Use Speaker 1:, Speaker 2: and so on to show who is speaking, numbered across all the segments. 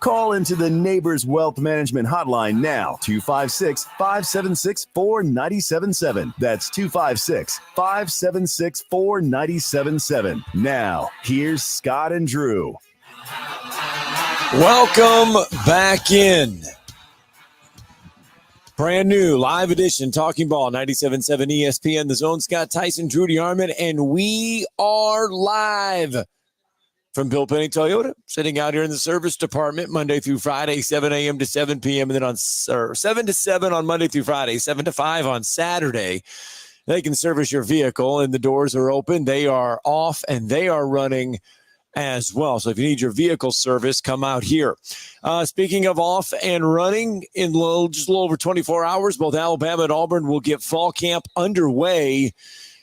Speaker 1: Call into the Neighbors Wealth Management Hotline now, 256-576-4977. That's 256-576-4977. Now, here's Scott and Drew.
Speaker 2: Welcome back in. Brand new live edition, Talking Ball, 97.7 ESPN, The Zone. Scott, Tyson, Drew DeArmond, and we are live from Bill Penny Toyota, sitting out here in the service department Monday through Friday, 7 a.m. to 7 p.m., and then on 7 to 7 on Monday through Friday, 7 to 5 on Saturday. They can service your vehicle, and the doors are open. They are off, and they are running as well. So if you need your vehicle service, come out here. Speaking of off and running, in just a little over 24 hours, both Alabama and Auburn will get fall camp underway.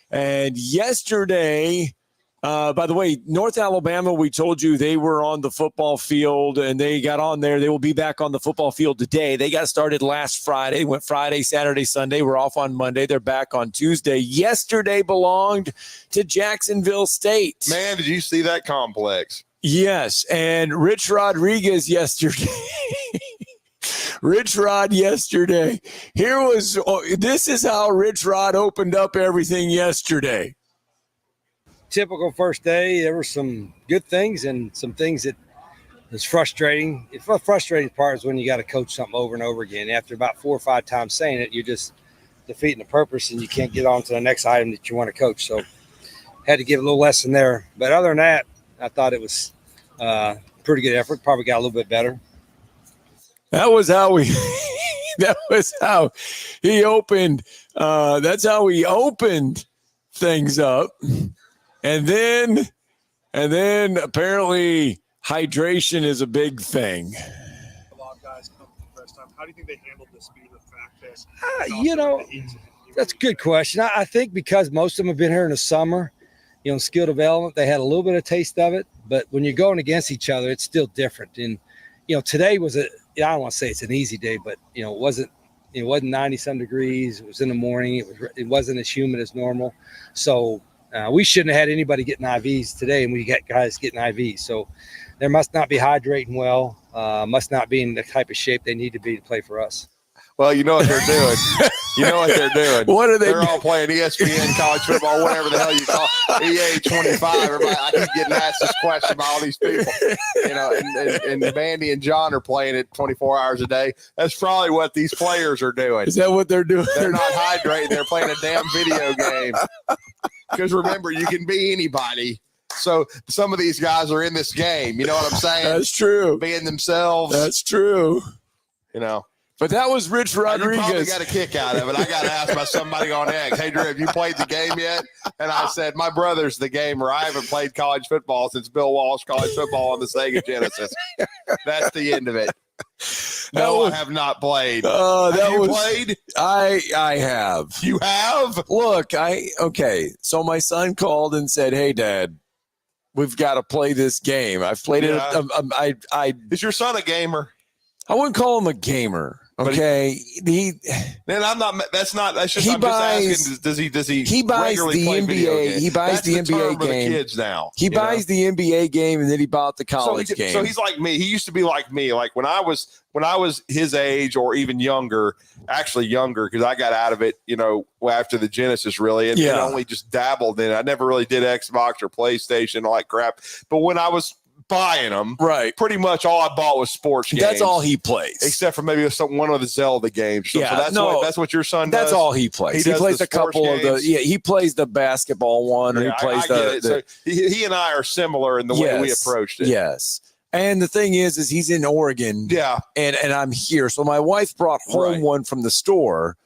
Speaker 2: And yesterday, by the way, North Alabama, we told you they were on the football field and they got on there. They will be back on the football field today. They got started last Friday, went Friday, Saturday, Sunday. We're off on Monday. They're back on Tuesday. Yesterday belonged to Jacksonville State.
Speaker 3: Man, did you see that complex?
Speaker 2: Yes, and Rich Rodriguez yesterday. Rich Rod yesterday. This is how Rich Rod opened up everything yesterday.
Speaker 4: Typical first day. There were some good things and some things that was frustrating. The frustrating part is when you got to coach something over and over again. After about 4 or 5 times saying it, you're just defeating the purpose and you can't get on to the next item that you want to coach. So had to give a little lesson there. But other than that, I thought it was pretty good effort. Probably got a little bit better.
Speaker 2: That was how he opened. That's how he opened things up. And then apparently hydration is a big thing.
Speaker 5: A lot of guys come for the first time. How do you think they handled this being the fact that
Speaker 4: that's a good question. I think because most of them have been here in the summer, skill development, they had a little bit of taste of it. But when you're going against each other, it's still different. And, today was I don't want to say it's an easy day, but, it wasn't 90-some degrees. It was in the morning. It wasn't as humid as normal. So, we shouldn't have had anybody getting IVs today, and we got guys getting IVs. So there must not be hydrating well, must not be in the type of shape they need to be to play for us.
Speaker 3: Well, you know what they're doing.
Speaker 2: What are they
Speaker 3: They're all playing ESPN college football, whatever the hell you call it, EA 25. Everybody, I keep getting asked this question by all these people. And Mandy and John are playing it 24 hours a day. That's probably what these players are doing.
Speaker 2: Is that what they're doing?
Speaker 3: They're not hydrating. They're playing a damn video game. Because remember, you can be anybody. So some of these guys are in this game. You know what I'm saying?
Speaker 2: That's true.
Speaker 3: Being themselves.
Speaker 2: That's true.
Speaker 3: But
Speaker 2: that was Rich Rodriguez.
Speaker 3: You probably got a kick out of it. I got asked by somebody on X, "Hey, Drew, have you played the game yet?" And I said, "My brother's the gamer. I haven't played college football since Bill Walsh college football on the Sega Genesis." That's the end of it. No, I have not played. Have you played?
Speaker 2: I have.
Speaker 3: You have?
Speaker 2: Look, so my son called and said, "Hey, Dad, we've got to play this game." I've played it.
Speaker 3: Is your son a gamer?
Speaker 2: I wouldn't call him a gamer. Okay,
Speaker 3: then I'm not. That's not. That's just.
Speaker 2: He
Speaker 3: I'm
Speaker 2: buys.
Speaker 3: Just asking, does he?
Speaker 2: He buys the NBA. He buys the NBA game.
Speaker 3: The kids now.
Speaker 2: He buys the NBA game, and then he bought the college game.
Speaker 3: So he's like me. He used to be like me. Like when I was his age or even younger, actually younger, because I got out of it, after the Genesis really, and only just dabbled in it. I never really did Xbox or PlayStation, all that crap. But when I was buying them,
Speaker 2: right,
Speaker 3: pretty much all I bought was sports games.
Speaker 2: That's all he plays,
Speaker 3: except for maybe one of the Zelda games. So that's what your son does.
Speaker 2: That's all he plays. He plays a couple of the he plays the basketball one, or he plays
Speaker 3: So he and I are similar in the way we approached it.
Speaker 2: Yes. And the thing is he's in Oregon.
Speaker 3: Yeah.
Speaker 2: And I'm here. So my wife brought home one from the store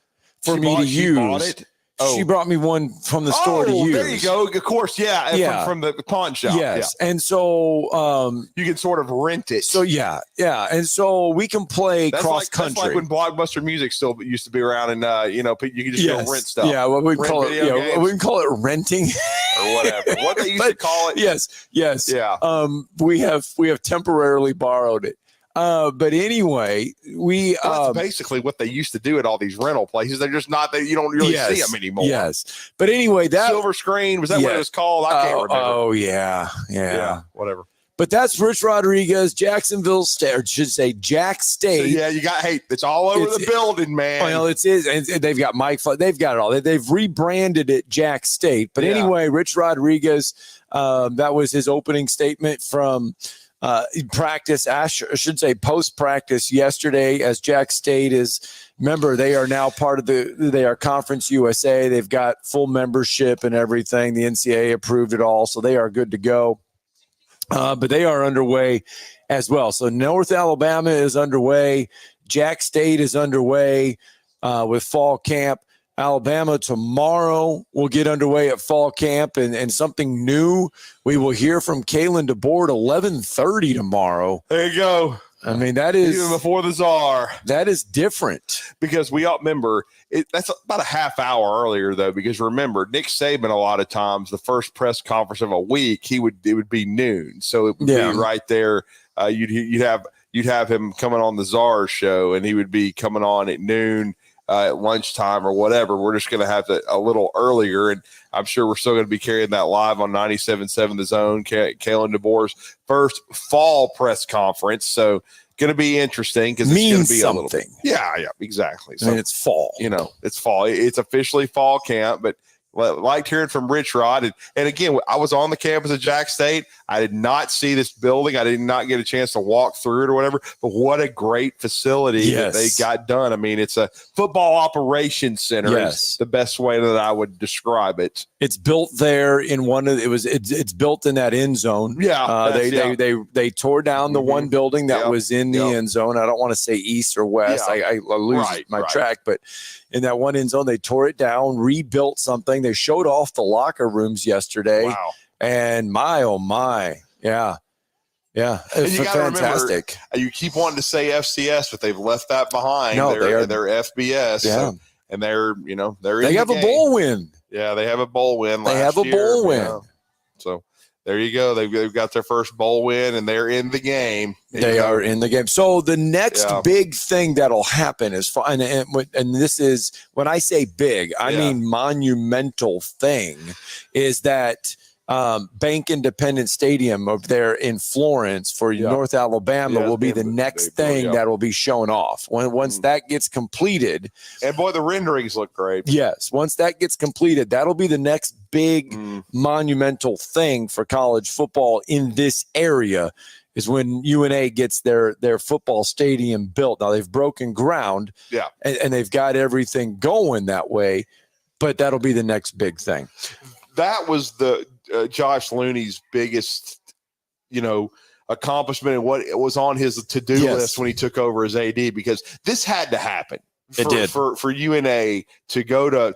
Speaker 2: for me to use.
Speaker 3: Bought it?
Speaker 2: She brought me one from the store to use.
Speaker 3: There you go. Of course, from the pawn shop.
Speaker 2: Yes. Yeah. And so
Speaker 3: you can sort of rent it.
Speaker 2: So yeah. And so we can play cross country.
Speaker 3: That's like when Blockbuster Music still used to be around, and you can just go rent stuff.
Speaker 2: Yeah, we call it renting
Speaker 3: or whatever. What they used to call it.
Speaker 2: Yes.
Speaker 3: Yeah.
Speaker 2: We have temporarily borrowed it. But anyway,
Speaker 3: that's basically what they used to do at all these rental places. They're just not. You don't really see them anymore.
Speaker 2: Yes, but anyway, that
Speaker 3: silver screen, was that what it was called? I can't remember.
Speaker 2: Oh yeah.
Speaker 3: Whatever.
Speaker 2: But that's Rich Rodriguez, Jacksonville State, or should say Jack State.
Speaker 3: Yeah, it's all over the building, man.
Speaker 2: Well, and they've got Mike. They've got it all. They've rebranded it Jack State. But anyway, Rich Rodriguez, that was his opening statement from practice. I should say post-practice yesterday, as Jack State is. Remember, they are now part of they are Conference USA. They've got full membership and everything. The NCAA approved it all, so they are good to go. But they are underway as well. So North Alabama is underway. Jack State is underway with fall camp. Alabama tomorrow will get underway at fall camp, and something new. We will hear from Kalen DeBoer at 11:30 tomorrow.
Speaker 3: There you go.
Speaker 2: I mean, that is
Speaker 3: even before the czar.
Speaker 2: That is different
Speaker 3: because we all remember that's about a half hour earlier though. Because remember, Nick Saban, a lot of times the first press conference of a week, it would be noon, so it would be right there. You'd have him coming on the czar show, and he would be coming on at noon. At lunchtime or whatever. We're just going to have a little earlier, and I'm sure we're still going to be carrying that live on 97.7 The Zone, Kalen DeBoer's first fall press conference. So going to be interesting because it's going to be
Speaker 2: something.
Speaker 3: Yeah, exactly. So
Speaker 2: I mean, it's fall.
Speaker 3: It's fall. It's officially fall camp, but liked hearing from Rich Rod. And again, I was on the campus of Jack State. I did not see this building. I did not get a chance to walk through it or whatever, but what a great facility that they got done. I mean, it's a football operations center. Is the best way that I would describe it.
Speaker 2: It's built there in it's built in that end zone.
Speaker 3: Yeah.
Speaker 2: They tore down the one building that was in the end zone. I don't want to say east or west. I lose my track, but in that one end zone, they tore it down, rebuilt something. They showed off the locker rooms yesterday.
Speaker 3: Wow.
Speaker 2: And my, oh my. Yeah. It's fantastic.
Speaker 3: Remember, you keep wanting to say FCS, but they've left that behind.
Speaker 2: No, they're
Speaker 3: FBS.
Speaker 2: Yeah.
Speaker 3: So, and they're
Speaker 2: they have a bowl win.
Speaker 3: Yeah, they have a bowl win.
Speaker 2: They have a bowl win.
Speaker 3: So there you go. They've got their first bowl win, and they're in the game.
Speaker 2: They are in the game. So the next big thing that'll happen is, and this is, when I say big, I mean monumental thing, is that Bank Independent Stadium over there in Florence for North Alabama will be the next thing that will be shown off. Once that gets completed.
Speaker 3: And boy, the renderings look great.
Speaker 2: Yes. Once that gets completed, that'll be the next big monumental thing for college football in this area, is when UNA gets their football stadium built. Now they've broken ground and they've got everything going that way, but that'll be the next big thing.
Speaker 3: That was the Josh Looney's biggest, accomplishment and what it was on his to-do list when he took over as AD, because this had to happen. For UNA to go to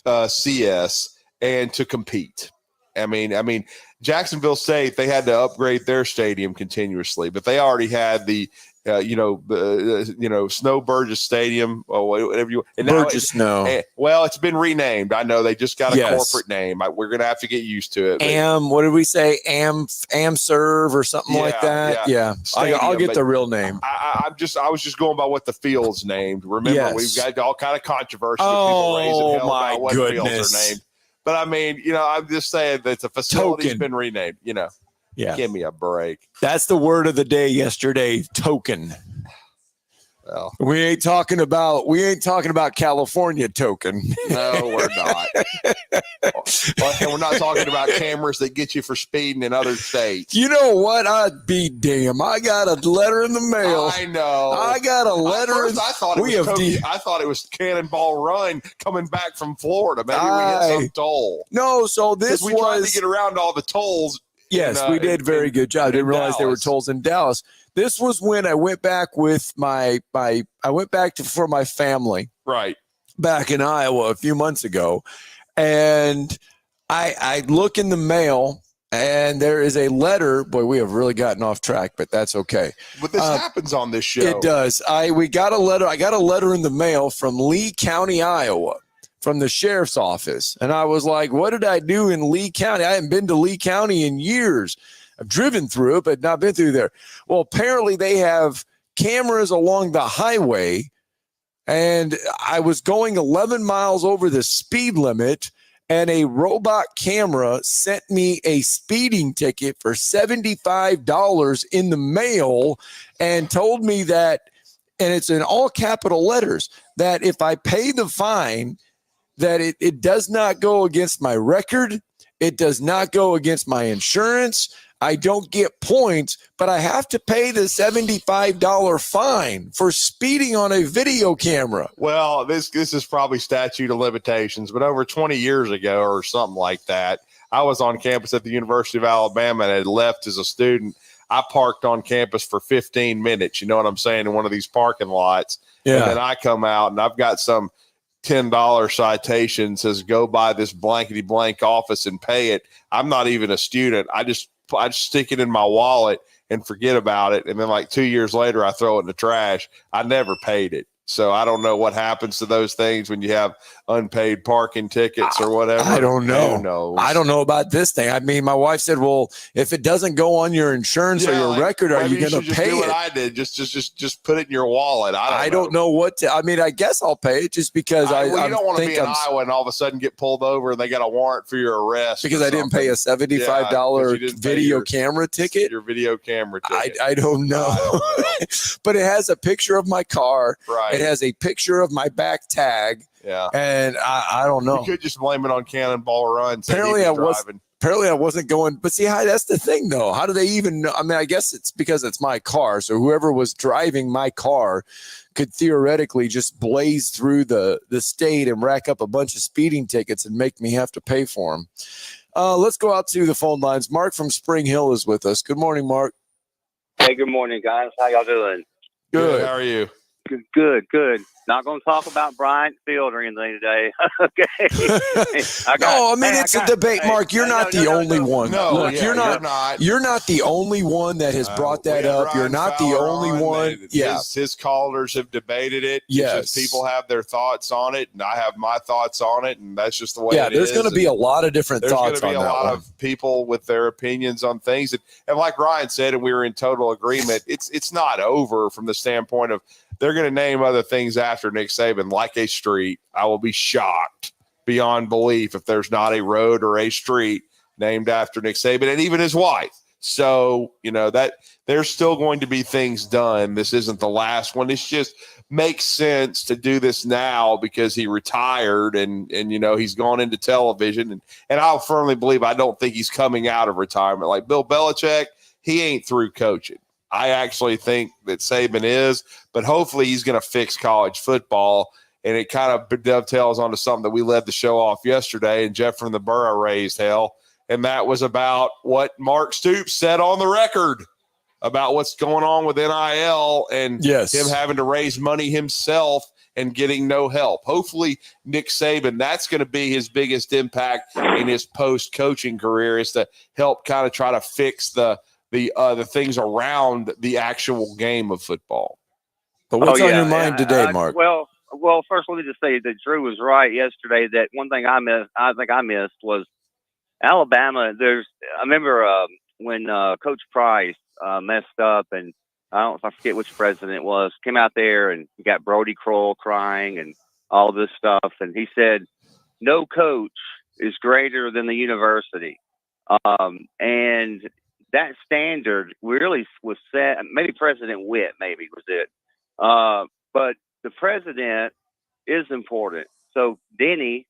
Speaker 3: FCS and to compete. I mean, Jacksonville State, they had to upgrade their stadium continuously, but they already had the Snow Burgess Stadium, or whatever you. And
Speaker 2: Burgess Snow.
Speaker 3: Well, it's been renamed. I know they just got a corporate name. We're gonna have to get used to it.
Speaker 2: What did we say? AmServe or something like that. Yeah. Stadium, I'll get the real name.
Speaker 3: I was just going by what the field's named. Remember, we've got all kind of controversy. People raising hell about what fields are named. But I mean, I'm just saying that the facility's been renamed.
Speaker 2: Yeah.
Speaker 3: Give me a break.
Speaker 2: That's the word of the day yesterday, token.
Speaker 3: Well,
Speaker 2: we ain't talking about California token.
Speaker 3: No, we're not. And we're not talking about cameras that get you for speeding in other states.
Speaker 2: You know what? I'd be damn. I got a letter in the mail.
Speaker 3: I know.
Speaker 2: I got a letter.
Speaker 3: I thought it was Cannonball Run coming back from Florida. Maybe we hit some toll.
Speaker 2: No, so this
Speaker 3: we tried to get around all the tolls.
Speaker 2: Yes, we did. Very good job. I didn't realize there were tolls in Dallas. This was when I went back with for my family.
Speaker 3: Right.
Speaker 2: Back in Iowa a few months ago. And I look in the mail and there is a letter. Boy, we have really gotten off track, but that's okay.
Speaker 3: But this happens on this show.
Speaker 2: It does. I got a letter in the mail from Lee County, Iowa, from the sheriff's office. And I was like, what did I do in Lee County? I haven't been to Lee County in years. I've driven through it, but not been through there. Well, apparently they have cameras along the highway, and I was going 11 miles over the speed limit, and a robot camera sent me a speeding ticket for $75 in the mail and told me that, and it's in all capital letters, that if I pay the fine, that it does not go against my record. It does not go against my insurance. I don't get points, but I have to pay the $75 fine for speeding on a video camera.
Speaker 3: Well, this is probably statute of limitations, but over 20 years ago or something like that, I was on campus at the University of Alabama and had left as a student. I parked on campus for 15 minutes, you know what I'm saying, in one of these parking lots.
Speaker 2: Yeah.
Speaker 3: And then I come out and I've got some $10 citation, says go by this blankety blank office and pay it. I'm not even a student. I just stick it in my wallet and forget about it. And then like 2 years later, I throw it in the trash. I never paid it. So I don't know what happens to those things when you have unpaid parking tickets or whatever.
Speaker 2: I don't know.
Speaker 3: Who knows?
Speaker 2: I don't know about this thing. I mean, my wife said, well, if it doesn't go on your insurance or your record, are you going to pay
Speaker 3: do
Speaker 2: it?
Speaker 3: what I did. Just put it in your wallet.
Speaker 2: I don't know what to, I mean, I guess I'll pay it just because
Speaker 3: you don't want to be in Iowa and all of a sudden get pulled over and they got a warrant for your arrest.
Speaker 2: Because I didn't pay a $75 video camera ticket.
Speaker 3: Your video camera ticket.
Speaker 2: I don't know. But it has a picture of my car.
Speaker 3: Right.
Speaker 2: It has a picture of my back tag.
Speaker 3: Yeah.
Speaker 2: And I don't know.
Speaker 3: You could just blame it on Cannonball Run.
Speaker 2: Apparently I wasn't going, but see, that's the thing though. How do they even know? I mean, I guess it's because it's my car. So whoever was driving my car could theoretically just blaze through the state and rack up a bunch of speeding tickets and make me have to pay for them. Let's go out to the phone lines. Mark from Spring Hill is with us. Good morning, Mark.
Speaker 6: Hey, good morning, guys. How y'all doing?
Speaker 3: Good. How are you?
Speaker 6: Good. Not going to talk about Bryant Field or anything today. Okay.
Speaker 2: It's a debate, Mark. You're not the only one.
Speaker 3: No,
Speaker 2: look, you're not the only one that has brought that up. You're not the only one.
Speaker 3: His callers have debated it.
Speaker 2: Yes.
Speaker 3: People have their thoughts on it, and I have my thoughts on it, and that's just the way it is.
Speaker 2: There's going to be a lot of different thoughts on that. There's going to be a lot
Speaker 3: of people with their opinions on things. And like Ryan said, and we were in total agreement, it's not over from the standpoint of they're going to name other things after Nick Saban, like a street. I will be shocked beyond belief if there's not a road or a street named after Nick Saban and even his wife. So, that there's still going to be things done. This isn't the last one. It's just makes sense to do this now because he retired and he's gone into television. And I'll firmly believe, I don't think he's coming out of retirement. Like Bill Belichick, he ain't through coaching. I actually think that Saban is, but hopefully he's going to fix college football. And it kind of dovetails onto something that we led the show off yesterday, and Jeff from the Borough raised hell. And that was about what Mark Stoops said on the record about what's going on with NIL and him having to raise money himself and getting no help. Hopefully Nick Saban, that's going to be his biggest impact in his post-coaching career, is to help kind of try to fix the things around the actual game of football.
Speaker 2: But what's on your mind today, Mark?
Speaker 6: Well, first let me just say that Drew was right yesterday. That one thing I missed was Alabama. I remember when Coach Price messed up, and I forget which president it was, came out there and you got Brody Kroll crying and all this stuff, and he said, "No coach is greater than the university," and that standard really was set. Maybe President Witt, maybe was it. But the president is important. So Denny,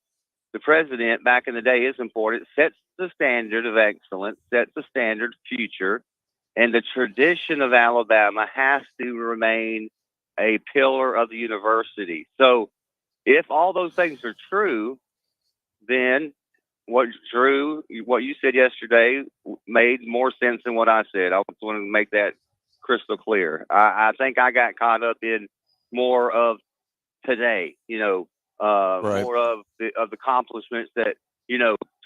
Speaker 6: the president back in the day, is important. Sets the standard of excellence, sets the standard of future. And the tradition of Alabama has to remain a pillar of the university. So if all those things are true, then what you said yesterday made more sense than what I said. I just wanted to make that crystal clear. I think I got caught up in more of today, more of the accomplishments that,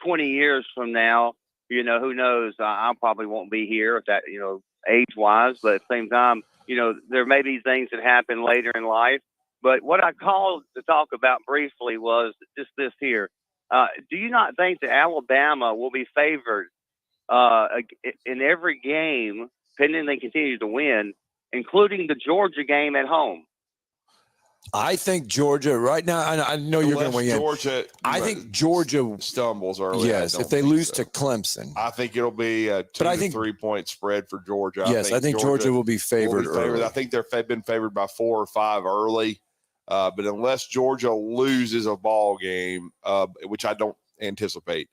Speaker 6: 20 years from now, who knows? I probably won't be here at that, age-wise, but at the same time, there may be things that happen later in life. But what I called to talk about briefly was just this here. Do you not think that Alabama will be favored in every game, pending they continue to win, including the Georgia game at home?
Speaker 2: I think Georgia right now. I know you're going to weigh in.
Speaker 3: Georgia,
Speaker 2: I think Georgia
Speaker 3: stumbles early.
Speaker 2: Yes, if they lose to Clemson,
Speaker 3: I think it'll be a 2 to 3 point spread for Georgia.
Speaker 2: Yes, I think Georgia will be favored early.
Speaker 3: I think they've been favored by 4 or 5 early. But unless Georgia loses a ball game, which I don't anticipate,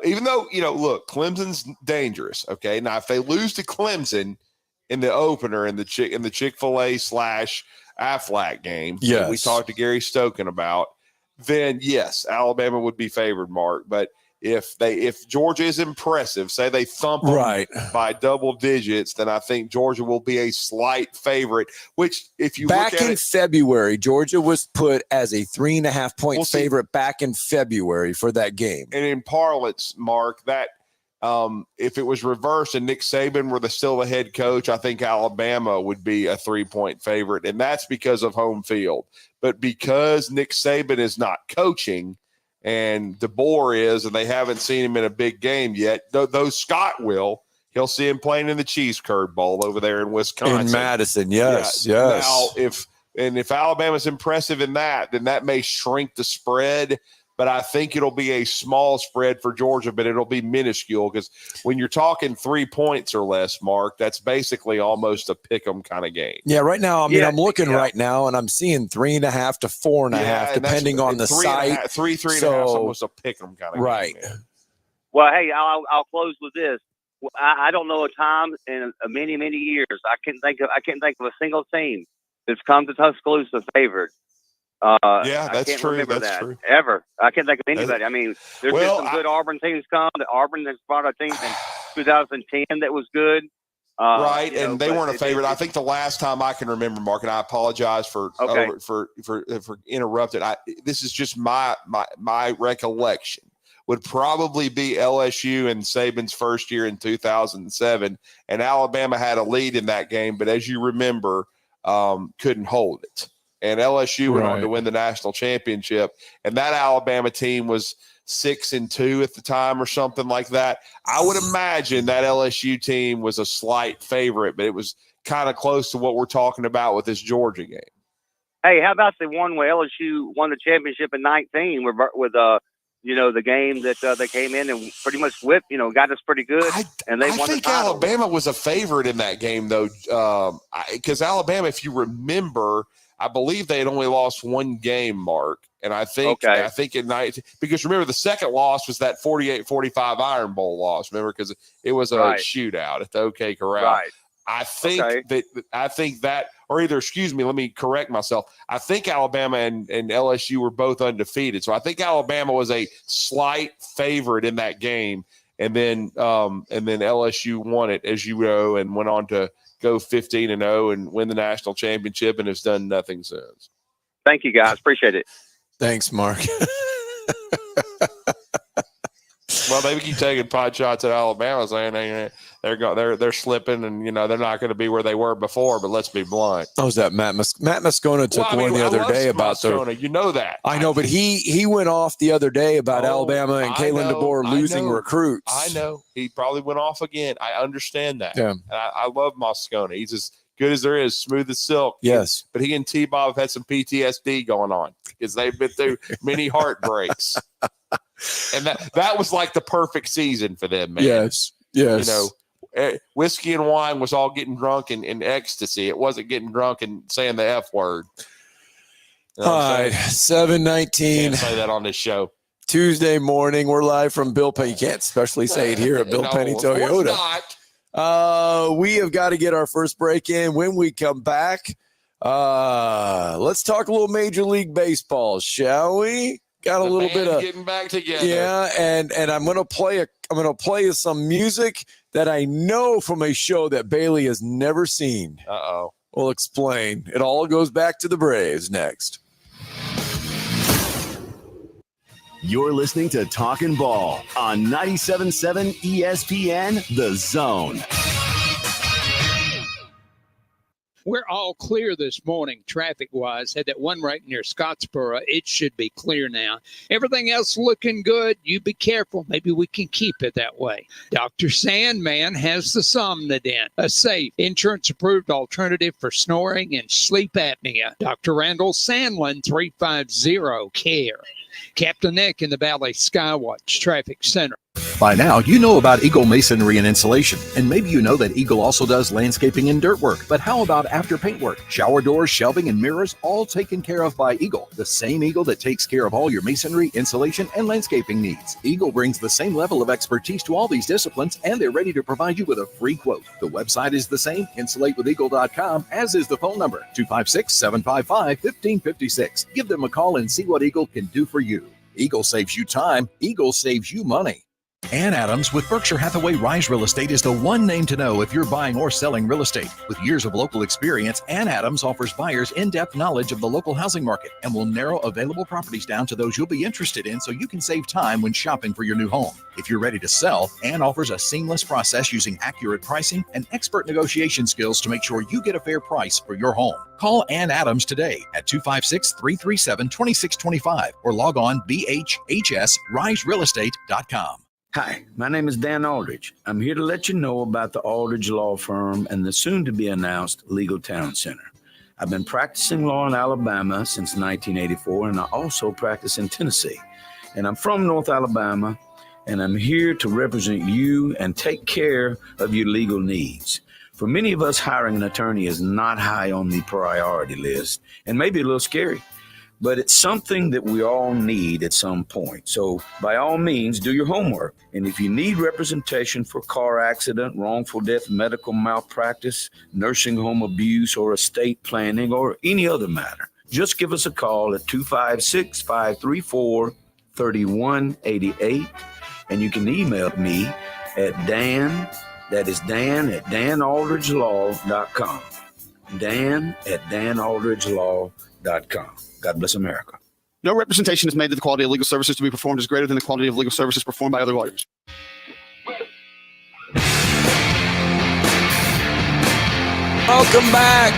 Speaker 3: even though, look, Clemson's dangerous. Okay, now if they lose to Clemson in the opener in the Chick-fil-A / Aflac game, that we talked to Gary Stoken about, then yes, Alabama would be favored, Mark. But if Georgia is impressive, say they thump them by double digits, then I think Georgia will be a slight favorite. Which, if you
Speaker 2: back
Speaker 3: look at
Speaker 2: in February, Georgia was put as a 3.5 point favorite back in February for that game.
Speaker 3: And in parlance, Mark, that if it was reversed and Nick Saban were still the head coach, I think Alabama would be a 3-point favorite, and that's because of home field. But because Nick Saban is not coaching and DeBoer is, and they haven't seen him in a big game yet, though Scott will. He'll see him playing in the Cheese Curd Bowl over there in Wisconsin.
Speaker 2: In Madison, yes.
Speaker 3: Now, if Alabama's impressive in that, then that may shrink the spread. But I think it'll be a small spread for Georgia, but it'll be minuscule because when you're talking 3 points or less, Mark, that's basically almost a pick 'em kind of game.
Speaker 2: Yeah, right now, I'm looking right now, and I'm seeing 3.5 to 4.5, depending on the site.
Speaker 3: 3.5 is almost a pick 'em kind of game. Man.
Speaker 6: Well, hey, I'll close with this. I don't know a time in many, many years. I can't think of a single team that's come to Tuscaloosa favored.
Speaker 3: That's true. That's true.
Speaker 6: Ever. I can't think of anybody. I mean, there's been some good Auburn teams come. The Auburn has brought a team in 2010 that was good.
Speaker 3: And they weren't a favorite. I think the last time I can remember, Mark, and I apologize for interrupting. This is just my recollection. Would probably be LSU in Saban's first year in 2007, and Alabama had a lead in that game, but as you remember, couldn't hold it. And LSU went on to win the national championship. And that Alabama team was 6-2 at the time or something like that. I would imagine that LSU team was a slight favorite, but it was kind of close to what we're talking about with this Georgia game.
Speaker 6: Hey, how about the one where LSU won the championship in 19 with the game that they came in and pretty much whipped, got us pretty good. And they won the title. I think
Speaker 3: Alabama was a favorite in that game, though, because Alabama, if you remember – I believe they had only lost one game, Mark. And I think at night, because remember the second loss was that 48-45 Iron Bowl loss. Remember, because it was a shootout at the OK Corral.
Speaker 6: Right.
Speaker 3: I think that, or either, let me correct myself. I think Alabama and LSU were both undefeated. So I think Alabama was a slight favorite in that game. And then LSU won it, as you know, and went on to go 15-0 and win the national championship, and has done nothing since.
Speaker 6: Thank you, guys. Appreciate it.
Speaker 2: Thanks, Mark.
Speaker 3: Well, they keep taking pot shots at Alabama, saying they're slipping, and they're not going to be where they were before. But let's be blunt.
Speaker 2: Oh, was that Matt Moscona took one the other day about
Speaker 3: Moscona, that.
Speaker 2: I know, but he went off the other day about Alabama and Kalen DeBoer losing recruits.
Speaker 3: I know he probably went off again. I understand that.
Speaker 2: Yeah,
Speaker 3: and I love Moscona. He's as good as there is, smooth as silk.
Speaker 2: Yes,
Speaker 3: but he and T-Bob have had some PTSD going on because they've been through many heartbreaks. And that was like the perfect season for them, man.
Speaker 2: Yes.
Speaker 3: Whiskey and wine was all getting drunk in ecstasy. It wasn't getting drunk and saying the F word.
Speaker 2: All right, 7:19.
Speaker 3: Can't say that on this show.
Speaker 2: Tuesday morning, we're live from Bill Penny. You can't especially say it here at Bill Penny Toyota. We have got to get our first break in. When we come back, let's talk a little Major League Baseball, shall we? Got a little bit of
Speaker 3: getting back together.
Speaker 2: Yeah, and I'm gonna play some music that I know from a show that Bailey has never seen.
Speaker 3: Uh-oh.
Speaker 2: We'll explain. It all goes back to the Braves next.
Speaker 1: You're listening to Talkin' Ball on 97.7 ESPN, The Zone.
Speaker 7: We're all clear this morning, traffic-wise. Had that one right near Scottsboro. It should be clear now. Everything else looking good. You be careful. Maybe we can keep it that way. Dr. Sandman has the Somnodent, a safe, insurance-approved alternative for snoring and sleep apnea. Dr. Randall Sandlin, 350-CARE. Captain Nick in the Valley Skywatch Traffic Center.
Speaker 8: By now, you know about Eagle Masonry and Insulation, and maybe you know that Eagle also does landscaping and dirt work. But how about after paint work? Shower doors, shelving, and mirrors, all taken care of by Eagle, the same Eagle that takes care of all your masonry, insulation, and landscaping needs. Eagle brings the same level of expertise to all these disciplines, and they're ready to provide you with a free quote. The website is the same, insulatewitheagle.com, as is the phone number, 256-755-1556. Give them a call and see what Eagle can do for you. Eagle saves you time. Eagle saves you money. Ann Adams with Berkshire Hathaway Rise Real Estate is the one name to know if you're buying or selling real estate. With years of local experience, Ann Adams offers buyers in-depth knowledge of the local housing market and will narrow available properties down to those you'll be interested in so you can save time when shopping for your new home. If you're ready to sell, Ann offers a seamless process using accurate pricing and expert negotiation skills to make sure you get a fair price for your home. Call Ann Adams today at 256-337-2625 or log on bhhsriserealestate.com.
Speaker 9: Hi, my name is Dan Aldridge. I'm here to let you know about the Aldridge Law Firm and the soon-to-be-announced Legal Town Center. I've been practicing law in Alabama since 1984, and I also practice in Tennessee. And I'm from North Alabama, and I'm here to represent you and take care of your legal needs. For many of us, hiring an attorney is not high on the priority list and maybe a little scary. But it's something that we all need at some point. So by all means, do your homework. And if you need representation for car accident, wrongful death, medical malpractice, nursing home abuse, or estate planning, or any other matter, just give us a call at 256-534-3188. And you can email me at Dan, that is Dan at danaldridgelaw.com. Dan at danaldridgelaw.com. God bless America.
Speaker 10: No representation is made that the quality of legal services to be performed is greater than the quality of legal services performed by other lawyers.
Speaker 2: Welcome back.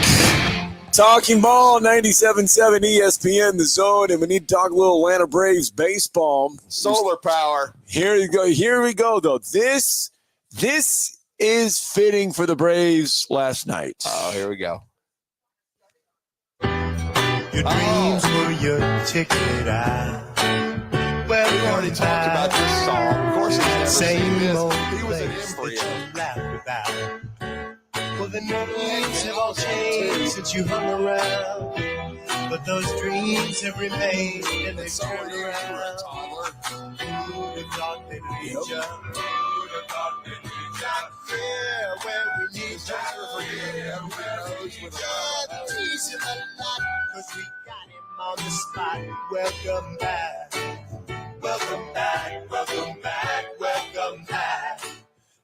Speaker 2: Talking Ball, 97.7 ESPN, The Zone, and we need to talk a little Atlanta Braves baseball.
Speaker 3: Solar power.
Speaker 2: Here you go. Here we go, though. This is fitting for the Braves last night.
Speaker 3: Oh, here we go.
Speaker 11: Your dreams were your ticket out. Well,
Speaker 3: we already talked about this song. Of course, he's never seen this. He was an embryo.
Speaker 11: Well, the names have all changed since you hung around, but those dreams have remained and they've turned around. Who'd have thought they'd reach up? Who'd have thought they'd reach up? Yeah, where we need you. Yeah, where we need you. Tease him a lot, 'cause we got him on the spot. Welcome back. Welcome back. Welcome back. Welcome back.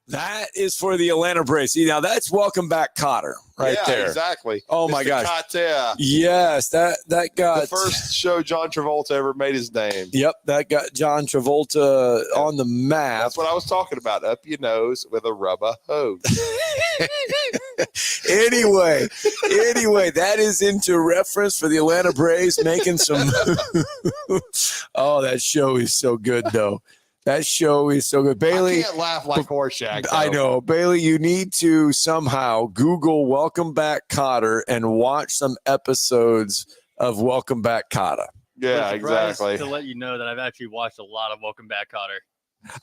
Speaker 2: That is for the Atlanta Braves. See, now that's welcome back Cotter right there.
Speaker 3: Exactly.
Speaker 2: Oh, my
Speaker 3: Mr.
Speaker 2: gosh.
Speaker 3: Cotter.
Speaker 2: Yes, that got
Speaker 3: the first show John Travolta ever made his name.
Speaker 2: Yep, that got John Travolta on the map.
Speaker 3: That's what I was talking about. Up your nose with a rubber hose.
Speaker 2: Anyway, that is into reference for the Atlanta Braves making some. Oh, that show is so good, though. That show is so good. Bailey,
Speaker 3: I can't laugh like Horseshack.
Speaker 2: I know. Bailey, you need to somehow Google Welcome Back Cotter and watch some episodes of Welcome Back Cotter.
Speaker 3: Yeah, exactly.
Speaker 12: To let you know that I've actually watched a lot of Welcome Back Cotter.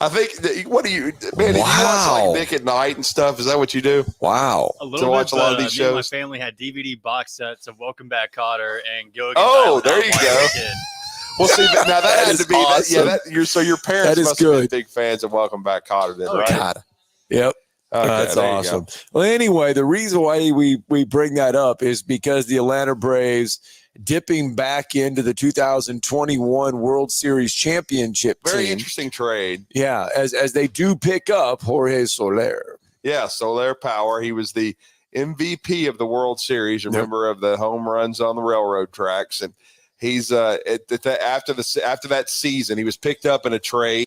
Speaker 3: I think, what do you, man, do you watch like Nick at Night and stuff? Is that what you do?
Speaker 2: Wow.
Speaker 12: A little
Speaker 3: to watch
Speaker 12: bit,
Speaker 3: a lot of these
Speaker 12: me and my
Speaker 3: shows?
Speaker 12: family had DVD box sets of Welcome Back Cotter and Go Against
Speaker 3: Oh,
Speaker 12: Island
Speaker 3: there
Speaker 12: Out
Speaker 3: you
Speaker 12: when I
Speaker 3: go.
Speaker 12: was a kid.
Speaker 3: Well, see, now that had
Speaker 2: is
Speaker 3: to be,
Speaker 2: awesome.
Speaker 3: so your parents
Speaker 2: That is
Speaker 3: must have
Speaker 2: good.
Speaker 3: been big fans of Welcome Back Cotter then, right?
Speaker 2: God. Yep.
Speaker 3: Okay,
Speaker 2: That's
Speaker 3: there you
Speaker 2: awesome.
Speaker 3: go.
Speaker 2: Well, anyway, the reason why we bring that up is because the Atlanta Braves dipping back into the 2021 World Series championship
Speaker 3: Very
Speaker 2: team.
Speaker 3: interesting trade.
Speaker 2: Yeah, as they do pick up Jorge Soler.
Speaker 3: Yeah, Soler Power. He was the MVP of the World Series. Remember, of the home runs on the railroad tracks, and he's after that season, he was picked up in a trade.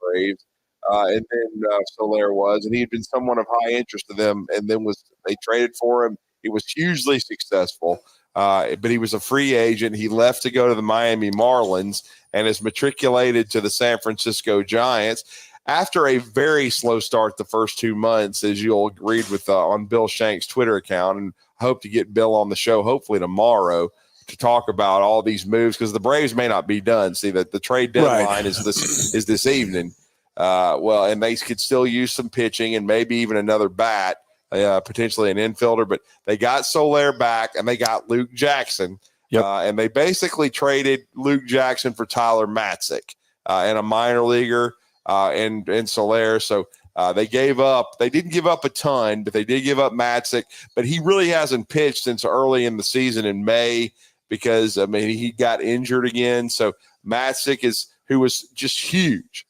Speaker 3: Braves. and then Soler was, and he had been someone of high interest to them, and then they traded for him. He was hugely successful, but he was a free agent. He left to go to the Miami Marlins and is matriculated to the San Francisco Giants. After a very slow start the first 2 months, as you'll read with on Bill Shank's Twitter account, and hope to get Bill on the show hopefully tomorrow to talk about all these moves, because the Braves may not be done. See, that the trade deadline is this evening. And they could still use some pitching and maybe even another bat, potentially an infielder. But they got Soler back and they got Luke Jackson.
Speaker 2: Yep.
Speaker 3: And they basically traded Luke Jackson for Tyler Matzik and a minor leaguer and Soler. So they didn't give up a ton, but they did give up Matzik. But he really hasn't pitched since early in the season in May because, he got injured again. So Matzik who was just huge,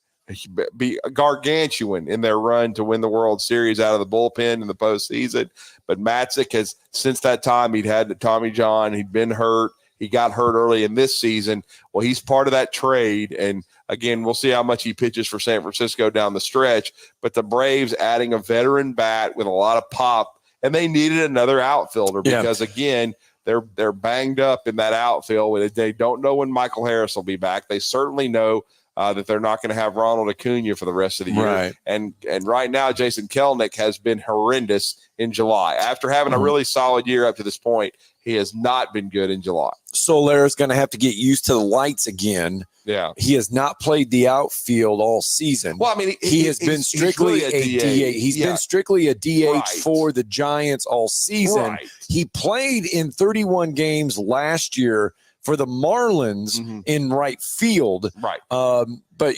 Speaker 3: be gargantuan in their run to win the World Series out of the bullpen in the postseason. But Matzik has, since that time, he'd had Tommy John. He'd been hurt. He got hurt early in this season. Well, he's part of that trade. And again, we'll see how much he pitches for San Francisco down the stretch. But the Braves adding a veteran bat with a lot of pop, and they needed another outfielder because, again, they're banged up in that outfield. They don't know when Michael Harris will be back. They certainly know that they're not going to have Ronald Acuna for the rest of the year.
Speaker 2: Right.
Speaker 3: And right now, Jason Kelenic has been horrendous in July. After having a really solid year up to this point, he has not been good in July.
Speaker 2: Soler is going to have to get used to the lights again.
Speaker 3: Yeah.
Speaker 2: He has not played the outfield all season.
Speaker 3: Well,
Speaker 2: he has been strictly a DH. He's been strictly a DH for the Giants all season.
Speaker 3: Right.
Speaker 2: He played in 31 games last year for the Marlins in right field.
Speaker 3: Right.
Speaker 2: But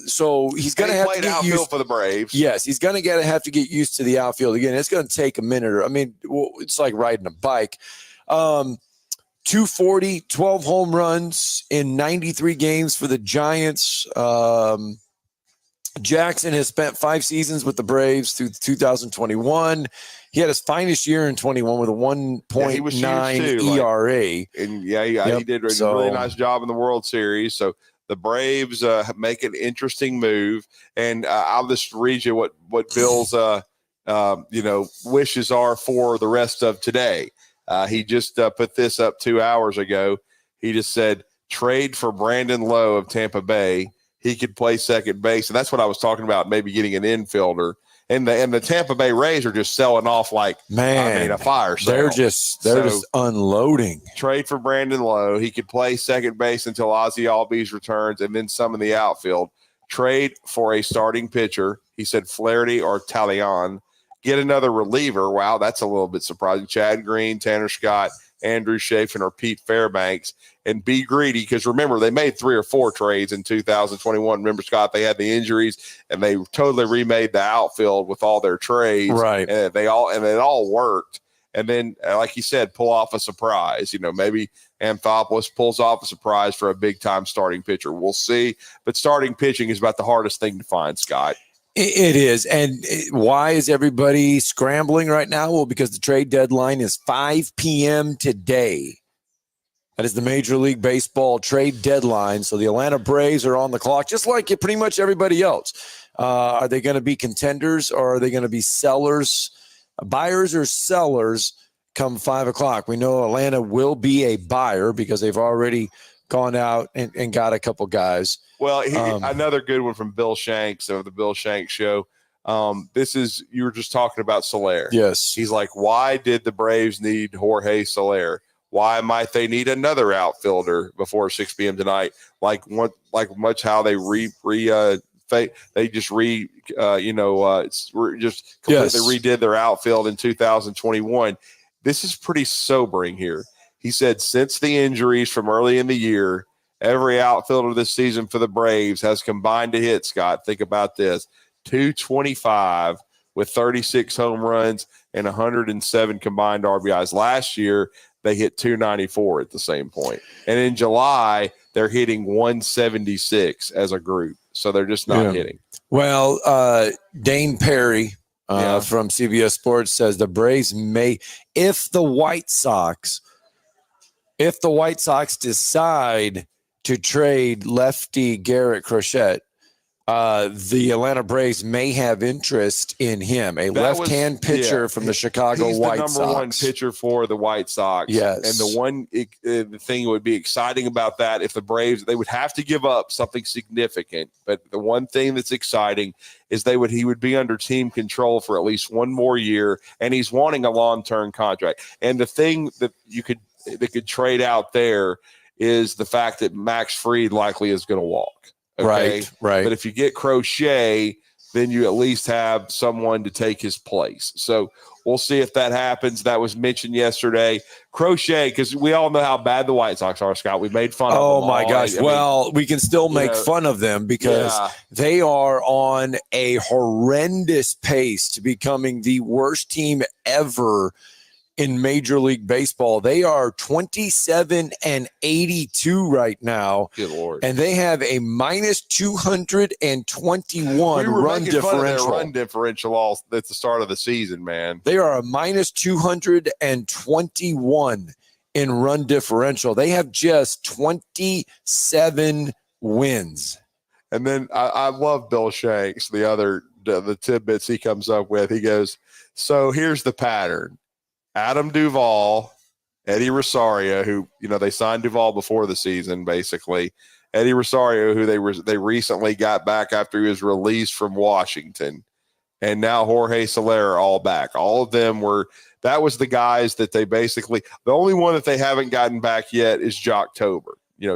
Speaker 2: so he's going to have to get
Speaker 3: outfield
Speaker 2: used
Speaker 3: for the Braves.
Speaker 2: Yes, he's going to have to get used to the outfield again. It's going to take a minute. It's like riding a bike. 240, 12 home runs in 93 games for the Giants. Jackson has spent 5 seasons with the Braves through 2021. He had his finest year in 21 with a 1.9 ERA.
Speaker 3: And he did a really nice job in the World Series. So the Braves make an interesting move. And I'll just read you what Bill's wishes are for the rest of today. He just put this up 2 hours ago. He just said, trade for Brandon Lowe of Tampa Bay. He could play second base. And that's what I was talking about, maybe getting an infielder. And the Tampa Bay Rays are just selling off like a fire sale.
Speaker 2: They're just unloading.
Speaker 3: Trade for Brandon Lowe. He could play second base until Ozzie Albies returns, and then some in the outfield. Trade for a starting pitcher. He said Flaherty or Talkin. Get another reliever. Wow, that's a little bit surprising. Chad Green, Tanner Scott, Andrew Chafin, or Pete Fairbanks. And be greedy, because remember, they made 3 or 4 trades in 2021. Remember, Scott, they had the injuries, and they totally remade the outfield with all their trades.
Speaker 2: Right.
Speaker 3: And it all worked. And then, like he said, pull off a surprise. Maybe Anthopoulos pulls off a surprise for a big-time starting pitcher. We'll see. But starting pitching is about the hardest thing to find, Scott.
Speaker 2: It is. And why is everybody scrambling right now? Well, because the trade deadline is 5 p.m. today. That is the Major League Baseball trade deadline. So the Atlanta Braves are on the clock, just like pretty much everybody else. Are they going to be contenders, or are they going to be sellers, buyers or sellers come 5 o'clock? We know Atlanta will be a buyer because they've already gone out and got a couple guys.
Speaker 3: Well, another good one from Bill Shanks of the Bill Shanks Show. You were just talking about Soler.
Speaker 2: Yes.
Speaker 3: He's like, why did the Braves need Jorge Soler? Why might they need another outfielder before 6 p.m. tonight? Like much how they just completely redid their outfield in 2021. This is pretty sobering here. He said, since the injuries from early in the year, every outfielder this season for the Braves has combined to hit, Scott, think about this, 225 with 36 home runs and 107 combined RBIs. Last year, they hit 294 at the same point. And in July, they're hitting 176 as a group. So they're just not hitting. Well,
Speaker 2: Dane Perry from CBS Sports says the Braves may, if the White Sox decide to trade lefty Garrett Crochet, The Atlanta Braves may have interest in him, a left-hand pitcher from the Chicago White Sox.
Speaker 3: He's the number one pitcher for the White Sox.
Speaker 2: Yes.
Speaker 3: And the thing that would be exciting about that, if the Braves, they would have to give up something significant. But the one thing that's exciting is he would be under team control for at least one more year, and he's wanting a long-term contract. And the thing that could trade out there is the fact that Max Fried likely is going to walk. Okay?
Speaker 2: Right.
Speaker 3: But if you get Crochet, then you at least have someone to take his place. So we'll see if that happens. That was mentioned yesterday. Crochet, because we all know how bad the White Sox are, Scott. We made fun of them.
Speaker 2: Oh, my gosh. We can still make fun of them because they are on a horrendous pace to becoming the worst team ever in Major League Baseball. They are 27-82 right now.
Speaker 3: Good Lord.
Speaker 2: And they have a minus 221 run differential.
Speaker 3: Run differential all at the start of the season, man.
Speaker 2: They are a minus 221 in run differential. They have just 27 wins.
Speaker 3: And then I love Bill Shanks, the tidbits he comes up with. He goes, so here's the pattern. Adam Duvall, Eddie Rosario, who, they signed Duvall before the season, basically. Eddie Rosario, who they recently got back after he was released from Washington. And now Jorge Soler are all back. All of them that was the guys that they basically, the only one that they haven't gotten back yet is Jocktober.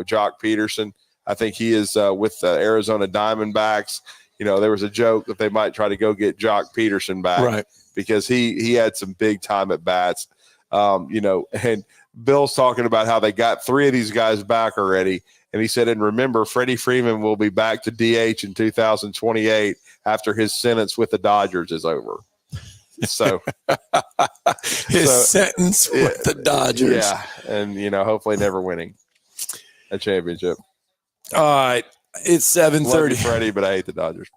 Speaker 3: Jock Peterson. I think he is with the Arizona Diamondbacks. There was a joke that they might try to go get Jock Peterson back.
Speaker 2: Right.
Speaker 3: Because he had some big time at bats, and Bill's talking about how they got 3 of these guys back already. And he said, and remember, Freddie Freeman will be back to DH in 2028 after his sentence with the Dodgers is over. So
Speaker 2: his sentence with the Dodgers.
Speaker 3: Yeah. And, hopefully never winning a championship.
Speaker 2: All right. It's 7:30.
Speaker 3: Love you, Freddie, but I hate the Dodgers.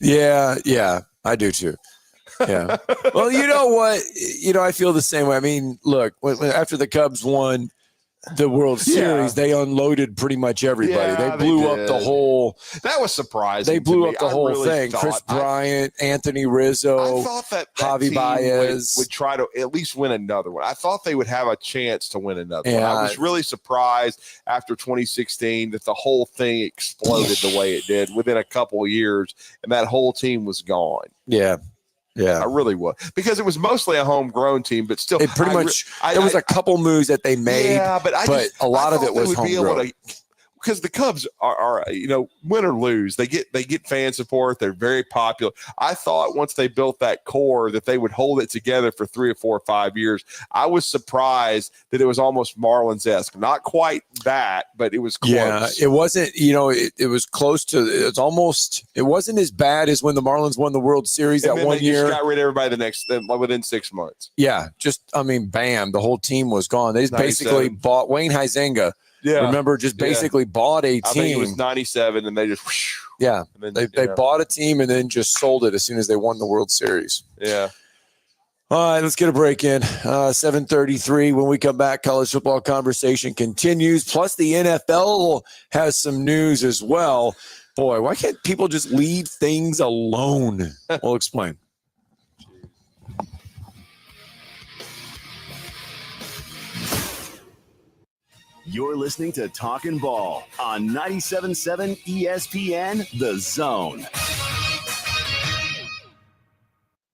Speaker 2: Yeah, I do too. Yeah. Well, you know what? I feel the same way. I mean, look, after the Cubs won the World Series, they unloaded pretty much everybody.
Speaker 3: Yeah,
Speaker 2: they blew up the whole.
Speaker 3: That was surprising.
Speaker 2: They blew
Speaker 3: to
Speaker 2: up
Speaker 3: me.
Speaker 2: the whole
Speaker 3: really
Speaker 2: thing. Chris Bryant, Anthony Rizzo,
Speaker 3: I thought that
Speaker 2: Javi
Speaker 3: team
Speaker 2: Baez
Speaker 3: would try to at least win another one. I thought they would have a chance to win another one.
Speaker 2: Yeah.
Speaker 3: I was really surprised after 2016 that the whole thing exploded the way it did within a couple of years, and that whole team was gone.
Speaker 2: Yeah.
Speaker 3: I really was, because it was mostly a homegrown team, but still,
Speaker 2: it pretty much. There was a couple moves that they made, but a lot of it was homegrown.
Speaker 3: Because the Cubs are win or lose, they get fan support. They're very popular. I thought once they built that core that they would hold it together for 3 or 4 or 5 years. I was surprised that it was almost Marlins-esque. Not quite that, but it was close.
Speaker 2: Yeah, it wasn't. It was close to. It wasn't as bad as when the Marlins won the World Series that one year.
Speaker 3: Just got rid of everybody within 6 months.
Speaker 2: Yeah, bam, the whole team was gone. They just basically bought Wayne Huizenga.
Speaker 3: Yeah.
Speaker 2: Remember, just basically bought a team.
Speaker 3: I think it was 97, and they just
Speaker 2: they bought a team and then just sold it as soon as they won the World Series.
Speaker 3: Yeah.
Speaker 2: All right, let's get a break in. 7:33. When we come back, college football conversation continues. Plus, the NFL has some news as well. Boy, why can't people just leave things alone? We'll explain.
Speaker 1: You're listening to Talkin' Ball on 97.7 ESPN, The Zone.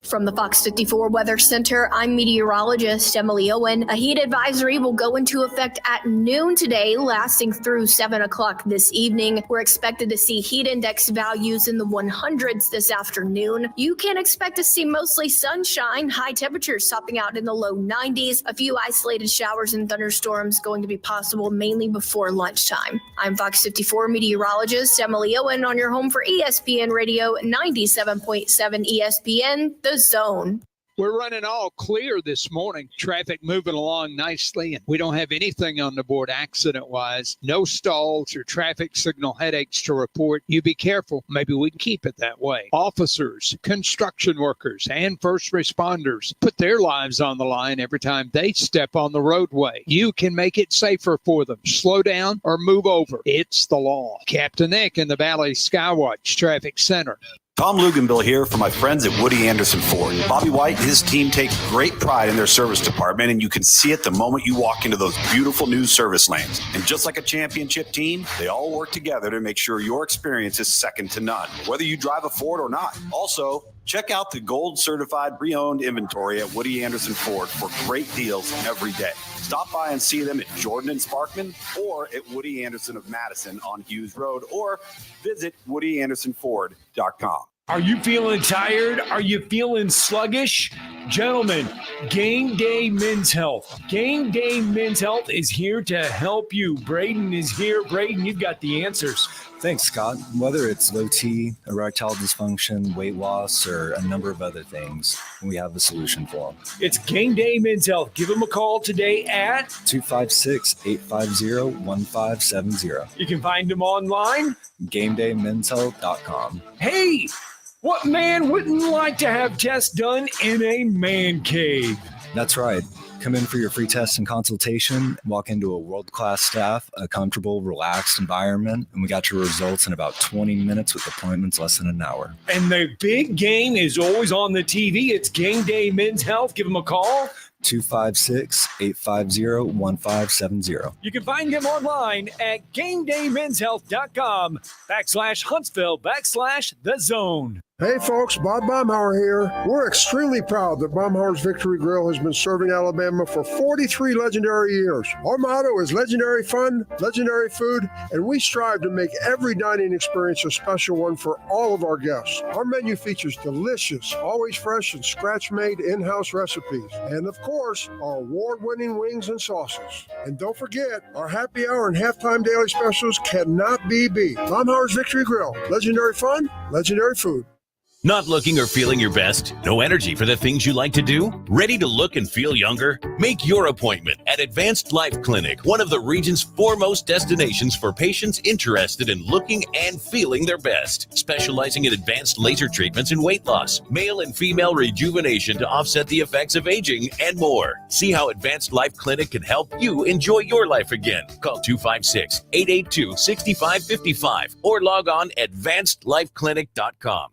Speaker 13: From the Fox 54 Weather Center, I'm meteorologist Emily Owen. A heat advisory will go into effect at noon today, lasting through 7 o'clock this evening. We're expected to see heat index values in the 100s this afternoon. You can expect to see mostly sunshine, high temperatures topping out in the low 90s. A few isolated showers and thunderstorms going to be possible mainly before lunchtime. I'm Fox 54 meteorologist Emily Owen on your home for ESPN Radio 97.7 ESPN, The Zone.
Speaker 7: We're running all clear this morning. Traffic moving along nicely, and we don't have anything on the board accident-wise. No stalls or traffic signal headaches to report. You be careful. Maybe we can keep it that way. Officers, construction workers, and first responders put their lives on the line every time they step on the roadway. You can make it safer for them. Slow down or move over. It's the law. Captain Nick in the Valley Skywatch Traffic Center.
Speaker 14: Tom Luganville here for my friends at Woody Anderson Ford. Bobby White and his team take great pride in their service department, and you can see it the moment you walk into those beautiful new service lanes. And just like a championship team, they all work together to make sure your experience is second to none, whether you drive a Ford or not. Also, check out the gold certified pre-owned inventory at Woody Anderson Ford for great deals every day. Stop by and see them at Jordan and Sparkman or at Woody Anderson of Madison on Hughes Road, or visit WoodyAndersonFord.com.
Speaker 15: Are you feeling tired? Are you feeling sluggish? Gentlemen, Game Day Men's Health. Game Day Men's Health is here to help you. Braden is here. Braden, you've got the answers.
Speaker 16: Thanks, Scott. Whether it's low T, erectile dysfunction, weight loss, or a number of other things, we have a solution for them.
Speaker 15: It's Game Day Men's Health. Give them a call today at
Speaker 16: 256-850-1570.
Speaker 15: You can find them online.
Speaker 16: GameDayMen'sHealth.com.
Speaker 15: Hey, what man wouldn't like to have tests done in a man cave?
Speaker 16: That's right. Come in for your free test and consultation, walk into a world-class staff, a comfortable, relaxed environment, and we got your results in about 20 minutes with appointments less than an hour.
Speaker 15: And the big game is always on the TV. It's Game Day Men's Health. Give them a call.
Speaker 16: 256-850-1570.
Speaker 15: You can find them online at GameDayMen'sHealth.com/Huntsville/The Zone.
Speaker 17: Hey folks, Bob Baumhauer here. We're extremely proud that Baumhauer's Victory Grill has been serving Alabama for 43 legendary years. Our motto is legendary fun, legendary food, and we strive to make every dining experience a special one for all of our guests. Our menu features delicious, always fresh and scratch-made in-house recipes. And of course, our award-winning wings and sauces. And don't forget, our happy hour and halftime daily specials cannot be beat. Baumhauer's Victory Grill. Legendary fun, legendary food.
Speaker 18: Not looking or feeling your best? No energy for the things you like to do? Ready to look and feel younger? Make your appointment at Advanced Life Clinic, one of the region's foremost destinations for patients interested in looking and feeling their best. Specializing in advanced laser treatments and weight loss, male and female rejuvenation to offset the effects of aging, and more. See how Advanced Life Clinic can help you enjoy your life again. Call 256-882-6555 or log on advancedlifeclinic.com.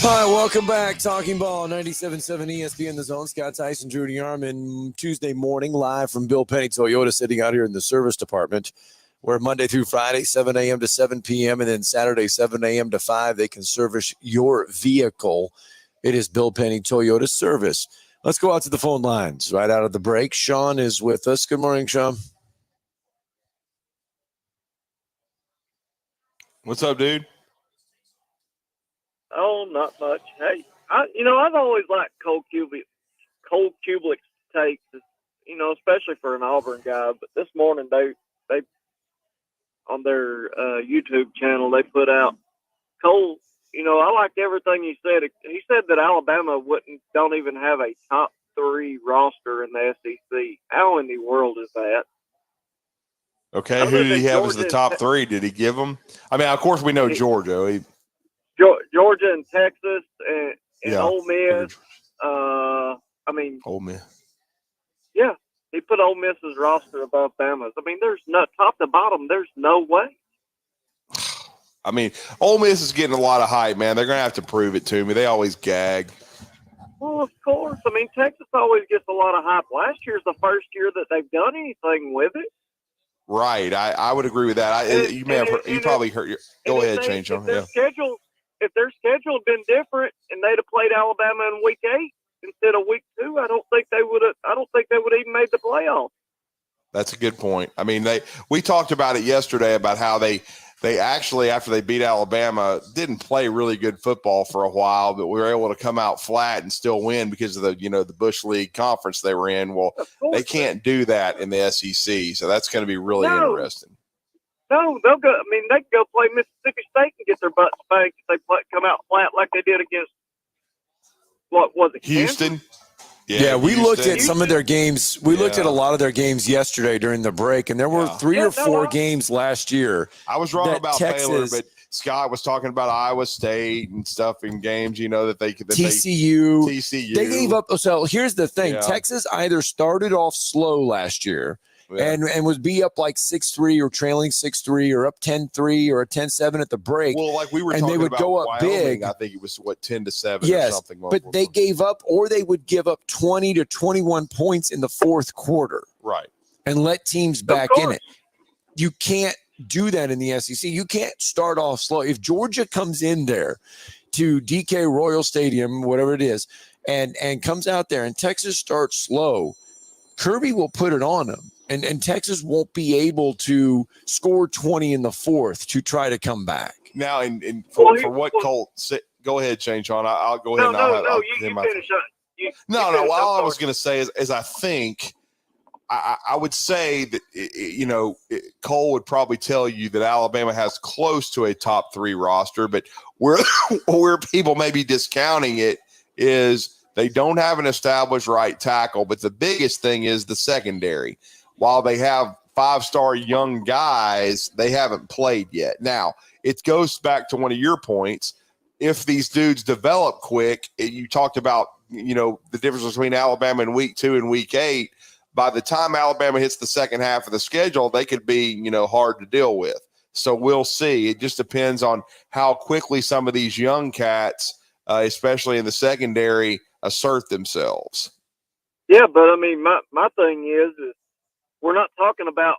Speaker 2: Hi, welcome back. Talking Ball, 97.7 ESPN, The Zone. Scott Tyson, Drew DeArmond, Tuesday morning, live from Bill Penny Toyota, sitting out here in the service department, where Monday through Friday, 7 a.m. to 7 p.m., and then Saturday, 7 a.m. to 5, they can service your vehicle. It is Bill Penny Toyota service. Let's go out to the phone lines right out of the break. Sean is with us. Good morning, Sean.
Speaker 3: What's up, dude?
Speaker 19: Oh, not much. Hey, I've always liked Cole Kublik's takes, especially for an Auburn guy. But this morning, they on their YouTube channel, they put out Cole. I liked everything he said. He said that Alabama don't even have a top 3 roster in the SEC. How in the world is that?
Speaker 3: Okay, who did he have as the top 3? Did he give them? I mean, of course, we know Georgia.
Speaker 19: Georgia and Texas and Ole Miss.
Speaker 3: Ole Miss.
Speaker 19: Yeah, he put Ole Miss's roster above Bama's. I mean, there's no top to bottom. There's no way.
Speaker 3: I mean, Ole Miss is getting a lot of hype, man. They're going to have to prove it to me. They always gag.
Speaker 19: Well, of course. I mean, Texas always gets a lot of hype. Last year's the first year that they've done anything with it.
Speaker 3: Right. I would agree with that. You probably heard your. Go ahead, change them. Yeah.
Speaker 19: If their schedule had been different and they'd have played Alabama in week 8 instead of week 2, I don't think they would have even made the playoffs.
Speaker 3: That's a good point. I mean, we talked about it yesterday about how they actually, after they beat Alabama, didn't play really good football for a while, but we were able to come out flat and still win because of the Bush League conference they were in. Well, they can't do that in the SEC, so that's going to be really interesting.
Speaker 19: No, they'll go. I mean, they can go play Mississippi State and get their butts spanked if they come out flat like they did against what was it,
Speaker 3: Houston?
Speaker 19: Kansas?
Speaker 2: Yeah, we looked at
Speaker 19: Houston.
Speaker 2: some of their games. We looked at a lot of their games yesterday during the break, and there were three or four games last year.
Speaker 3: I was wrong
Speaker 2: that
Speaker 3: about
Speaker 2: Texas,
Speaker 3: Baylor, but Scott was talking about Iowa State and stuff in games, that they could.
Speaker 2: TCU.
Speaker 3: TCU.
Speaker 2: They gave up. So here's the thing.
Speaker 3: Yeah.
Speaker 2: Texas either started off slow last year and was be up like 6-3 or trailing 6-3 or up 10-3 or a 10-7 at the break.
Speaker 3: Well, like we were
Speaker 2: and
Speaker 3: talking
Speaker 2: they would
Speaker 3: about
Speaker 2: go up
Speaker 3: Wyoming,
Speaker 2: big.
Speaker 3: I think it was 10-7 or
Speaker 2: Yes,
Speaker 3: something.
Speaker 2: but they gave up, or they would give up 20 to 21 points in the fourth quarter.
Speaker 3: Right.
Speaker 2: And let teams back in it. You can't do that in the SEC. You can't start off slow. If Georgia comes in there to DK Royal Stadium, whatever it is, and comes out there and Texas starts slow, Kirby will put it on them. And Texas won't be able to score 20 in the fourth to try to come back.
Speaker 3: Now, for what Colt said, go ahead, Shane Sean. I'll go ahead.
Speaker 19: You finish up.
Speaker 3: No. All I was going to say is I think I would say that, Cole would probably tell you that Alabama has close to a top 3 roster, but where people may be discounting it is they don't have an established right tackle. But the biggest thing is the secondary. While they have 5-star young guys, they haven't played yet. Now, it goes back to one of your points. If these dudes develop quick, you talked about, the difference between Alabama in week 2 and week 8. By the time Alabama hits the second half of the schedule, they could be, hard to deal with. So we'll see. It just depends on how quickly some of these young cats, especially in the secondary, assert themselves.
Speaker 19: Yeah, but I mean, my thing is we're not talking about,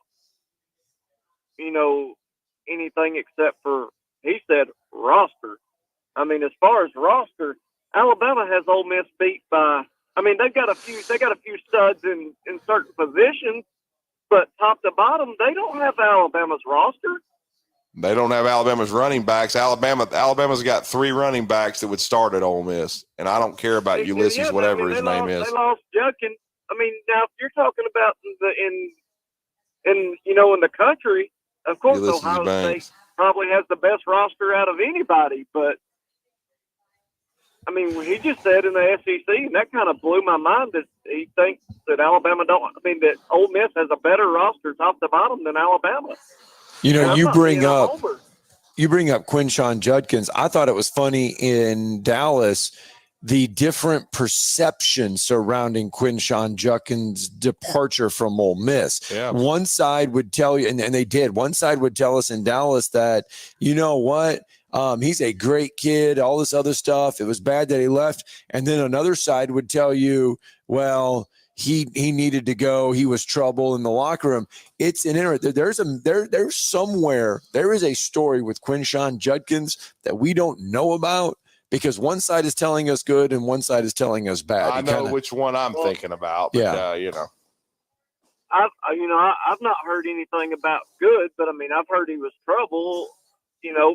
Speaker 19: anything except for, he said, roster. I mean, as far as roster, Alabama has Ole Miss beat by, I mean, they got a few studs in certain positions, but top to bottom, they don't have Alabama's roster.
Speaker 3: They don't have Alabama's running backs. Alabama's got 3 running backs that would start at Ole Miss, and I don't care about Ulysses, whatever his name is.
Speaker 19: They lost Judkins. I mean, now if you're talking about in the country, of course,
Speaker 3: Ulysses
Speaker 19: Ohio
Speaker 3: Banks.
Speaker 19: State probably has the best roster out of anybody. But I mean, he just said in the SEC, and that kind of blew my mind that he thinks that that Ole Miss has a better roster top to bottom than Alabama.
Speaker 2: You bring up Quinshon Judkins. I thought it was funny in Dallas, the different perception surrounding Quinshon Judkins' departure from Ole Miss.
Speaker 3: Yeah.
Speaker 2: One side would tell you, and they did, one side would tell us in Dallas that, you know what, he's a great kid, all this other stuff. It was bad that he left. And then another side would tell you, well, he needed to go. He was trouble in the locker room. It's an there's somewhere there is a story with Quinshon Judkins that we don't know about because one side is telling us good and one side is telling us bad.
Speaker 3: I know which one I'm thinking about. But,
Speaker 19: I've not heard anything about good, but I mean, I've heard he was trouble.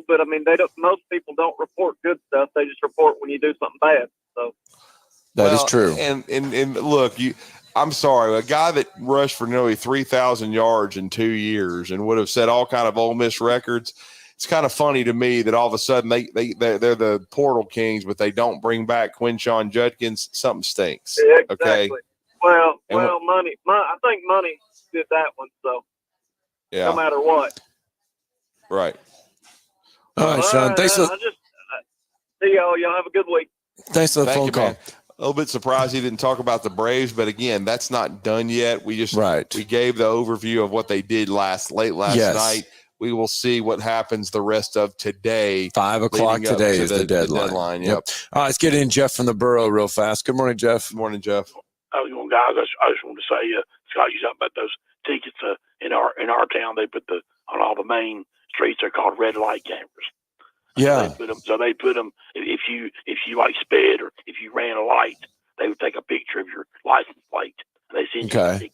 Speaker 19: But I mean, most people don't report good stuff. They just report when you do something bad. So.
Speaker 2: That is true.
Speaker 3: And look, I'm sorry, a guy that rushed for nearly 3,000 yards in 2 years and would have set all kind of Ole Miss records. It's kind of funny to me that all of a sudden they're the portal kings, but they don't bring back Quinshon Judkins. Something stinks.
Speaker 19: Yeah, exactly.
Speaker 3: Okay.
Speaker 19: Well, money. I think money did that one. So
Speaker 3: yeah,
Speaker 19: no matter what.
Speaker 3: Right.
Speaker 2: All right, Sean. Thanks.
Speaker 19: See y'all. Y'all have a good week.
Speaker 2: Thanks for the phone call.
Speaker 3: Man. A little bit surprised he didn't talk about the Braves, but again, that's not done yet. We just we gave the overview of what they did late last night. We will see what happens the rest of today.
Speaker 2: 5 o'clock today is the deadline. Yep. All right, let's get in Jeff from the Borough real fast. Good morning, Jeff.
Speaker 3: Good morning, Jeff.
Speaker 20: How's it going, guys? I just want to say, Scott, you talking about those tickets in our town. They put on all the main streets. They're called red light cameras.
Speaker 2: Yeah.
Speaker 20: So they put them if you like sped or if you ran a light, they would take a picture of your license plate and they send you a ticket.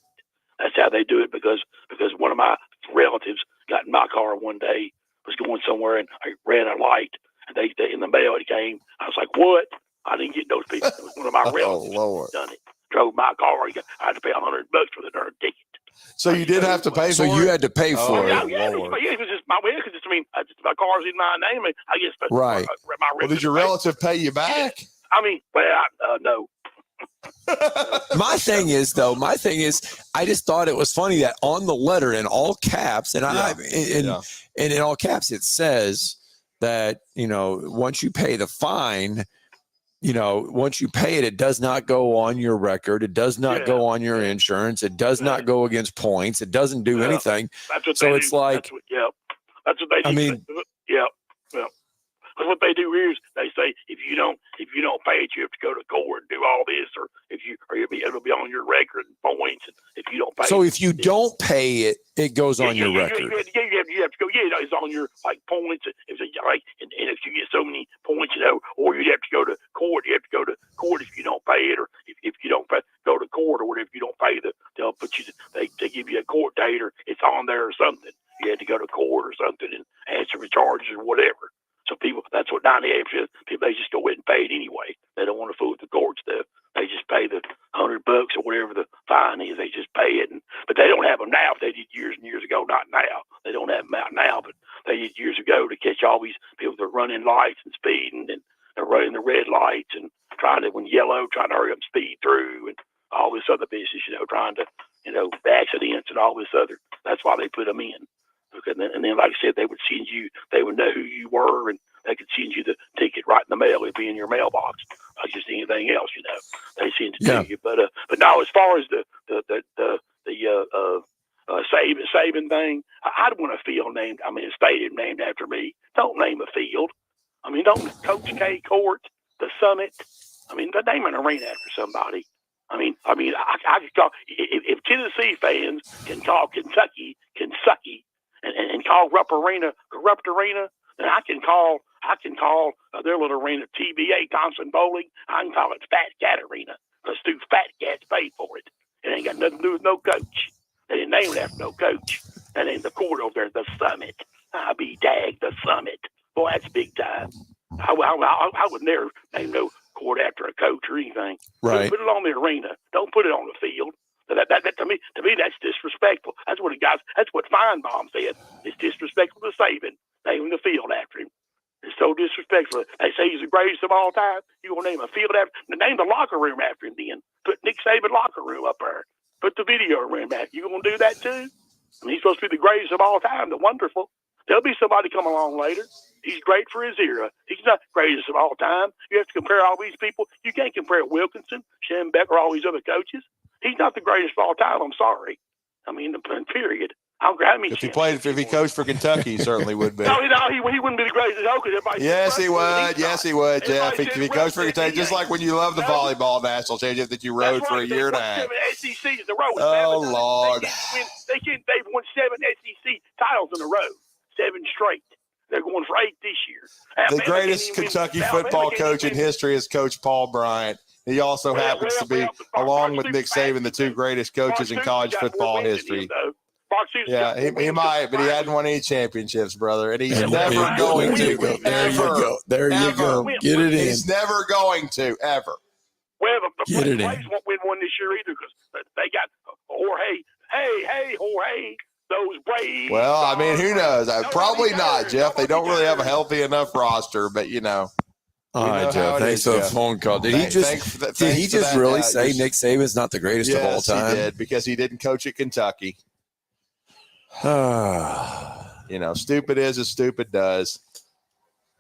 Speaker 20: That's how they do it because one of my relatives got in my car one day, was going somewhere and I ran a light and they in the mail it came. I was like, what? I didn't get those people. It was one of my relatives done it. Drove my car. I had to pay $100 for the darn ticket.
Speaker 3: So you did have to pay
Speaker 2: So
Speaker 3: for it?
Speaker 2: you had to pay for
Speaker 20: Yeah,
Speaker 2: it.
Speaker 20: it was just my way because my car's in my name. I guess,
Speaker 2: Right.
Speaker 3: Well, did your relative pay you back?
Speaker 20: No.
Speaker 2: My thing is, I just thought it was funny that on the letter in all caps, and in all caps, it says that, once you pay the fine, once you pay it, it does not go on your record. It does not go on your insurance. It does not go against points. It doesn't do anything.
Speaker 20: That's what
Speaker 2: So
Speaker 20: they
Speaker 2: it's
Speaker 20: do.
Speaker 2: like,
Speaker 20: That's what they do.
Speaker 2: I mean,
Speaker 20: Because what they do here is they say if you don't pay it, you have to go to court and do all this, or it'll be on your record and points. And if you don't pay,
Speaker 2: so if you don't pay it, it goes on your record.
Speaker 20: You have to go. Yeah, it's on your points. If and if you get so many points, or you have to go to court. You have to go to court if you don't pay it, or if you don't pay, go to court, or whatever. If you don't pay they'll put you. They give you a court date, or it's on there or something. You had to go to court or something and answer the charges or whatever. So people, that's what 98% people, they just go ahead and pay it anyway. They don't want to fool with the court stuff. They just pay the $100 or whatever the fine is. They just pay it. But they don't have them now. They did years and years ago. Not now. They don't have them out now, but they did years ago to catch all these people that are running lights and speeding, and they're running the red lights and trying to, when yellow, trying to hurry up and speed through, and all this other business, trying to, accidents and all this other. That's why they put them in. And then, like I said, they would send you, they would know who you were, and they could send you the ticket right in the mail. It'd be in your mailbox, like just anything else, They send it to you. But no, as far as the Saban thing, I'd want a field named, a stadium named after me. Don't name a field. Don't Coach K Court, the Summit. Name an arena after somebody. I could call, if Tennessee fans can call Kentucky, and call Rupp Arena, Corrupt Arena, then I can call their little arena TBA, Thompson Bowling. I can call it Fat Cat Arena. Let's do Fat Cats paid for it. It ain't got nothing to do with no coach. They didn't name it after no coach. That ain't the court over there, the Summit. I be dag the Summit. Boy, that's big time. I would never name no court after a coach or anything.
Speaker 2: Right.
Speaker 20: Put it on the arena. Don't put it on the field. That to me, that's disrespectful. That's what Feinbaum said. It's disrespectful to Saban, naming the field after him. It's so disrespectful. They say he's the greatest of all time. You gonna name a field after? Name the locker room after him. Then put Nick Saban locker room up there. Put the video room after. You gonna do that too? He's supposed to be the greatest of all time. The wonderful. There'll be somebody come along later. He's great for his era. He's not the greatest of all time. You have to compare all these people. You can't compare Wilkinson, Schembeck, or all these other coaches. He's not the greatest of all time. I'm sorry. Period. I don't care how many.
Speaker 3: If he coached for Kentucky, he certainly would be.
Speaker 20: No, he wouldn't be the greatest.
Speaker 3: Yes, he would. Yes, he would, Jeff. If he coached for Kentucky, just like when you love the volleyball national championship that you rode for a year and a half.
Speaker 20: SEC in a row.
Speaker 3: Oh, Lord.
Speaker 20: They've won 7 SEC titles in a row. 7 straight. They're going for 8 this year.
Speaker 3: The greatest Kentucky football coach in history is Coach Paul Bryant. He also happens to be, along with Nick Saban, the 2 greatest coaches in college football history. Yeah, he might, but he hadn't won any championships, brother, and he's never going to.
Speaker 2: There you go. Get it in.
Speaker 3: He's never going to, ever.
Speaker 20: Well, the
Speaker 2: Get it
Speaker 20: Braves won't win one this year either because they got Jorge. Hey, Jorge. Those Braves.
Speaker 3: Well, who knows? Probably not, Jeff. They don't really have a healthy enough roster, but
Speaker 2: All right, Jeff. Thanks for the phone call. Did he just really say Nick Saban's not the greatest of all time?
Speaker 3: Yes, he did, because he didn't coach at Kentucky. Stupid is as stupid does.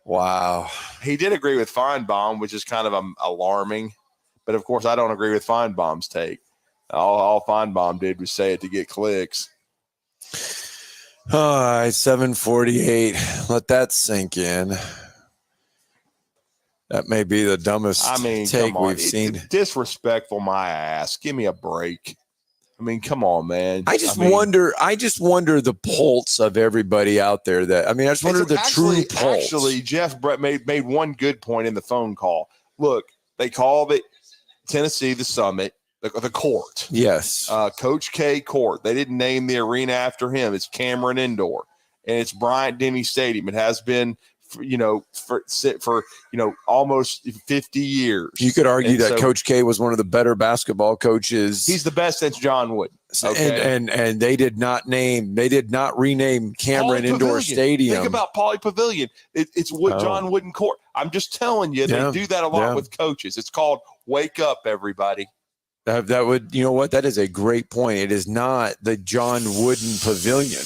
Speaker 2: Wow.
Speaker 3: He did agree with Feinbaum, which is kind of alarming. But, of course, I don't agree with Feinbaum's take. All Feinbaum did was say it to get clicks.
Speaker 2: All right, 748. Let that sink in. That may be the dumbest take we've seen.
Speaker 3: Disrespectful, my ass. Give me a break. Come on, man.
Speaker 2: I just wonder the pulse of everybody out there. I just wonder the true pulse.
Speaker 3: Actually, Jeff Brett made one good point in the phone call. Look, they called it Tennessee the Summit, the court.
Speaker 2: Yes.
Speaker 3: Coach K Court. They didn't name the arena after him. It's Cameron Indoor, and it's Bryant-Denny Stadium. It has been for almost 50 years.
Speaker 2: You could argue that Coach K was one of the better basketball coaches.
Speaker 3: He's the best since John Wooden. Okay.
Speaker 2: And they did not rename Cameron Indoor Stadium.
Speaker 3: Think about Pauley Pavilion. It's John Wooden Court. I'm just telling you, they do that a lot with coaches. It's called wake up, everybody.
Speaker 2: That would, you know what? That is a great point. It is not the John Wooden Pavilion.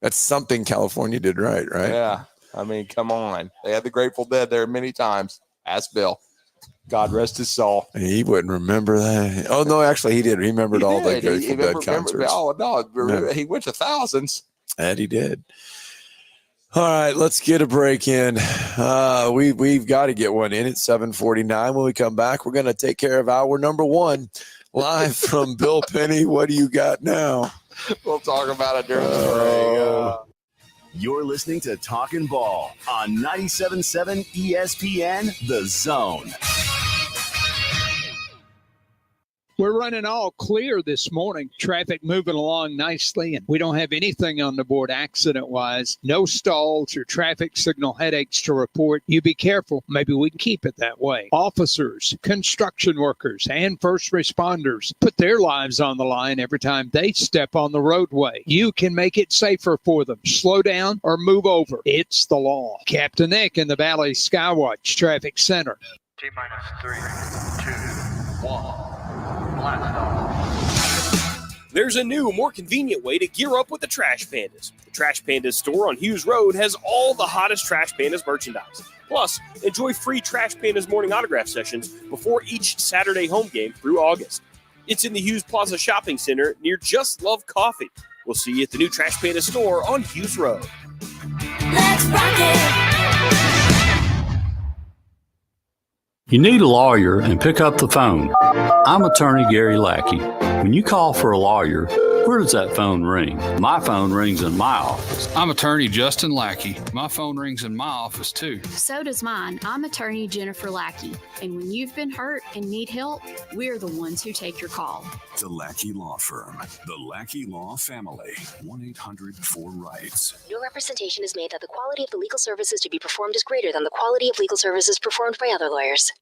Speaker 2: That's something California did right?
Speaker 3: Yeah. I mean, come on. They had the Grateful Dead there many times. Ask Bill. God rest his soul.
Speaker 2: He wouldn't remember that. Oh, no, actually, he did. He remembered all the Grateful Dead concerts.
Speaker 3: Oh, no. He went to thousands.
Speaker 2: That he did. All right, let's get a break in. We've got to get one in at 7:49. When we come back, we're going to take care of hour number 1 live from Bill Penny. What do you got now?
Speaker 3: We'll talk about it during the break.
Speaker 1: You're listening to Talkin' Ball on 97.7 ESPN, The Zone.
Speaker 7: We're running all clear this morning. Traffic moving along nicely, and we don't have anything on the board accident-wise. No stalls or traffic signal headaches to report. You be careful. Maybe we can keep it that way. Officers, construction workers, and first responders put their lives on the line every time they step on the roadway. You can make it safer for them. Slow down or move over. It's the law. Captain Nick in the Valley Skywatch Traffic Center.
Speaker 21: T-minus 3, 2, 1.
Speaker 22: There's a new, more convenient way to gear up with the Trash Pandas. The Trash Pandas store on Hughes Road has all the hottest Trash Pandas merchandise. Plus, enjoy free Trash Pandas morning autograph sessions before each Saturday home game through August. It's in the Hughes Plaza Shopping Center near Just Love Coffee. We'll see you at the new Trash Panda store on Hughes Road.
Speaker 21: Let's rock it!
Speaker 23: You need a lawyer and pick up the phone. I'm attorney Gary Lackey. When you call for a lawyer, where does that phone ring? My phone rings in my office.
Speaker 24: I'm attorney Justin Lackey. My phone rings in my office too.
Speaker 25: So does mine. I'm attorney Jennifer Lackey. And when you've been hurt and need help, we're the ones who take your call.
Speaker 26: The Lackey Law Firm. The Lackey Law Family. 1-800-4RIGHTS.
Speaker 27: No representation is made that the quality of the legal services to be performed is greater than the quality of legal services performed by other lawyers.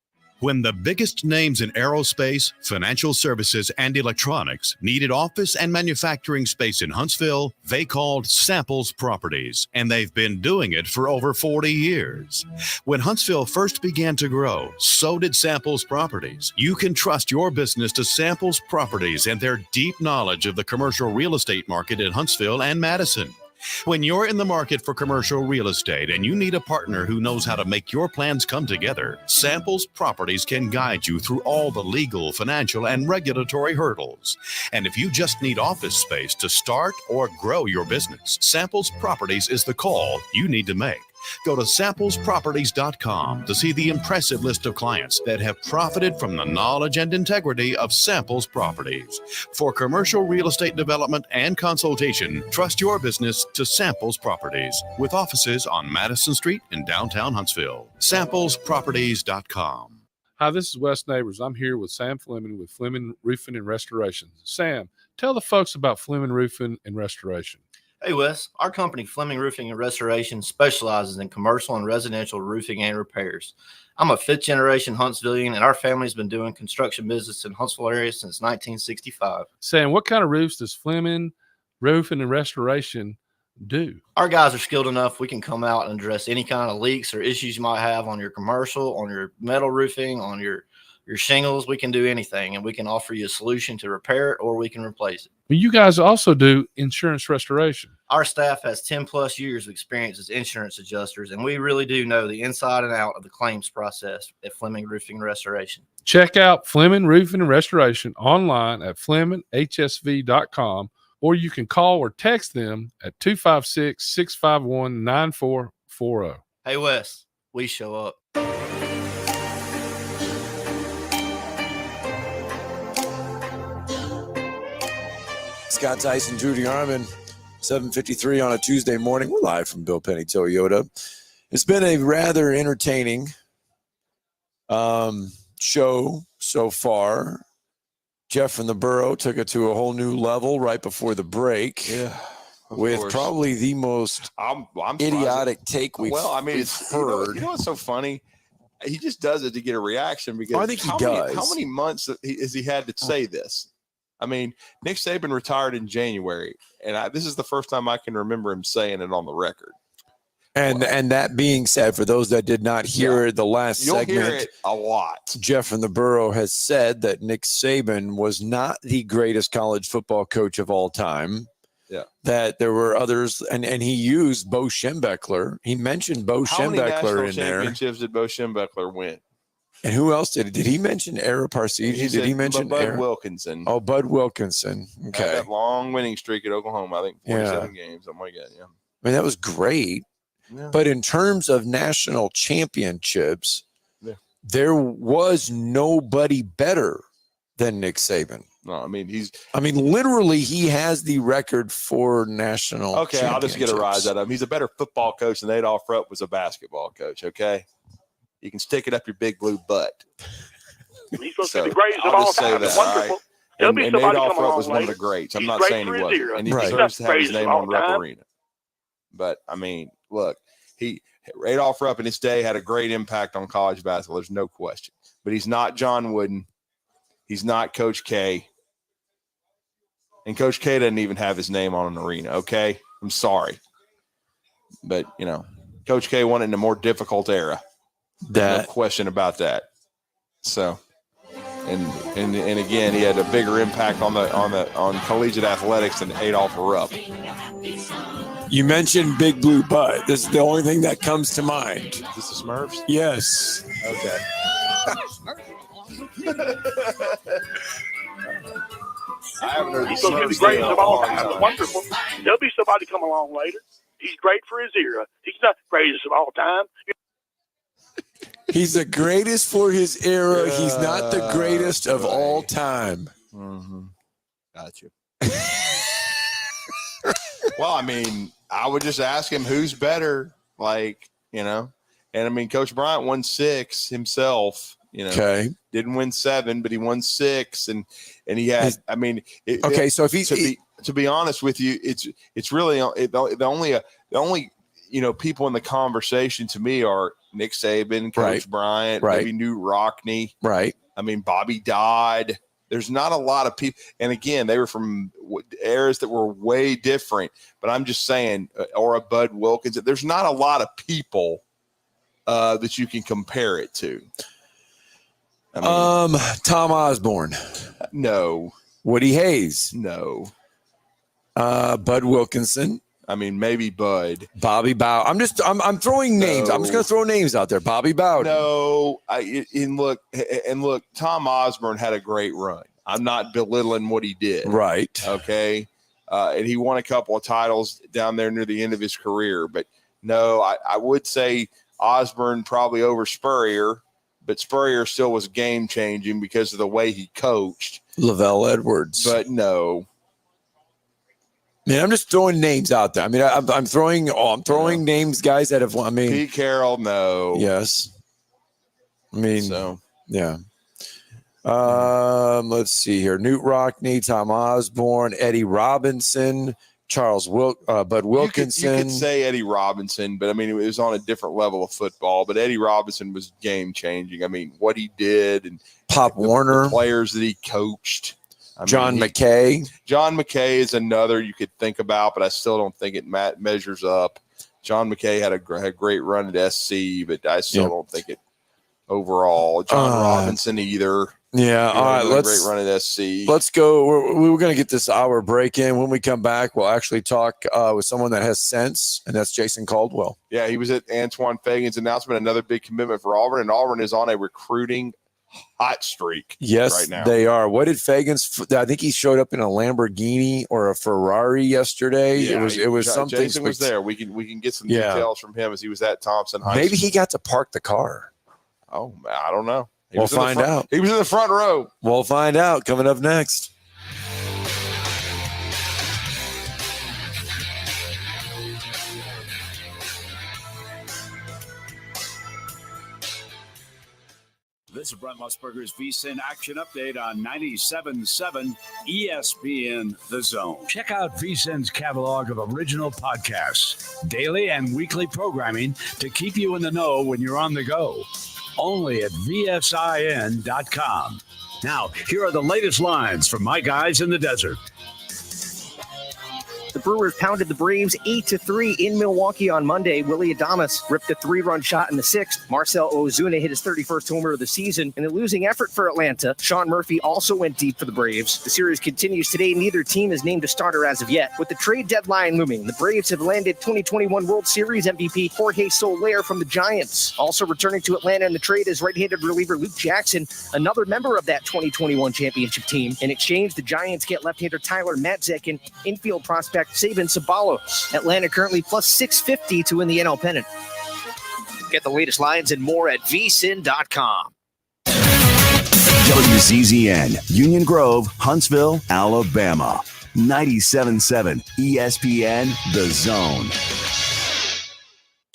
Speaker 28: When the biggest names in aerospace, financial services, and electronics needed office and manufacturing space in Huntsville, they called Samples Properties, and they've been doing it for over 40 years. When Huntsville first began to grow, so did Samples Properties. You can trust your business to Samples Properties and their deep knowledge of the commercial real estate market in Huntsville and Madison. When you're in the market for commercial real estate and you need a partner who knows how to make your plans come together, Samples Properties can guide you through all the legal, financial, and regulatory hurdles. And if you just need office space to start or grow your business, Samples Properties is the call you need to make. Go to samplesproperties.com to see the impressive list of clients that have profited from the knowledge and integrity of Samples Properties. For commercial real estate development and consultation, trust your business to Samples Properties, with offices on Madison Street in downtown Huntsville. Samplesproperties.com.
Speaker 29: Hi, this is Wes Neighbors. I'm here with Sam Fleming with Fleming Roofing and Restoration. Sam, tell the folks about Fleming Roofing and Restoration.
Speaker 30: Hey, Wes. Our company, Fleming Roofing and Restoration, specializes in commercial and residential roofing and repairs. I'm a fifth-generation Huntsvillian, and our family's been doing construction business in Huntsville area since 1965.
Speaker 29: Sam, what kind of roofs does Fleming Roofing and Restoration do?
Speaker 30: Our guys are skilled enough. We can come out and address any kind of leaks or issues you might have on your commercial, on your metal roofing, on your shingles. We can do anything, and we can offer you a solution to repair it, or we can replace it.
Speaker 29: You guys also do insurance restoration.
Speaker 30: Our staff has 10 plus years of experience as insurance adjusters, and we really do know the inside and out of the claims process at Fleming Roofing and Restoration.
Speaker 29: Check out Fleming Roofing and Restoration online at FlemingHSV.com, or you can call or text them at 256-651-9440.
Speaker 30: Hey, Wes, we show up.
Speaker 2: Scott Tyson, Drew DeArmond, 7:53 on a Tuesday morning. We're live from Bill Penny Toyota. It's been a rather entertaining show so far. Jeff from the Borough took it to a whole new level right before the break.
Speaker 3: Yeah.
Speaker 2: with
Speaker 3: course.
Speaker 2: probably the most
Speaker 3: I'm
Speaker 2: idiotic take we've
Speaker 3: it's
Speaker 2: heard.
Speaker 3: You know what's so funny? He just does it to get a reaction because
Speaker 2: I think he does.
Speaker 3: How many months has he had to say this? I mean, Nick Saban retired in January, and this is the first time I can remember him saying it on the record.
Speaker 2: And that being said, for those that did not hear the last
Speaker 3: You'll
Speaker 2: segment,
Speaker 3: hear it a lot.
Speaker 2: Jeff from the Borough has said that Nick Saban was not the greatest college football coach of all time.
Speaker 3: Yeah.
Speaker 2: That there were others, and he used Bo Schembechler. He mentioned Bo
Speaker 3: How many
Speaker 2: Schembechler
Speaker 3: national
Speaker 2: in there.
Speaker 3: championships did Bo Schembechler win?
Speaker 2: And who else did he mention? Ara Parseghi? Did he mention
Speaker 3: Bud Wilkinson?
Speaker 2: Oh, Bud Wilkinson. Okay.
Speaker 3: Had that long winning streak at Oklahoma. I think 47 games, something like that. Yeah.
Speaker 2: I mean, that was great.
Speaker 3: Yeah.
Speaker 2: But in terms of national championships, there was nobody better than Nick Saban.
Speaker 3: No, I mean,
Speaker 2: literally, he has the record for national.
Speaker 3: Okay, I'll just get a rise out of him. He's a better football coach than Adolph Rupp was a basketball coach. Okay, you can stick it up your big blue butt.
Speaker 20: He's supposed to be the greatest of all time.
Speaker 3: That,
Speaker 20: wonderful. There'll be somebody
Speaker 3: Adolph
Speaker 20: coming
Speaker 3: Rupp
Speaker 20: along
Speaker 3: was one of
Speaker 20: later.
Speaker 3: the greats. I'm
Speaker 20: He's
Speaker 3: not
Speaker 20: great
Speaker 3: saying he
Speaker 20: for his
Speaker 3: wasn't,
Speaker 20: era.
Speaker 3: and he
Speaker 20: He's
Speaker 3: deserves to have his
Speaker 20: greatest
Speaker 3: name
Speaker 20: of all
Speaker 3: on Rupp
Speaker 20: time.
Speaker 3: Arena. But I mean, look, Adolph Rupp in his day had a great impact on college basketball. There's no question. But he's not John Wooden. He's not Coach K. And Coach K doesn't even have his name on an arena, okay? I'm sorry. But, Coach K won it in a more difficult era. No question about that. So, and again, he had a bigger impact on collegiate athletics than Adolph Rupp.
Speaker 2: You mentioned Big Blue Butt. This is the only thing that comes to mind.
Speaker 3: Is this the Smurfs?
Speaker 2: Yes.
Speaker 3: Okay. I haven't heard
Speaker 20: He's supposed to be the greatest of all time. Wonderful. There'll be somebody come along later. He's great for his era. He's not the greatest of all time.
Speaker 2: He's the greatest for his era. He's not the greatest of all time.
Speaker 3: Mm-hmm. Got you. Well, I mean, I would just ask him who's better, and I mean, Coach Bryant won 6 himself,
Speaker 2: Okay.
Speaker 3: Didn't win 7, but he won 6, and he had.
Speaker 2: So if he's
Speaker 3: to be honest with you, it's really the only people in the conversation to me are Nick Saban, Coach Bryant, maybe Newt Rockne,
Speaker 2: right?
Speaker 3: I mean, Bobby Dodd. There's not a lot of people, and again, they were from eras that were way different. But I'm just saying, or a Bud Wilkins. There's not a lot of people that you can compare it to. I mean,
Speaker 2: Tom Osborne.
Speaker 3: No.
Speaker 2: Woody Hayes.
Speaker 3: No.
Speaker 2: Bud Wilkinson.
Speaker 3: I mean, maybe Bud.
Speaker 2: Bobby Bow. I'm throwing names. I'm just going to throw names out there. Bobby Bowden.
Speaker 3: No. Look, Tom Osborne had a great run. I'm not belittling what he did.
Speaker 2: Right.
Speaker 3: Okay. And he won a couple of titles down there near the end of his career. But no, I would say Osborne probably over Spurrier, but Spurrier still was game changing because of the way he coached.
Speaker 2: Lavelle Edwards.
Speaker 3: But no.
Speaker 2: Man, I'm just throwing names out there. I mean, I'm throwing names, guys that have won. I mean,
Speaker 3: Pete Carroll, no.
Speaker 2: Yes. I mean, yeah. Let's see here. Newt Rockne, Tom Osborne, Eddie Robinson, Bud Wilkinson.
Speaker 3: You could say Eddie Robinson, but I mean, it was on a different level of football. But Eddie Robinson was game changing. I mean, what he did and
Speaker 2: Pop Warner,
Speaker 3: the players that he coached.
Speaker 2: John McKay.
Speaker 3: John McKay is another you could think about, but I still don't think it measures up. John McKay had a great run at SC, but I still don't think it overall. John Robinson either.
Speaker 2: Yeah, all right.
Speaker 3: Great run at SC.
Speaker 2: Let's go. We're going to get this hour break in. When we come back, we'll actually talk with someone that has sense, and that's Jason Caldwell.
Speaker 3: Yeah, he was at Antoine Fagan's announcement. Another big commitment for Auburn, and Auburn is on a recruiting hot streak.
Speaker 2: Yes,
Speaker 3: right now.
Speaker 2: They are. What did Fagan's? I think he showed up in a Lamborghini or a Ferrari yesterday.
Speaker 3: Yeah,
Speaker 2: it was something.
Speaker 3: Jason was there. We can get some details from him as he was at Thompson High.
Speaker 2: Maybe he got to park the car.
Speaker 3: Oh, I don't know.
Speaker 2: We'll find out.
Speaker 3: He was in the front row.
Speaker 2: We'll find out coming up next.
Speaker 26: This is Brent Musburger's VSiN Action Update on 97.7 ESPN The Zone.
Speaker 15: Check out VSiN's catalog of original podcasts, daily and weekly programming to keep you in the know when you're on the go. Only at VSIN.com. Now, here are the latest lines from my guys in the desert.
Speaker 4: The Brewers pounded the Braves 8-3 in Milwaukee on Monday. Willie Adames ripped a 3-run shot in the sixth. Marcell Ozuna hit his 31st homer of the season. In a losing effort for Atlanta, Sean Murphy also went deep for the Braves. The series continues today. Neither team has named a starter as of yet. With the trade deadline looming, the Braves have landed 2021 World Series MVP Jorge Soler from the Giants. Also returning to Atlanta in the trade is right-handed reliever Luke Jackson, another member of that 2021 championship team. In exchange, the Giants get left-hander Tyler Matzek and infield prospect Sabin Sabalos. Atlanta currently plus 650 to win the NL pennant. Get the latest lines and more at vsin.com.
Speaker 1: WZZN, Union Grove, Huntsville, Alabama. 97.7 ESPN The Zone.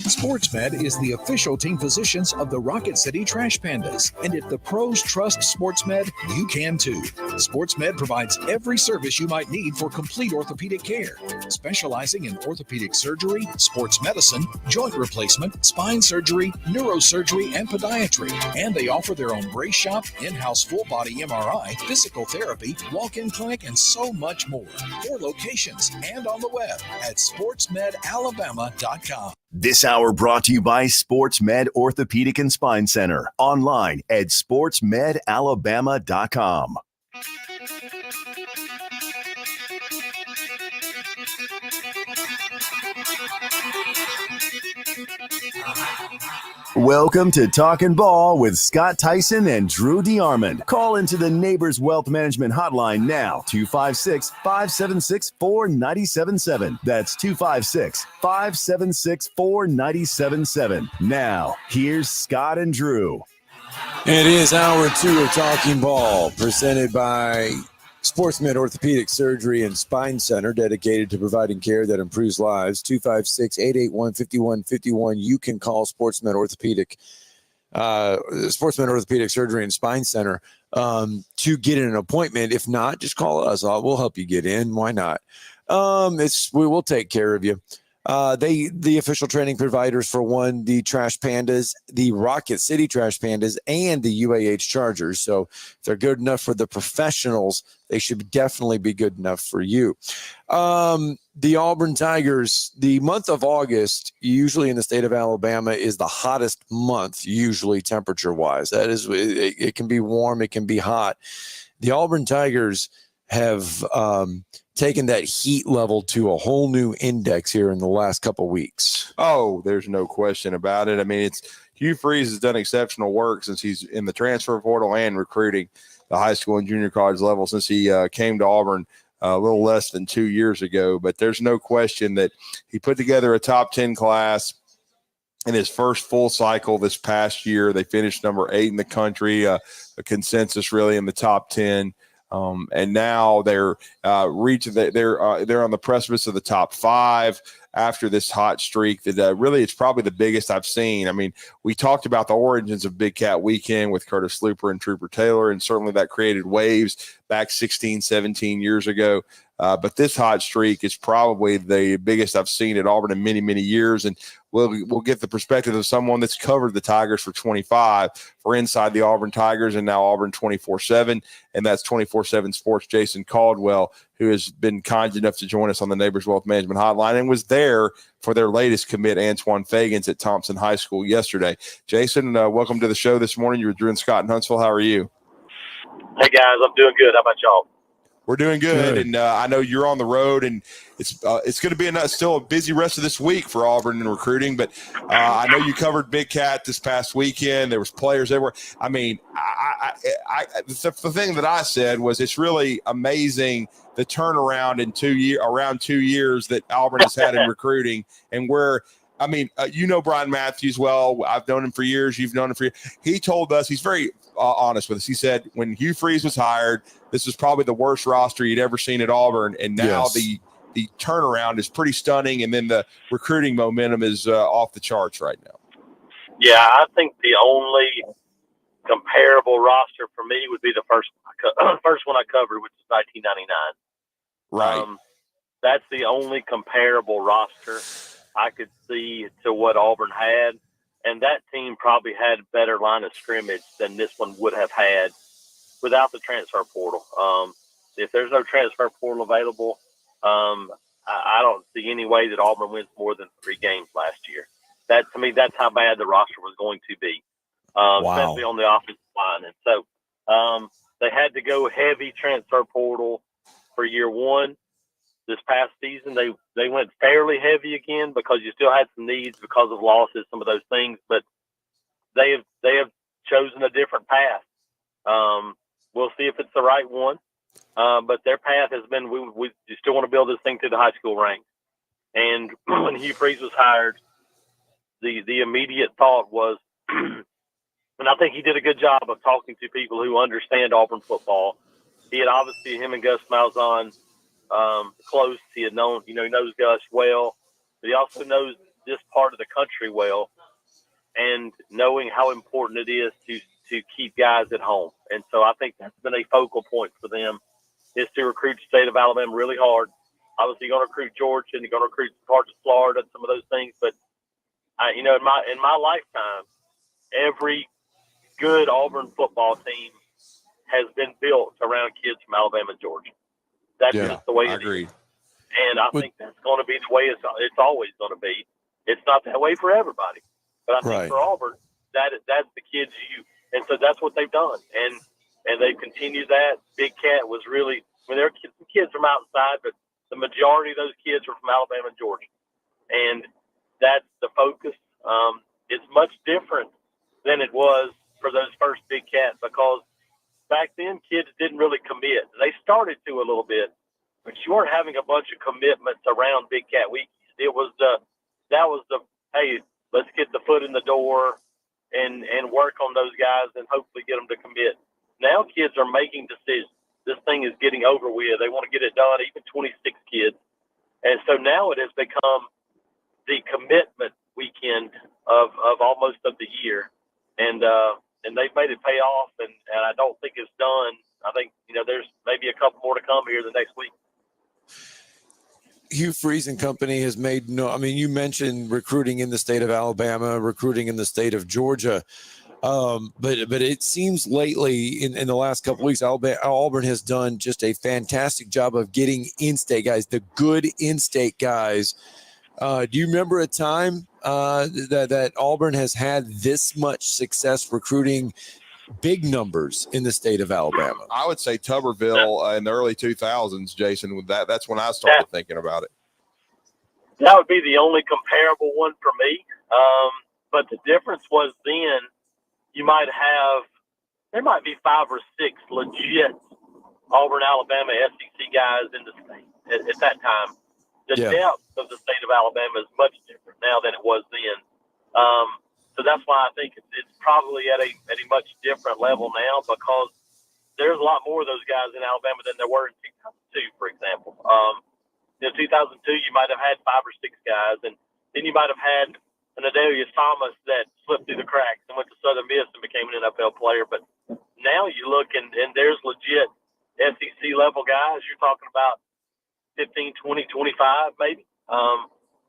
Speaker 5: SportsMed is the official team physicians of the Rocket City Trash Pandas. And if the pros trust SportsMed, you can too. SportsMed provides every service you might need for complete orthopedic care, specializing in orthopedic surgery, sports medicine, joint replacement, spine surgery, neurosurgery, and podiatry. And they offer their own brace shop, in-house full-body MRI, physical therapy, walk-in clinic, and so much more. 4 locations and on the web at sportsmedalabama.com.
Speaker 1: This hour brought to you by SportsMed Orthopedic and Spine Center. Online at sportsmedalabama.com. Welcome to Talkin' Ball with Scott Tyson and Drew DeArmond. Call into the Neighbors Wealth Management Hotline now, 256-576-4977. That's 256-576-4977. Now, here's Scott and Drew.
Speaker 2: It is hour 2 of Talking Ball, presented by SportsMed Orthopedic Surgery and Spine Center, dedicated to providing care that improves lives. 256-881-5151. You can call SportsMed Orthopedic Surgery and Spine Center to get an appointment. If not, just call us. We'll help you get in. Why not? We will take care of you. The official training providers for the Trash Pandas, the Rocket City Trash Pandas, and the UAH Chargers. So if they're good enough for the professionals, they should definitely be good enough for you. The Auburn Tigers, the month of August, usually in the state of Alabama, is the hottest month, usually temperature-wise. That is, it can be warm, it can be hot. The Auburn Tigers have taken that heat level to a whole new index here in the last couple of weeks.
Speaker 3: Oh, there's no question about it. I mean, Hugh Freeze has done exceptional work since he's in the transfer portal and recruiting the high school and junior college level since he came to Auburn a little less than 2 years ago. But there's no question that he put together a top 10 class in his first full cycle this past year. They finished number 8 in the country, a consensus really in the top 10. And now they're they're on the precipice of the top 5 after this hot streak that really it's probably the biggest I've seen. I mean, we talked about the origins of Big Cat Weekend with Curtis Looper and Trooper Taylor, and certainly that created waves back 16, 17 years ago. But this hot streak is probably the biggest I've seen at Auburn in many, many years. And we'll get the perspective of someone that's covered the Tigers for 25 for Inside the Auburn Tigers and now Auburn 24/7. And that's 24/7 Sports Jason Caldwell, who has been kind enough to join us on the Neighbors Wealth Management Hotline and was there for their latest commit, Antoine Fagans, at Thompson High School yesterday. Jason, welcome to the show this morning. You're Drew and Scott in Huntsville. How are you?
Speaker 6: Hey, guys. I'm doing good. How about y'all?
Speaker 3: We're doing good, and I know you're on the road, and it's going to be still a busy rest of this week for Auburn in recruiting. But I know you covered Big Cat this past weekend. There was players everywhere. I mean, the thing that I said was it's really amazing the turnaround in around 2 years that Auburn has had in recruiting, and where. I mean, you know Brian Matthews well. I've known him for years. You've known him for years. He told us, he's very honest with us. He said when Hugh Freeze was hired, this was probably the worst roster he'd ever seen at Auburn. And now the turnaround is pretty stunning. And then the recruiting momentum is off the charts right now.
Speaker 6: Yeah, I think the only comparable roster for me would be the first one I covered, which is 1999.
Speaker 3: Right.
Speaker 6: That's the only comparable roster I could see to what Auburn had, and that team probably had better line of scrimmage than this one would have had without the transfer portal. If there's no transfer portal available, I don't see any way that Auburn wins more than 3 games last year. That, to me, that's how bad the roster was going to be, especially on the offensive line. And so they had to go heavy transfer portal for year one. This past season, they went fairly heavy again because you still had some needs because of losses, some of those things, but they have chosen a different path. We'll see if it's the right one, but their path has been we still want to build this thing to the high school ranks. And when Hugh Freeze was hired, the immediate thought was, and I think he did a good job of talking to people who understand Auburn football. He had obviously, him and Gus Malzahn, close. He had known, he knows Gus well, but he also knows this part of the country well, and knowing how important it is to keep guys at home. And so I think that's been a focal point for them, is to recruit the state of Alabama really hard. Obviously, you're going to recruit Georgia, and you're going to recruit parts of Florida and some of those things. But in my lifetime, every good Auburn football team has been built around kids from Alabama and Georgia. That's just the way it is. And I think that's going to be the way it's always going to be. It's not that way for everybody, but I think for Auburn, that's the kids and so that's what they've done, and they've continued that. Big Cat was really, there are some kids from outside, but the majority of those kids are from Alabama and Georgia, and that's the focus. It's much different than it was for those first Big Cat, because back then kids didn't really commit. They started to a little bit, but you weren't having a bunch of commitments around Big Cat Weekies. That was the hey, let's get the foot in the door and work on those guys and hopefully get them to commit. Now kids are making decisions. This thing is getting over with. They want to get it done, even 26 kids. And so now it has become the commitment weekend of almost of the year. And they've made it pay off, and I don't think it's done. I think, there's maybe a couple more to come here the next week.
Speaker 2: Hugh Freeze and company has made you mentioned recruiting in the state of Alabama, recruiting in the state of Georgia. But it seems lately in the last couple of weeks, Auburn has done just a fantastic job of getting in-state guys, the good in-state guys. Do you remember a time that Auburn has had this much success recruiting big numbers in the state of Alabama?
Speaker 3: I would say Tuberville in the early 2000s, Jason. With that's when I started thinking about it.
Speaker 6: That would be the only comparable one for me. But the difference was then there might be 5 or 6 legit Auburn, Alabama SEC guys in the state at that time. The depth of the state of Alabama is much different now than it was then. So that's why I think it's probably at a much different level now, because there's a lot more of those guys in Alabama than there were in 2002, for example. In 2002, you might have had 5 or 6 guys, and then you might have had an Adelius Thomas that slipped through the cracks and went to Southern Miss and became an NFL player. But now you look, and there's legit SEC-level guys. You're talking about 15, 20, 25 maybe.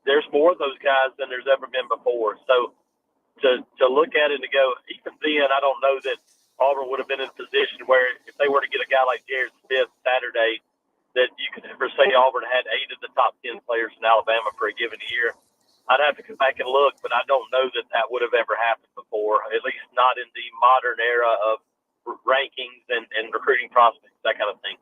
Speaker 6: There's more of those guys than there's ever been before. So to look at it and to go, even then, I don't know that Auburn would have been in a position where if they were to get a guy like Jared Smith Saturday, that you could ever say Auburn had 8 of the top 10 players in Alabama for a given year. I'd have to go back and look, but I don't know that would have ever happened before, at least not in the modern era of rankings and recruiting prospects, that kind of thing.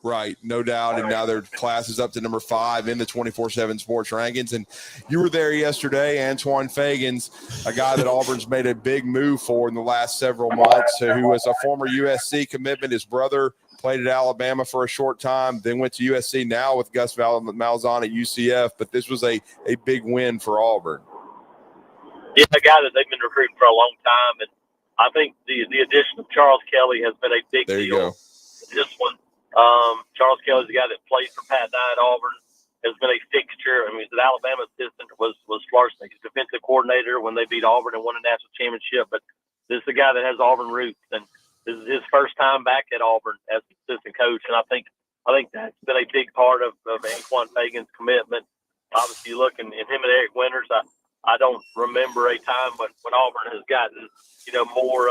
Speaker 3: Right, no doubt. And now their class is up to number 5 in the 24/7 sports rankings. And you were there yesterday, Antoine Fagans, a guy that Auburn's made a big move for in the last several months, who was a former USC commitment. His brother played at Alabama for a short time, then went to USC, now with Gus Malzahn at UCF. But this was a big win for Auburn.
Speaker 6: Yeah, a guy that they've been recruiting for a long time. And I think the addition of Charles Kelly has been a big deal.
Speaker 3: There you go.
Speaker 6: This one. Charles Kelly's the guy that played for Pat Dye at Auburn, has been a fixture. I mean, he's an Alabama assistant, was Florida State's defensive coordinator when they beat Auburn and won a national championship. But this is a guy that has Auburn roots, and this is his first time back at Auburn as assistant coach. And I think that's been a big part of Anquan Fagan's commitment. Obviously, you look in him and Eric Winters. I don't remember a time when Auburn has gotten more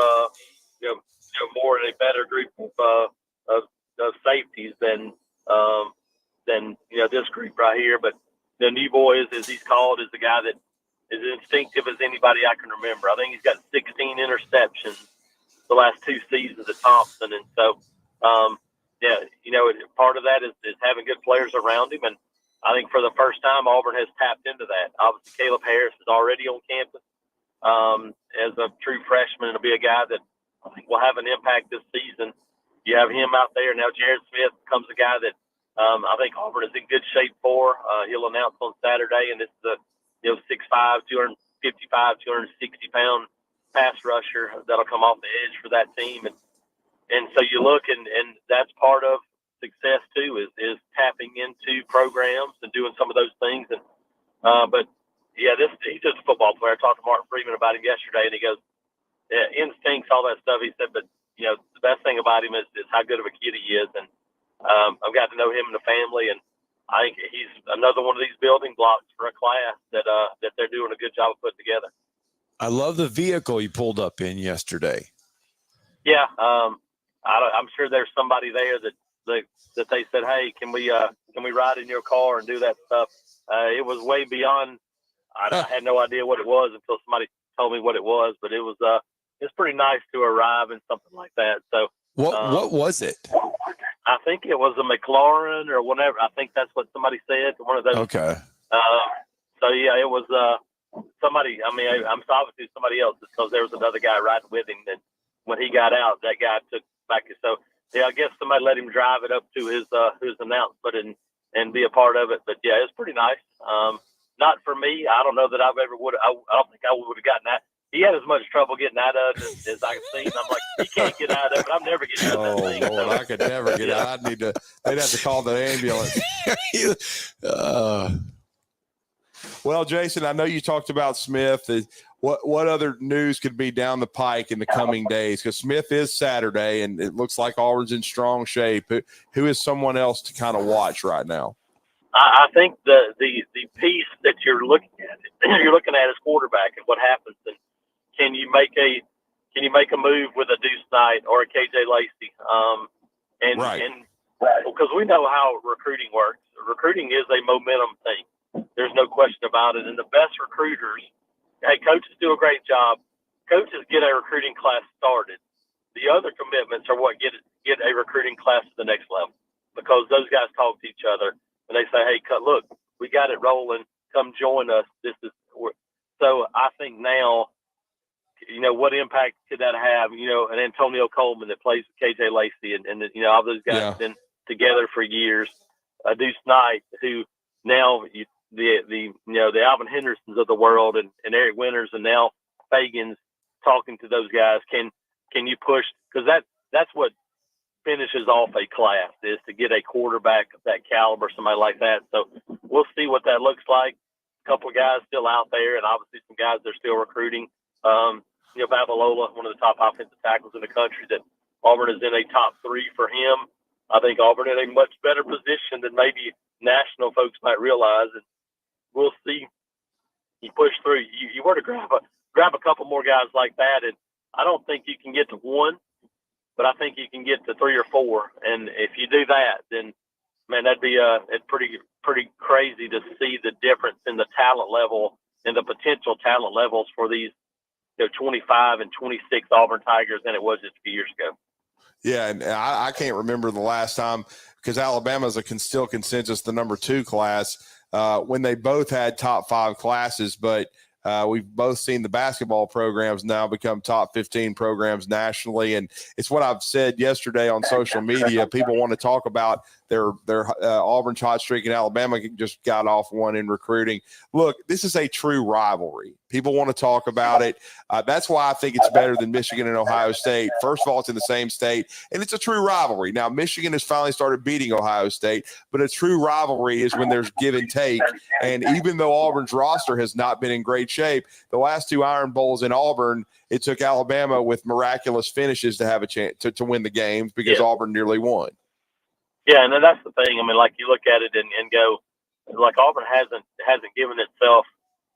Speaker 6: more in a better group of safeties than this group right here. But the new boy, as he's called, is the guy that is instinctive as anybody I can remember. I think he's got 16 interceptions the last 2 seasons at Thompson, and so part of that is having good players around him. And I think for the first time, Auburn has tapped into that. Obviously, Caleb Harris is already on campus as a true freshman, and will be a guy that I think will have an impact this season. You have him out there now. Jared Smith becomes a guy that I think Auburn is in good shape for. He'll announce on Saturday, and this is a 6'5", 255, 260-pound pass rusher that'll come off the edge for that team. And so you look, and that's part of success too, is tapping into programs and doing some of those things. And but yeah, he's just a football player. I talked to Martin Freeman about him yesterday, and he goes, yeah, instincts, all that stuff. He said, but the best thing about him is how good of a kid he is. And I've got to know him and the family, and I think he's another one of these building blocks for a class that they're doing a good job of putting together.
Speaker 2: I love the vehicle you pulled up in yesterday.
Speaker 6: Yeah, I'm sure there's somebody there that they said, hey, can we ride in your car and do that stuff? It was way beyond. I had no idea what it was until somebody told me what it was, but it's pretty nice to arrive in something like that. So
Speaker 2: what was it?
Speaker 6: I think it was a McLaren or whatever. I think that's what somebody said. One of those.
Speaker 2: Okay.
Speaker 6: So yeah, it was somebody. I mean, I'm obviously somebody else because there was another guy riding with him. And when he got out, that guy took back. So yeah, I guess somebody let him drive it up to his announcement and be a part of it. But yeah, it's pretty nice. Not for me. I don't know that I've ever would. I don't think I would have gotten that. He had as much trouble getting out of it as I've seen. I'm like, he can't get out of it, but I'm never getting out of that thing.
Speaker 3: Oh, Lord, I could never get out. They'd have to call the ambulance. Well, Jason, I know you talked about Smith. What other news could be down the pike in the coming days? Because Smith is Saturday, and it looks like Auburn's in strong shape. Who is someone else to kind of watch right now?
Speaker 6: I think the piece that you're looking at is quarterback and what happens, and can you make a move with a Deuce Knight or a KJ Lacey? And because we know how recruiting works. Recruiting is a momentum thing. There's no question about it. And the best recruiters, hey, coaches do a great job. Coaches get a recruiting class started. The other commitments are what get a recruiting class to the next level, because those guys talk to each other and they say, hey, look, we got it rolling. Come join us. So I think now, what impact could that have? An Antonio Coleman that plays with KJ Lacey and all those guys have been together for years. Deuce Knight, who now the Alvin Hendersons of the world and Eric Winters and now Fagan's talking to those guys. Can you push? Because that's what finishes off a class, is to get a quarterback of that caliber, somebody like that. So we'll see what that looks like. A couple of guys still out there, and obviously some guys they're still recruiting. Babalola, one of the top offensive tackles in the country, that Auburn is in a top 3 for him. I think Auburn in a much better position than maybe national folks might realize, and we'll see. You push through. You were to grab a couple more guys like that, and I don't think you can get to 1, but I think you can get to 3 or 4. And if you do that, then man, that'd be it's pretty crazy to see the difference in the talent level and the potential talent levels for these 25 and 26 Auburn Tigers than it was just a few years ago.
Speaker 3: Yeah, and I can't remember the last time, because Alabama's still consensus the number 2 class, when they both had top 5 classes, but we've both seen the basketball programs now become top 15 programs nationally. And it's what I've said yesterday on social media. People want to talk about their Auburn's hot streak, and Alabama just got off one in recruiting. Look, this is a true rivalry. People want to talk about it. That's why I think it's better than Michigan and Ohio State. First of all, it's in the same state, and it's a true rivalry. Now, Michigan has finally started beating Ohio State, but a true rivalry is when there's give and take. And even though Auburn's roster has not been in great shape. The last 2 Iron Bowls in Auburn, it took Alabama with miraculous finishes to have a chance to win the games because Auburn nearly won.
Speaker 6: Yeah, and then that's the thing. I mean, like you look at it and go, like Auburn hasn't given itself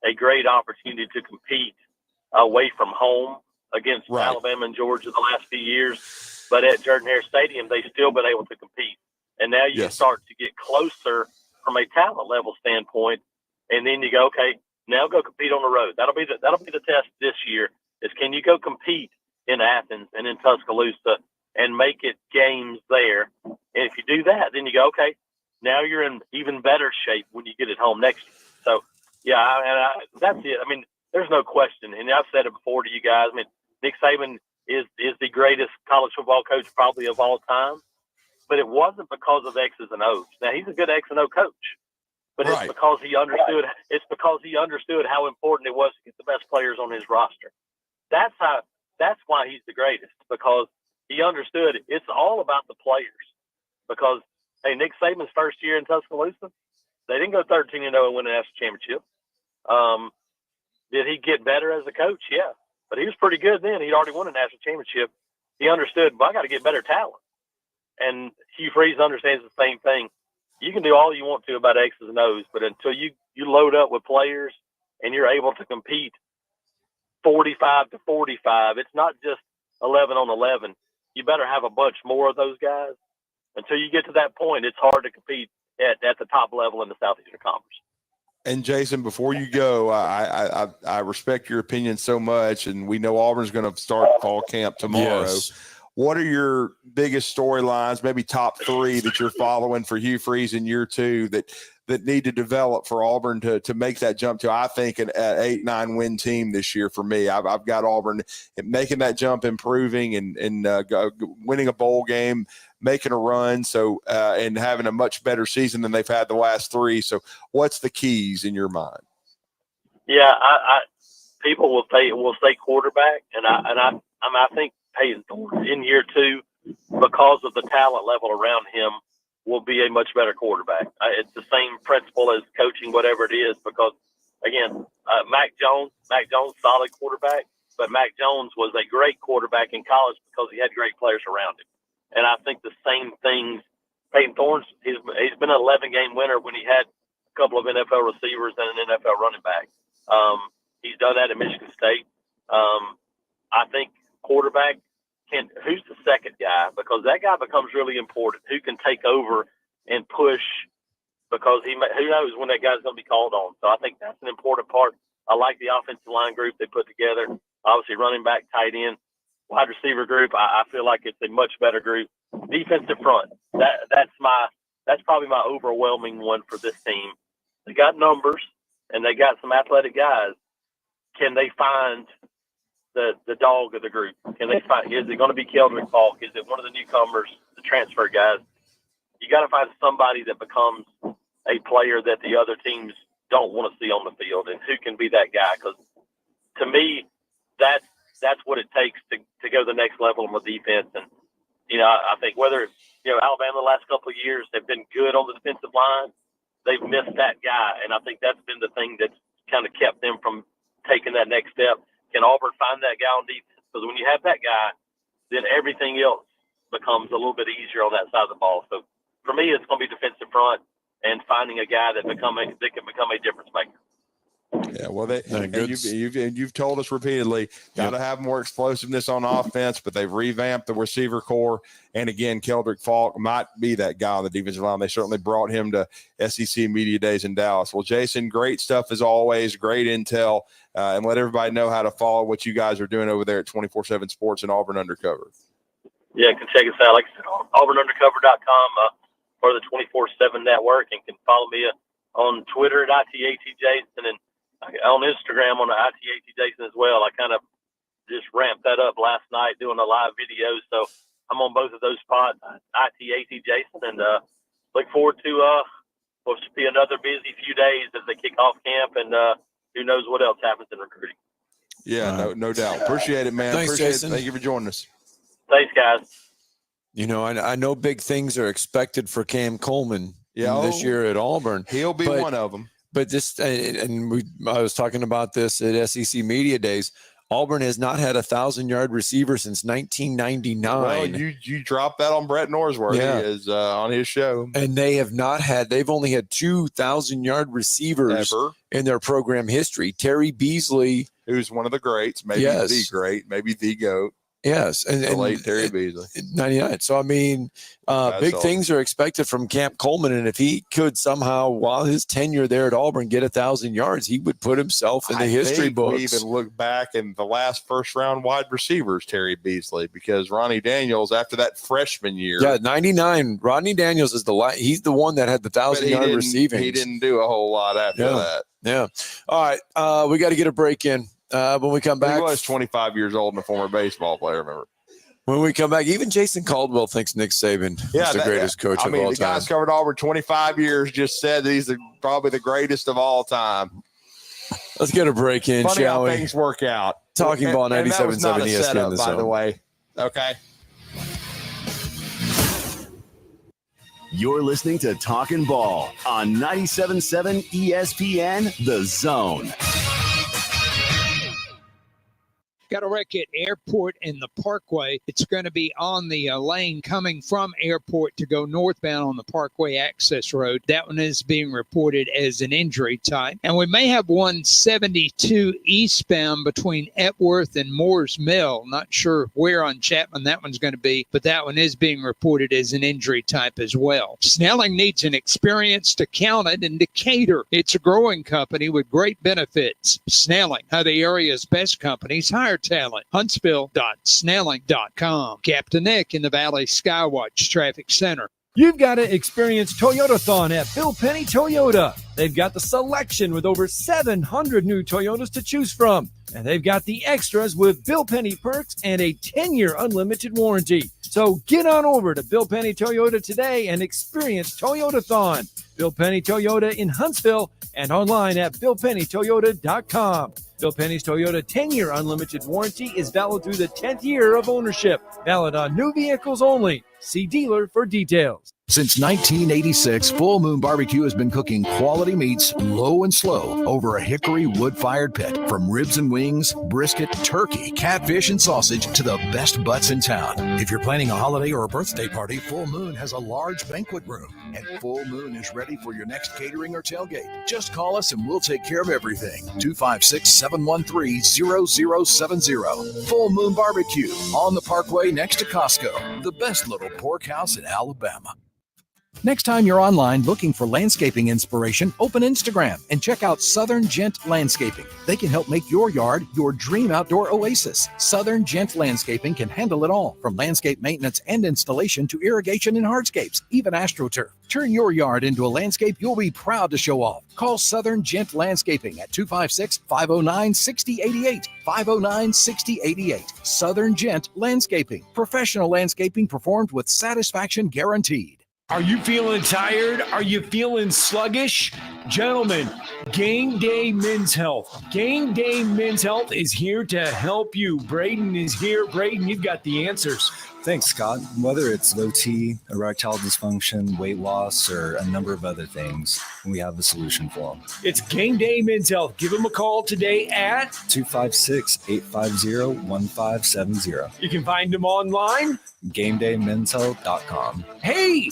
Speaker 6: a great opportunity to compete away from home against Alabama and Georgia the last few years. But at Jordan-Hare Stadium, they've still been able to compete. And now you start to get closer from a talent level standpoint. And then you go, okay, now go compete on the road. That'll be the test this year is can you go compete in Athens and in Tuscaloosa and make it games there. And if you do that, then you go, okay, now you're in even better shape when you get it home next year. So, that's it. I mean, there's no question. And I've said it before to you guys. I mean, Nick Saban is the greatest college football coach probably of all time. But it wasn't because of X's and O's. Now, he's a good X and O coach. But it's because he understood. It's because he understood how important it was to get the best players on his roster. That's why he's the greatest, because he understood it's all about the players. Because hey, Nick Saban's first year in Tuscaloosa, they didn't go 13-0 and win a national championship. Did he get better as a coach? Yeah, but he was pretty good then. He'd already won a national championship. He understood, well, I got to get better talent. And Hugh Freeze understands the same thing. You can do all you want to about X's and O's, but until you load up with players and you're able to compete 45 to 45, it's not just 11 on 11. You better have a bunch more of those guys. Until you get to that point, it's hard to compete at the top level in the Southeastern Conference.
Speaker 3: And Jason, before you go, I respect your opinion so much, and we know Auburn's going to start fall camp tomorrow.
Speaker 2: Yes.
Speaker 3: What are your biggest storylines, maybe top 3 that you're following for Hugh Freeze in year 2 that need to develop for Auburn to make that jump to, I think, an 8-9 win team this year for me? I've got Auburn making that jump, improving and winning a bowl game, making a run, and having a much better season than they've had the last 3. So what's the keys in your mind?
Speaker 6: Yeah, people will say quarterback, and I think Peyton Thorne in year 2, because of the talent level around him, will be a much better quarterback. It's the same principle as coaching, whatever it is, because again, Mac Jones, solid quarterback, but Mac Jones was a great quarterback in college because he had great players around him. And I think the same things, Peyton Thorne, he's been an 11-game winner when he had a couple of NFL receivers and an NFL running back. He's done that at Michigan State. I think quarterback who's the second guy, because that guy becomes really important. Who can take over and push, because who knows when that guy's going to be called on. So I think that's an important part. I like the offensive line group they put together. Obviously, running back, tight end, wide receiver group. I feel like it's a much better group. Defensive front. That's probably my overwhelming one for this team. They got numbers and they got some athletic guys. Can they find the dog of the group? Can they find? Is it going to be Keldrick Falk? Is it one of the newcomers, the transfer guys? You got to find somebody that becomes a player that the other teams don't want to see on the field, and who can be that guy? Because to me, that's what it takes to go to the next level on the defense. And I think whether Alabama the last couple of years have been good on the defensive line, they've missed that guy, and I think that's been the thing that's kind of kept them from taking that next step. Can Auburn find that guy on defense? Because when you have that guy, then everything else becomes a little bit easier on that side of the ball. So for me, it's going to be defensive front and finding a guy that can become a difference maker.
Speaker 3: Yeah, well, you've told us repeatedly, got to have more explosiveness on offense, but they've revamped the receiver core. And again, Keldrick Falk might be that guy on the defensive line. They certainly brought him to SEC Media Days in Dallas. Well, Jason, great stuff as always, great intel, and let everybody know how to follow what you guys are doing over there at 24/7 Sports and Auburn Undercover.
Speaker 6: Yeah, you can check us out, like I said, on auburnundercover.com or the 24/7 network, and can follow me on Twitter at ITATJason and on Instagram on the ITAT Jason as well. I kind of just ramped that up last night doing a live video. So I'm on both of those spots, ITAT Jason, and look forward to what should be another busy few days as they kick off camp, and who knows what else happens in recruiting.
Speaker 3: Yeah, no doubt. Appreciate it, man.
Speaker 2: Thanks,
Speaker 3: Appreciate
Speaker 2: Jason.
Speaker 3: it. Thank you for joining us.
Speaker 6: Thanks, guys.
Speaker 2: I know big things are expected for Cam Coleman this year at Auburn.
Speaker 3: He'll be one of them.
Speaker 2: But this, and I was talking about this at SEC Media Days. Auburn has not had a 1,000-yard receiver since 1999.
Speaker 3: Well, you dropped that on Brett Norsworthy on his show.
Speaker 2: And they have not had, they've only had 2,000-yard receivers in their program history. Terry Beasley,
Speaker 3: who's one of the greats, maybe the great, maybe the GOAT.
Speaker 2: Yes. And
Speaker 3: late Terry Beasley.
Speaker 2: 99. So, I mean, big things are expected from Camp Coleman. And if he could somehow, while his tenure there at Auburn, get 1,000 yards, he would put himself in the history books.
Speaker 3: We even look back in the last first-round wide receivers, Terry Beasley, because Ronnie Daniels, after that freshman year.
Speaker 2: Yeah, 99. Rodney Daniels is he's the one that had the 1,000-yard receiving.
Speaker 3: He didn't do a whole lot after that.
Speaker 2: Yeah. All right. We got to get a break in. When we come back,
Speaker 3: he was 25 years old and a former baseball player. Remember?
Speaker 2: When we come back, even Jason Caldwell thinks Nick Saban is the greatest coach of all time.
Speaker 3: The guy's covered Auburn 25 years. Just said that he's probably the greatest of all time.
Speaker 2: Let's get a break in,
Speaker 3: Funny
Speaker 2: shall
Speaker 3: how
Speaker 2: we?
Speaker 3: Things work out.
Speaker 2: Talking Ball 97.7 ESPN.
Speaker 3: By the way, okay.
Speaker 1: You're listening to Talkin' Ball on 97.7 ESPN, The Zone.
Speaker 7: Got a wreck at Airport and the Parkway. It's going to be on the lane coming from Airport to go northbound on the Parkway access road. That one is being reported as an injury type. And we may have 172 eastbound between Epworth and Moore's Mill. Not sure where on Chapman that one's going to be, but that one is being reported as an injury type as well. Snelling needs an experienced accountant in Decatur. It's a growing company with great benefits. Snelling, the area's best companies hire talent. Huntsville.snelling.com. Captain Nick in the Valley Skywatch Traffic Center.
Speaker 8: You've got to experience Toyotathon at Bill Penny Toyota. They've got the selection with over 700 new Toyotas to choose from. And they've got the extras with Bill Penny perks and a 10-year unlimited warranty. So get on over to Bill Penny Toyota today and experience Toyotathon. Bill Penny Toyota in Huntsville and online at BillPennyToyota.com. Bill Penny's Toyota 10-year unlimited warranty is valid through the 10th year of ownership. Valid on new vehicles only. See dealer for details.
Speaker 5: Since 1986, Full Moon Barbecue has been cooking quality meats low and slow over a hickory wood-fired pit. From ribs and wings, brisket, turkey, catfish, and sausage to the best butts in town. If you're planning a holiday or a birthday party, Full Moon has a large banquet room. And Full Moon is ready for your next catering or tailgate. Just call us and we'll take care of everything. 256-713-0070. Full Moon Barbecue on the Parkway next to Costco. The best little pork house in Alabama. Next time you're online looking for landscaping inspiration, open Instagram and check out Southern Gent Landscaping. They can help make your yard your dream outdoor oasis. Southern Gent Landscaping can handle it all, from landscape maintenance and installation to irrigation and hardscapes, even AstroTurf. Turn your yard into a landscape you'll be proud to show off. Call Southern Gent Landscaping at 256-509-6088. 509-6088. Southern Gent Landscaping. Professional landscaping performed with satisfaction guaranteed.
Speaker 15: Are you feeling tired? Are you feeling sluggish? Gentlemen, Game Day Men's Health. Game Day Men's Health is here to help you. Braden is here. Braden, you've got the answers.
Speaker 9: Thanks, Scott. Whether it's low T, erectile dysfunction, weight loss, or a number of other things, we have a solution for them.
Speaker 15: It's Game Day Men's Health. Give them a call today at
Speaker 9: 256-850-1570.
Speaker 15: You can find them online.
Speaker 9: GameDayMen'sHealth.com.
Speaker 15: Hey,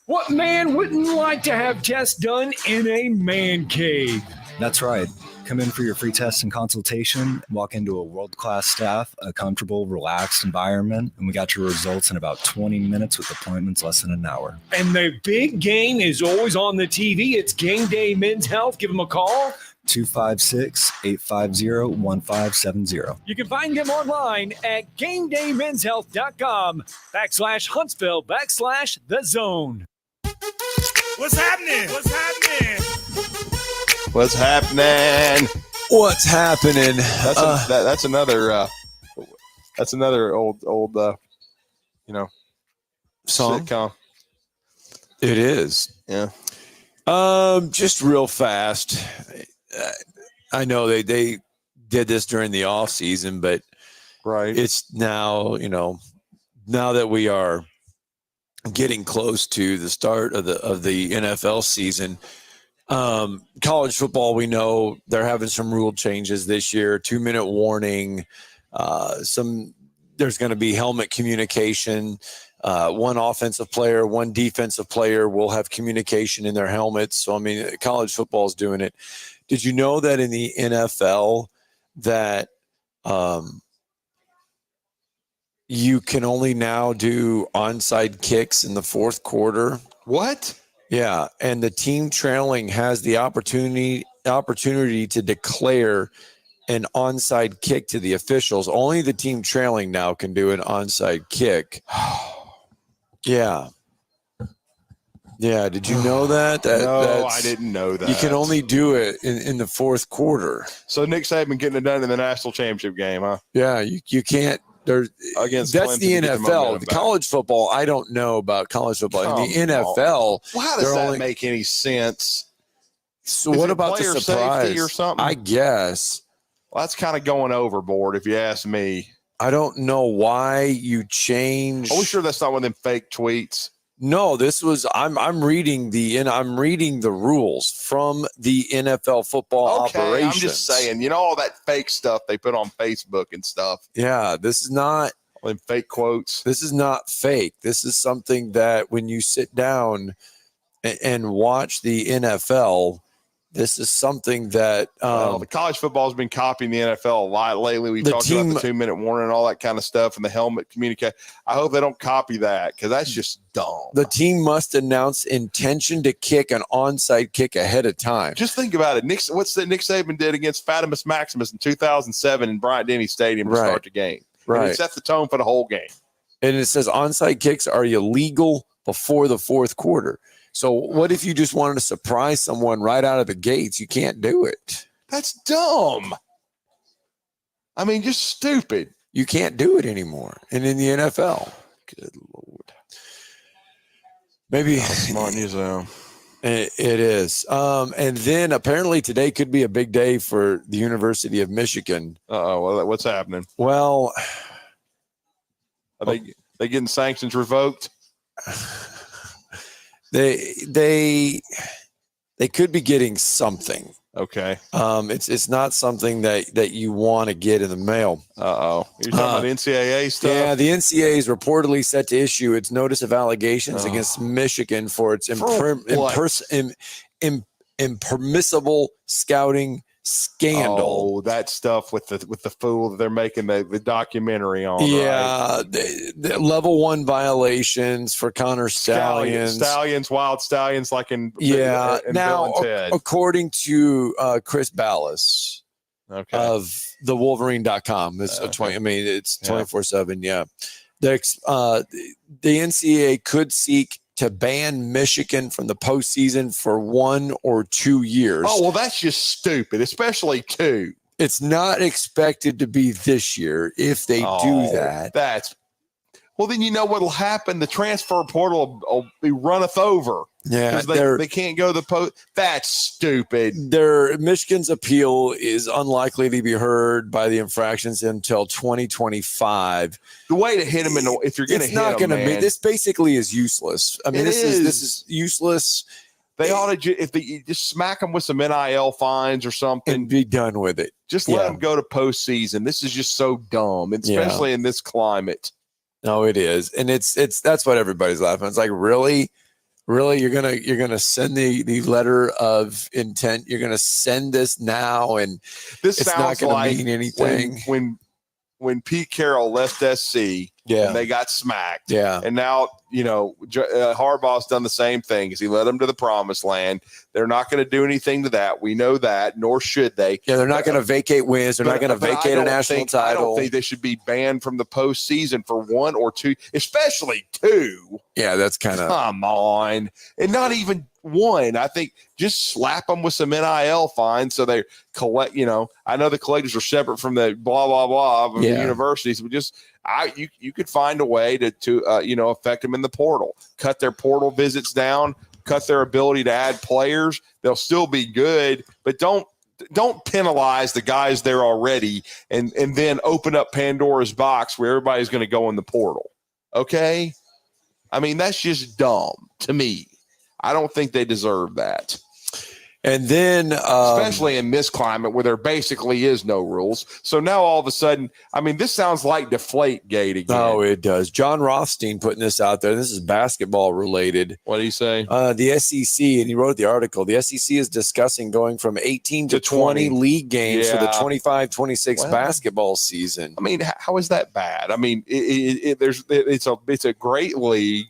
Speaker 15: what man wouldn't like to have tests done in a man cave?
Speaker 9: That's right. Come in for your free test and consultation, walk into a world-class staff, a comfortable, relaxed environment, and we got your results in about 20 minutes with appointments less than an hour.
Speaker 15: And the big game is always on the TV. It's Game Day Men's Health. Give them a call.
Speaker 9: 256-850-1570.
Speaker 15: You can find them online at GameDayMen'sHealth.com/Huntsville/The Zone.
Speaker 10: What's happening? What's happening?
Speaker 3: What's happening?
Speaker 2: What's happening?
Speaker 3: That's another old
Speaker 2: song.
Speaker 3: Sitcom.
Speaker 2: It is.
Speaker 3: Yeah.
Speaker 2: Just real fast. I know they did this during the off season, but
Speaker 3: right.
Speaker 2: It's now, now that we are getting close to the start of the NFL season, College football, we know they're having some rule changes this year. 2-minute warning. There's going to be helmet communication. One offensive player, one defensive player will have communication in their helmets. So, I mean, college football is doing it. Did you know that in the NFL that you can only now do onside kicks in the fourth quarter?
Speaker 3: What?
Speaker 2: Yeah, and the team trailing has the opportunity to declare an onside kick to the officials. Only the team trailing now can do an onside kick. Yeah. Yeah, did you know that?
Speaker 3: No, I didn't know that.
Speaker 2: You can only do it in the fourth quarter.
Speaker 3: So Nick Saban getting it done in the national championship game, huh?
Speaker 2: Yeah, you can't. That's
Speaker 3: Clemson
Speaker 2: the
Speaker 3: to get the
Speaker 2: NFL.
Speaker 3: momentum
Speaker 2: The
Speaker 3: back.
Speaker 2: college football, I don't know about college football. In the NFL,
Speaker 3: well, how does that make any sense?
Speaker 2: So
Speaker 3: Is
Speaker 2: what
Speaker 3: it
Speaker 2: about the
Speaker 3: player
Speaker 2: surprise
Speaker 3: safety or something?
Speaker 2: I guess.
Speaker 3: Well, that's kind of going overboard, if you ask me.
Speaker 2: I don't know why you changed.
Speaker 3: Are we sure that's not one of them fake tweets?
Speaker 2: No, this was. I'm reading the rules from the NFL football operations.
Speaker 3: I'm just saying, all that fake stuff they put on Facebook and stuff.
Speaker 2: Yeah, this is not
Speaker 3: all them fake quotes.
Speaker 2: This is not fake. This is something that when you sit down and watch the NFL, this is something that
Speaker 3: the college football has been copying the NFL a lot lately. We talked about the 2-minute warning and all that kind of stuff and the helmet communicate. I hope they don't copy that because that's just dumb.
Speaker 2: The team must announce intention to kick an onside kick ahead of time.
Speaker 3: Just think about it. Nick Saban did against Fatimus Maximus in 2007 in Bryant-Denny Stadium to start the game.
Speaker 2: Right.
Speaker 3: And it set the tone for the whole game.
Speaker 2: And it says onside kicks are illegal before the fourth quarter. So what if you just wanted to surprise someone right out of the gates? You can't do it.
Speaker 3: That's dumb. I mean, just stupid.
Speaker 2: You can't do it anymore. And in the NFL.
Speaker 3: Good Lord.
Speaker 2: Maybe.
Speaker 3: Smart news, though.
Speaker 2: It is. And then apparently today could be a big day for the University of Michigan.
Speaker 3: Well, what's happening?
Speaker 2: Well.
Speaker 3: Are they getting sanctions revoked?
Speaker 2: They could be getting something.
Speaker 3: Okay.
Speaker 2: It's not something that you want to get in the mail.
Speaker 3: You're talking about NCAA stuff?
Speaker 2: Yeah, the NCAA is reportedly set to issue its notice of allegations against Michigan for its impermissible scouting scandal.
Speaker 3: Oh, that stuff with the fool that they're making the documentary on.
Speaker 2: Yeah,
Speaker 3: right?
Speaker 2: the level 1 violations for Connor Stallions,
Speaker 3: wild stallions, like in
Speaker 2: now
Speaker 3: Bill and Ted.
Speaker 2: According to Chris Ballas of the Wolverine.com, it's it's 24/7. Yeah, the NCAA could seek to ban Michigan from the postseason for 1 or 2 years.
Speaker 3: Oh, well, that's just stupid, especially 2.
Speaker 2: It's not expected to be this year if they do that.
Speaker 3: Well, then you know what will happen. The transfer portal will be runneth over.
Speaker 2: Yeah,
Speaker 3: they can't go to the post. That's stupid.
Speaker 2: Michigan's appeal is unlikely to be heard by the infractions until 2025.
Speaker 3: The way to hit them, if you're going to hit them,
Speaker 2: it's not going to be. This basically is useless. I mean, this is useless.
Speaker 3: They ought to if they just smack them with some NIL fines or something
Speaker 2: and be done with it.
Speaker 3: Just let them go to postseason. This is just so dumb, especially in this climate.
Speaker 2: No, it is, and it's that's what everybody's laughing. It's like really you're gonna send the letter of intent. You're gonna send this now, and
Speaker 3: this
Speaker 2: it's not going to mean anything.
Speaker 3: When Pete Carroll left SC, and they got smacked, and now Harbaugh's done the same thing because he led them to the promised land. They're not going to do anything to that. We know that, nor should they.
Speaker 2: Yeah, they're not going to vacate wins. They're not going to vacate a national title.
Speaker 3: I don't think they should be banned from the postseason for 1 or 2, especially 2.
Speaker 2: Yeah, that's kind of
Speaker 3: come on, and not even 1. I think just slap them with some NIL fines so they collect. I know the collectors are separate from the blah blah blah of the universities, but just you could find a way to affect them in the portal, cut their portal visits down, cut their ability to add players. They'll still be good, but don't penalize the guys there already and then open up Pandora's box where everybody's going to go in the portal. Okay. I mean, that's just dumb to me. I don't think they deserve that.
Speaker 2: And then,
Speaker 3: especially in this climate where there basically is no rules. So now all of a sudden, I mean, this sounds like Deflategate again.
Speaker 2: Oh, it does. John Rothstein putting this out there. This is basketball related.
Speaker 3: What did he say?
Speaker 2: The SEC, and he wrote the article. The SEC is discussing going from 18 to 20 league games for the 25-26 basketball season.
Speaker 3: I mean, how is that bad? I mean, it's a great league.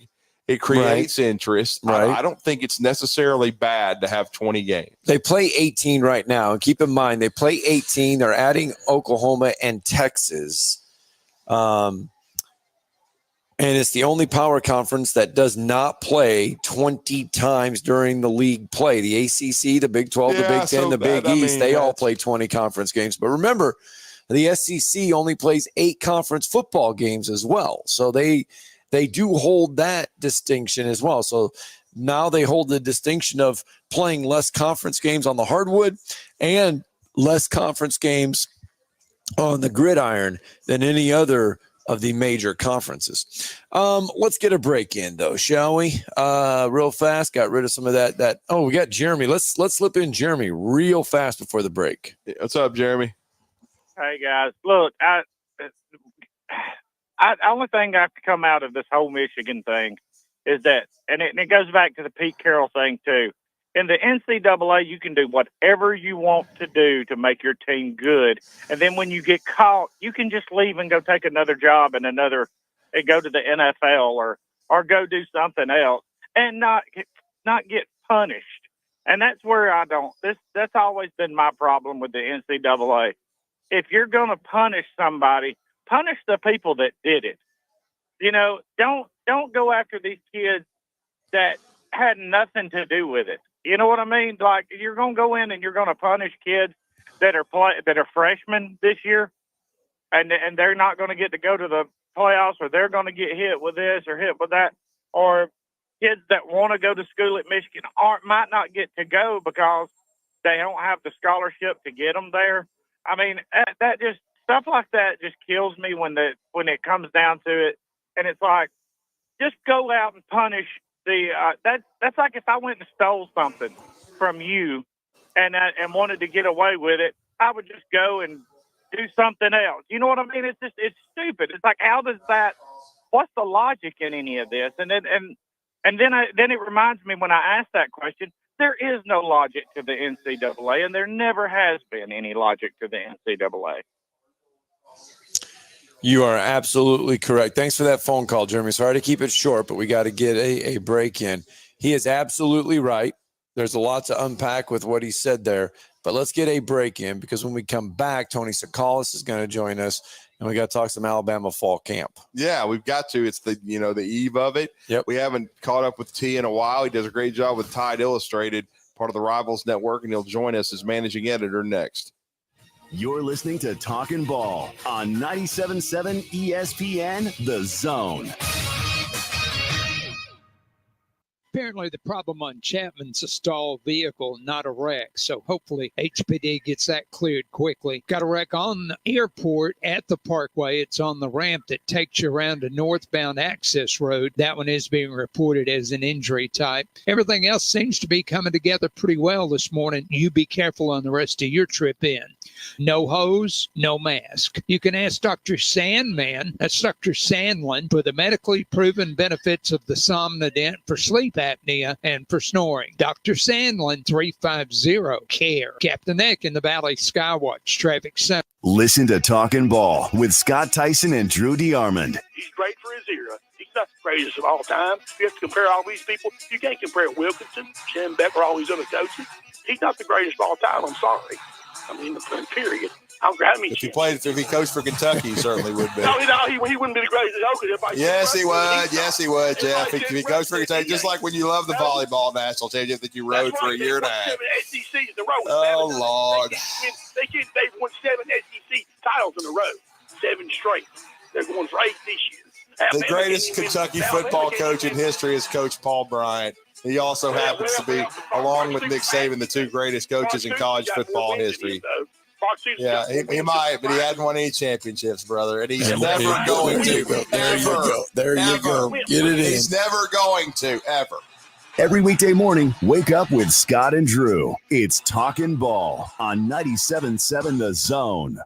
Speaker 3: It creates interest.
Speaker 2: Right.
Speaker 3: I don't think it's necessarily bad to have 20 games.
Speaker 2: They play 18 right now. And keep in mind, they play 18. They're adding Oklahoma and Texas. And it's the only power conference that does not play 20 times during the league play. The ACC, the Big 12, the Big 10, the Big East, they all play 20 conference games. But remember, the SEC only plays 8 conference football games as well. So they do hold that distinction as well. So now they hold the distinction of playing less conference games on the hardwood and less conference games on the gridiron than any other of the major conferences. Let's get a break in, though, shall we? Real fast. Got rid of some of that. Oh, we got Jeremy. Let's slip in Jeremy real fast before the break.
Speaker 3: What's up, Jeremy?
Speaker 11: Hey, guys. Look, only thing I could come out of this whole Michigan thing is that, and it goes back to the Pete Carroll thing too. In the NCAA, you can do whatever you want to do to make your team good, and then when you get caught, you can just leave and go take another job and go to the NFL or go do something else and not get punished. And that's where that's always been my problem with the NCAA. If you're going to punish somebody, punish the people that did it. You know, don't go after these kids that had nothing to do with it. You know what I mean? Like, you're going to go in and you're going to punish kids that are freshmen this year, and they're not going to get to go to the playoffs, or they're going to get hit with this or hit with that, or kids that want to go to school at Michigan might not get to go because they don't have the scholarship to get them there. I mean, that just stuff like that just kills me when it comes down to it. And it's like, just go out and punish that's like if I went and stole something from you and wanted to get away with it, I would just go and do something else. You know what I mean? It's stupid. It's like, what's the logic in any of this? And then it reminds me, when I ask that question, there is no logic to the NCAA, and there never has been any logic to the NCAA.
Speaker 2: You are absolutely correct. Thanks for that phone call, Jeremy. Sorry to keep it short, but we got to get a break in. He is absolutely right. There's a lot to unpack with what he said there, but let's get a break in, because when we come back, Tony Tsoukalas is going to join us, and we got to talk some Alabama fall camp.
Speaker 3: Yeah, we've got to. It's the eve of it.
Speaker 2: Yep.
Speaker 3: We haven't caught up with T in a while. He does a great job with Tide Illustrated, part of the Rivals Network, and he'll join us as managing editor next.
Speaker 1: You're listening to Talkin' Ball on 97.7 ESPN, The Zone.
Speaker 7: Apparently the problem on Chapman's a stalled vehicle, not a wreck. So hopefully HPD gets that cleared quickly. Got a wreck on the airport at the Parkway. It's on the ramp that takes you around a northbound access road. That one is being reported as an injury type. Everything else seems to be coming together pretty well this morning. You be careful on the rest of your trip in. No hose, no mask. You can ask Dr. Sandman, that's Dr. Sandlin, for the medically proven benefits of the Somnodent for sleep apnea and for snoring. Dr. Sandlin, 350-CARE. Captain Eck in the Valley Skywatch Traffic Center.
Speaker 1: Listen to Talkin' Ball with Scott Tyson and Drew DeArmond.
Speaker 20: He's great for his era. He's not the greatest of all time. You have to compare all these people. You can't compare Wilkinson, Jim Becker, all these other coaches. He's not the greatest of all time. I'm sorry. I mean, period.
Speaker 3: If he coached for Kentucky, he certainly would be.
Speaker 20: No, he wouldn't be the greatest.
Speaker 3: Yes, he would. Yes, he would, Jeff. If he coached for Kentucky, just like when you love the volleyball national championship that you rode for a year and a half. Oh, Lord.
Speaker 20: They've won 7 SEC titles in a row, 7 straight. They're going for 8 this year.
Speaker 3: The greatest Kentucky football coach in history is Coach Paul Bryant. He also happens to be, along with Nick Saban, the 2 greatest coaches in college football history. Yeah, he might, but he hadn't won any championships, brother, and he's never going to.
Speaker 2: There you go. There you go. Get it in.
Speaker 3: He's never going to, ever.
Speaker 1: Every weekday morning, wake up with Scott and Drew. It's Talkin' Ball on 97.7 The Zone.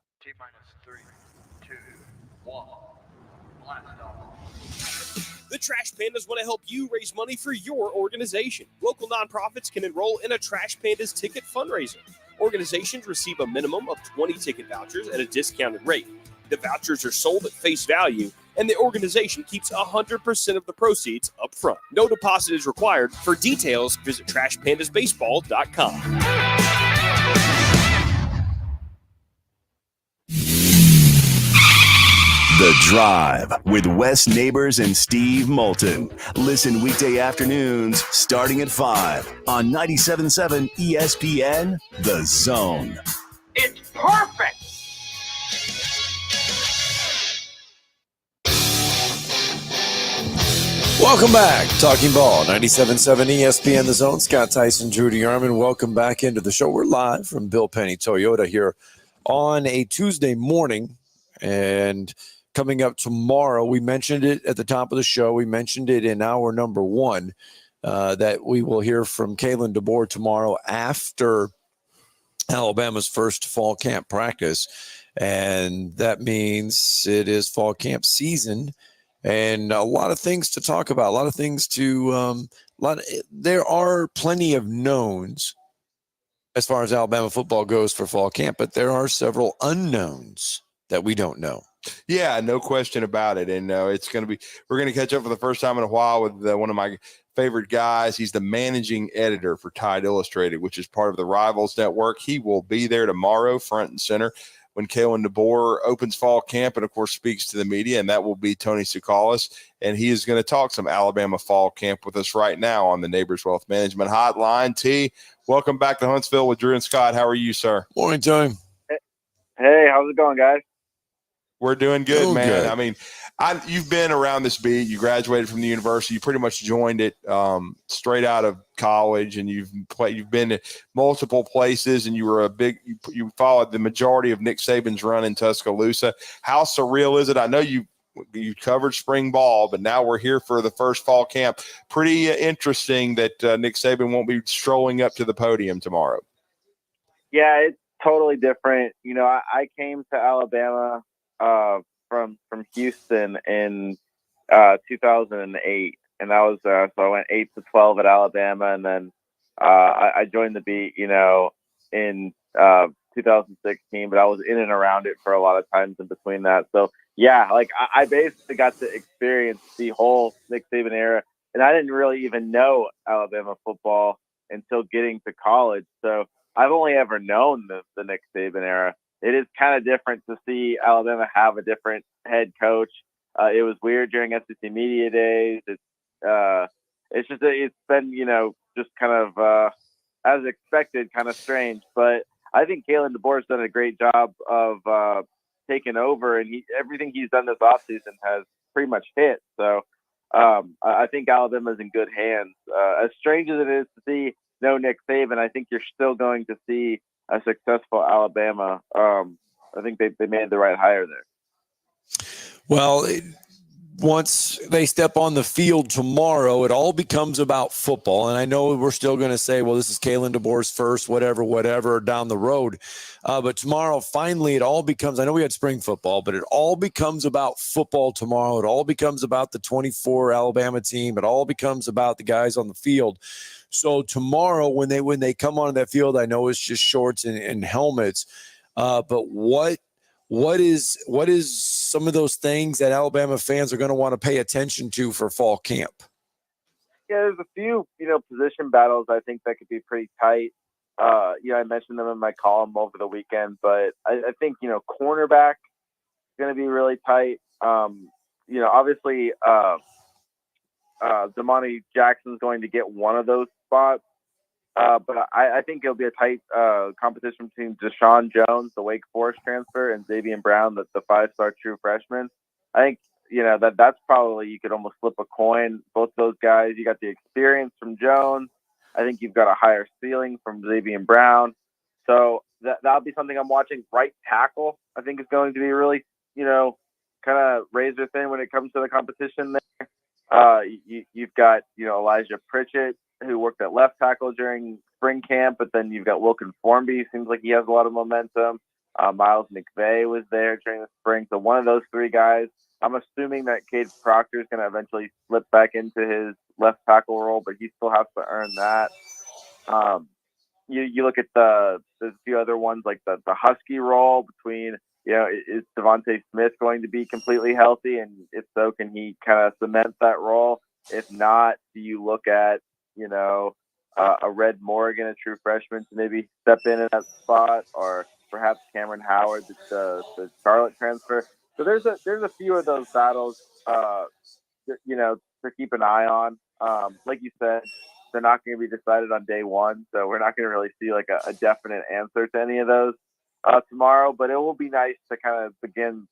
Speaker 12: The Trash Pandas want to help you raise money for your organization. Local nonprofits can enroll in a Trash Pandas ticket fundraiser. Organizations receive a minimum of 20 ticket vouchers at a discounted rate. The vouchers are sold at face value, and the organization keeps 100% of the proceeds up front. No deposit is required. For details, visit trashpandasbaseball.com.
Speaker 1: The Drive with Wes Neighbors and Steve Moulton. Listen weekday afternoons starting at 5 on 97.7 ESPN The Zone.
Speaker 10: It's perfect.
Speaker 2: Welcome back. Talking Ball, 97.7 ESPN The Zone. Scott Tyson, Drew DeArmond. Welcome back into the show. We're live from Bill Penny Toyota here on a Tuesday morning. And coming up tomorrow, we mentioned it at the top of the show. We mentioned it in hour number one that we will hear from Kalen DeBoer tomorrow after Alabama's first fall camp practice. And that means it is fall camp season. And a lot of things to talk about, a lot of things to there are plenty of knowns as far as Alabama football goes for fall camp, but there are several unknowns that we don't know.
Speaker 3: Yeah, no question about it. And we're going to catch up for the first time in a while with one of my favorite guys. He's the managing editor for Tide Illustrated, which is part of the Rivals Network. He will be there tomorrow, front and center, when Kalen DeBoer opens fall camp and, of course, speaks to the media, and that will be Tony Tsoukalas. And he is going to talk some Alabama fall camp with us right now on the Neighbors Wealth Management Hotline. T, welcome back to Huntsville with Drew and Scott. How are you, sir?
Speaker 2: Morning, Tony.
Speaker 13: Hey, how's it going, guys?
Speaker 3: We're doing good, man.
Speaker 2: Good.
Speaker 3: I mean, you've been around this beat. You graduated from the university. You pretty much joined it straight out of college, and you've been to multiple places, and you were you followed the majority of Nick Saban's run in Tuscaloosa. How surreal is it? I know you covered spring ball, but now we're here for the first fall camp. Pretty interesting that Nick Saban won't be strolling up to the podium tomorrow.
Speaker 13: Yeah, it's totally different. You know, I came to Alabama from Houston in 2008, and that was so I went 8-12 at Alabama, and then I joined the beat, you know, in 2016, but I was in and around it for a lot of times in between that. So yeah, like I basically got to experience the whole Nick Saban era, and I didn't really even know Alabama football until getting to college. So I've only ever known the Nick Saban era. It is kind of different to see Alabama have a different head coach. It was weird during SEC Media Days. It's been, you know, just kind of as expected, kind of strange. But I think Kalen DeBoer's done a great job of taking over, and everything he's done this offseason has pretty much hit. So I think Alabama's in good hands. As strange as it is to see no Nick Saban, I think you're still going to see a successful Alabama. I think they made the right hire there.
Speaker 2: Well, once they step on the field tomorrow, it all becomes about football. And I know we're still going to say, well, this is Kalen DeBoer's first, whatever, down the road. But tomorrow, finally, it all becomes, I know we had spring football, but it all becomes about football tomorrow. It all becomes about the 24 Alabama team. It all becomes about the guys on the field. So tomorrow, when they come onto that field, I know it's just shorts and helmets. But what is some of those things that Alabama fans are going to want to pay attention to for fall camp?
Speaker 13: Yeah, there's a few, you know, position battles I think that could be pretty tight. You know, I mentioned them in my column over the weekend, but I think, you know, cornerback is going to be really tight. You know, obviously, Damani Jackson's going to get one of those spots. But I think it'll be a tight competition between Deshaun Jones, the Wake Forest transfer, and Xavier Brown, the five-star true freshman. I think, you know, that's probably, you could almost flip a coin. Both those guys, you got the experience from Jones. I think you've got a higher ceiling from Xavier Brown. So that'll be something I'm watching. Right tackle, I think, is going to be really, you know, kind of razor thin when it comes to the competition there. You've got, you know, Elijah Pritchett, who worked at left tackle during spring camp, but then you've got Wilkin Formby. Seems like he has a lot of momentum. Miles McVay was there during the spring. So one of those three guys, I'm assuming that Cade Proctor is going to eventually slip back into his left tackle role, but he still has to earn that. You look at there's a few other ones like the Husky role between, is Devontae Smith going to be completely healthy? And if so, can he kind of cement that role? If not, do you look at, a Red Morgan, a true freshman, to maybe step in that spot, or perhaps Cameron Howard, the Charlotte transfer? So there's a few of those battles, to keep an eye on. Like you said, they're not going to be decided on day one, so we're not going to really see like a definite answer to any of those tomorrow. But it will be nice to kind of begin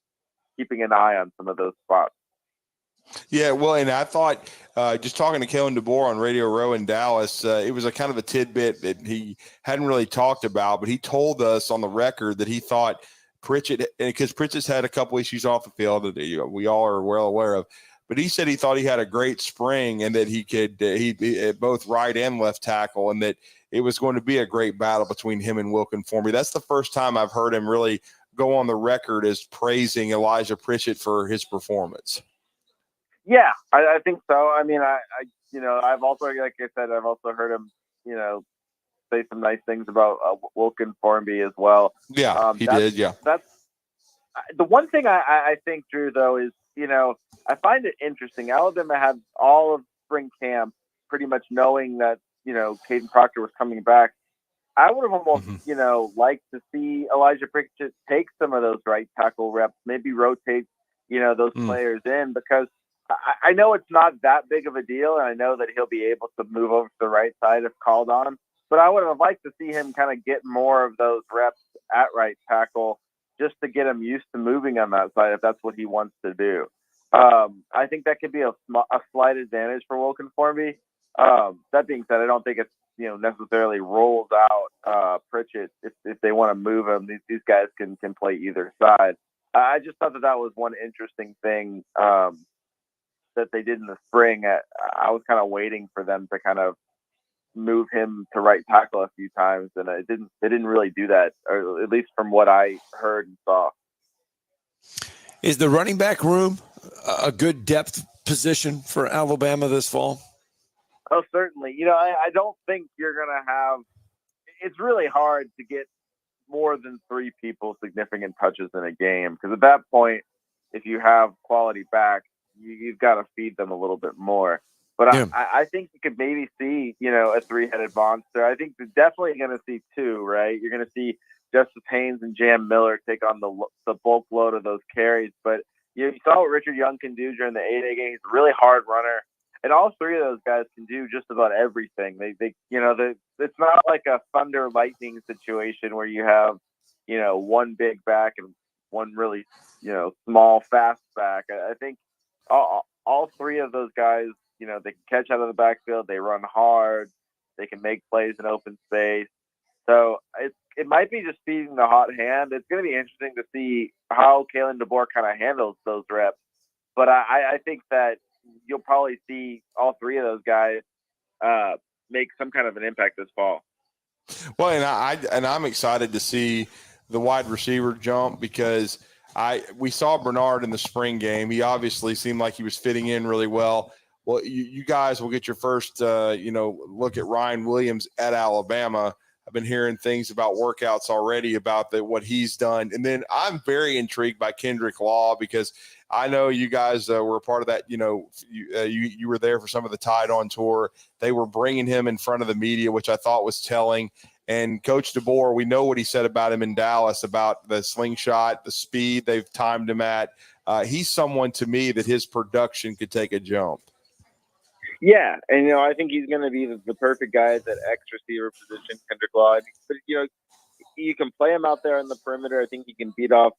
Speaker 13: keeping an eye on some of those spots.
Speaker 3: Yeah, well, and I thought just talking to Kalen DeBoer on Radio Row in Dallas, it was a kind of a tidbit that he hadn't really talked about, but he told us on the record that he thought Pritchett, because Pritchett's had a couple issues off the field that we all are well aware of, but he said he thought he had a great spring and that he could he both right and left tackle, and that it was going to be a great battle between him and Wilkin Formby. That's the first time I've heard him really go on the record as praising Elijah Pritchett for his performance.
Speaker 13: Yeah, I think so. I mean, I've also, like I said, I've also heard him, say some nice things about Wilkin Formby as well.
Speaker 3: Yeah, he did. Yeah.
Speaker 13: That's the one thing I think, Drew, though, is, I find it interesting. Alabama had all of spring camp pretty much knowing that, Caden Proctor was coming back. I would have almost, liked to see Elijah Pritchett take some of those right tackle reps, maybe rotate, those players in, because I know it's not that big of a deal, and I know that he'll be able to move over to the right side if called on. But I would have liked to see him kind of get more of those reps at right tackle just to get him used to moving on that side if that's what he wants to do. I think that could be a slight advantage for Wilkin Formby. That being said, I don't think it's necessarily rolls out Pritchett if they want to move him. These guys can play either side. I just thought that was one interesting thing that they did in the spring. I was kind of waiting for them to kind of move him to right tackle a few times, and they didn't really do that, or at least from what I heard and saw.
Speaker 2: Is the running back room a good depth position for Alabama this fall?
Speaker 13: Oh, certainly. I don't think you're going to have – it's really hard to get more than three people significant touches in a game, because at that point, if you have quality backs, you've got to feed them a little bit more. But yeah. I think you could maybe see, a three-headed monster. I think you're definitely going to see two, right? You're going to see Justice Haynes and Jam Miller take on the bulk load of those carries. But you saw what Richard Young can do during the 8A game. He's a really hard runner. And all three of those guys can do just about everything. It's not like a thunder lightning situation where you have, one big back and one really, small, fast back. I think all three of those guys, they can catch out of the backfield. They run hard. They can make plays in open space. So it might be just feeding the hot hand. It's going to be interesting to see how Kalen DeBoer kind of handles those reps. But I think that you'll probably see all three of those guys make some kind of an impact this fall.
Speaker 3: Well, and I'm excited to see the wide receiver jump, because we saw Bernard in the spring game. He obviously seemed like he was fitting in really well. Well, you guys will get your first, look at Ryan Williams at Alabama. I've been hearing things about workouts already about what he's done. And then I'm very intrigued by Kendrick Law, because I know you guys were a part of that. You were there for some of the Tide on tour. They were bringing him in front of the media, which I thought was telling. And Coach DeBoer, we know what he said about him in Dallas, about the slingshot, the speed they've timed him at. He's someone to me that his production could take a jump.
Speaker 13: Yeah, and I think he's going to be the perfect guy at that X receiver position, Kendrick Law. But you can play him out there on the perimeter. I think he can beat off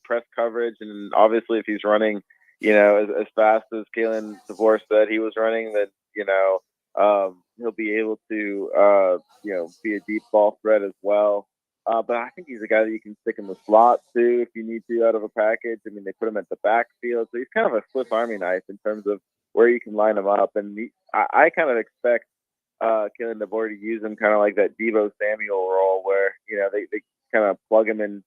Speaker 13: press coverage, and obviously if he's running as fast as Kalen DeBoer said he was running, then he'll be able to be a deep ball threat as well. But I think he's a guy that you can stick in the slot too if you need to out of a package. I mean, they put him at the backfield, so he's kind of a Swiss Army knife in terms of where you can line him up. And I kind of expect Kalen DeBoer to use him kind of like that Deebo Samuel role where, they kind of plug him and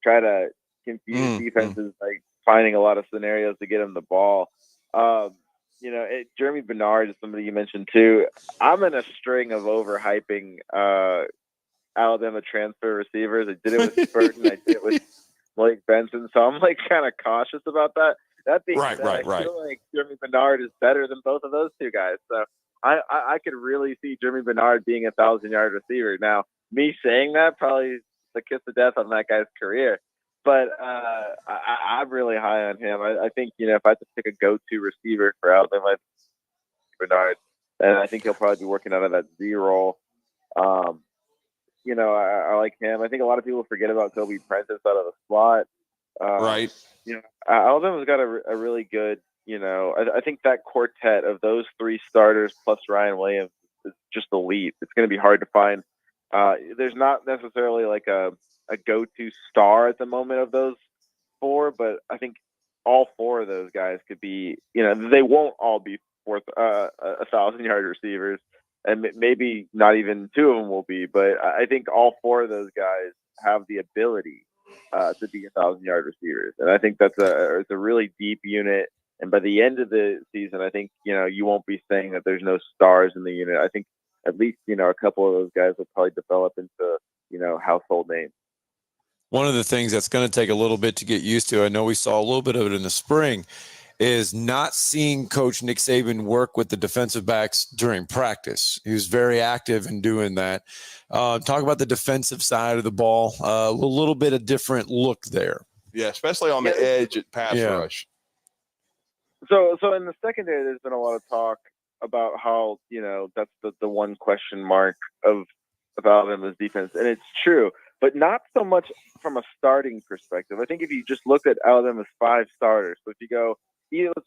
Speaker 13: try to confuse defenses by finding a lot of scenarios to get him the ball. Jeremy Bernard is somebody you mentioned too. I'm in a string of overhyping Alabama transfer receivers. I did it with Burton. I did it with Blake Benson. So I'm kind of cautious about that. That being said, I feel like Jeremy Bernard is better than both of those two guys. So I could really see Jeremy Bernard being a 1,000-yard receiver. Now, me saying that probably is the kiss of death on that guy's career. But I'm really high on him. I think, if I had to pick a go-to receiver for Alabama, I'd pick Bernard. And I think he'll probably be working out of that Z role. I like him. I think a lot of people forget about Kobe Prentice out of the slot.
Speaker 3: Right.
Speaker 13: Alabama's got a really good, I think that quartet of those three starters plus Ryan Williams is just elite. It's going to be hard to find. There's not necessarily like a go-to star at the moment of those four, but I think all four of those guys could be, they won't all be 1,000-yard receivers, and maybe not even two of them will be, but I think all four of those guys have the ability to be 1,000-yard receivers. And I think it's a really deep unit. And by the end of the season, I think, you won't be saying that there's no stars in the unit. I think at least, a couple of those guys will probably develop into, household names.
Speaker 2: One of the things that's going to take a little bit to get used to, I know we saw a little bit of it in the spring, is not seeing Coach Nick Saban work with the defensive backs during practice. He was very active in doing that. Talk about the defensive side of the ball, a little bit of different look there.
Speaker 3: Yeah, especially on the edge at pass rush.
Speaker 13: So in the secondary, there's been a lot of talk about how, that's the one question mark of Alabama's defense. And it's true, but not so much from a starting perspective. I think if you just look at Alabama's 5 starters, so if you go,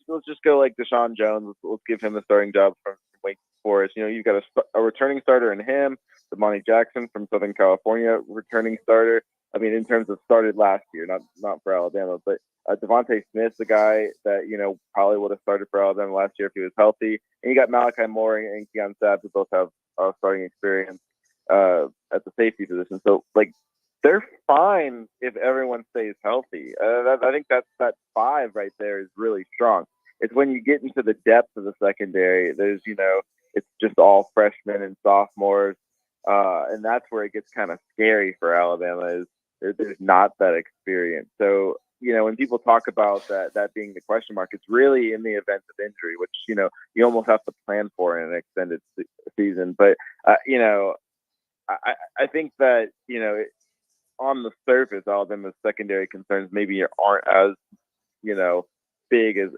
Speaker 13: let's just go like Deshaun Jones. Let's give him the starting job from Wake Forest. You've got a returning starter in him, Damani Jackson from Southern California, returning starter. I mean, in terms of started last year, not for Alabama, but Devontae Smith, the guy that, probably would have started for Alabama last year if he was healthy. And you got Malachi Moore and Keon Sabb, who both have starting experience at the safety position. So, they're fine if everyone stays healthy. I think that 5 right there is really strong. It's when you get into the depth of the secondary, there's, it's just all freshmen and sophomores. And that's where it gets kind of scary for Alabama is there's not that experience. So, when people talk about that being the question mark, it's really in the event of injury, which, you almost have to plan for in an extended season. But, I think that, on the surface, Alabama's secondary concerns maybe aren't as, big as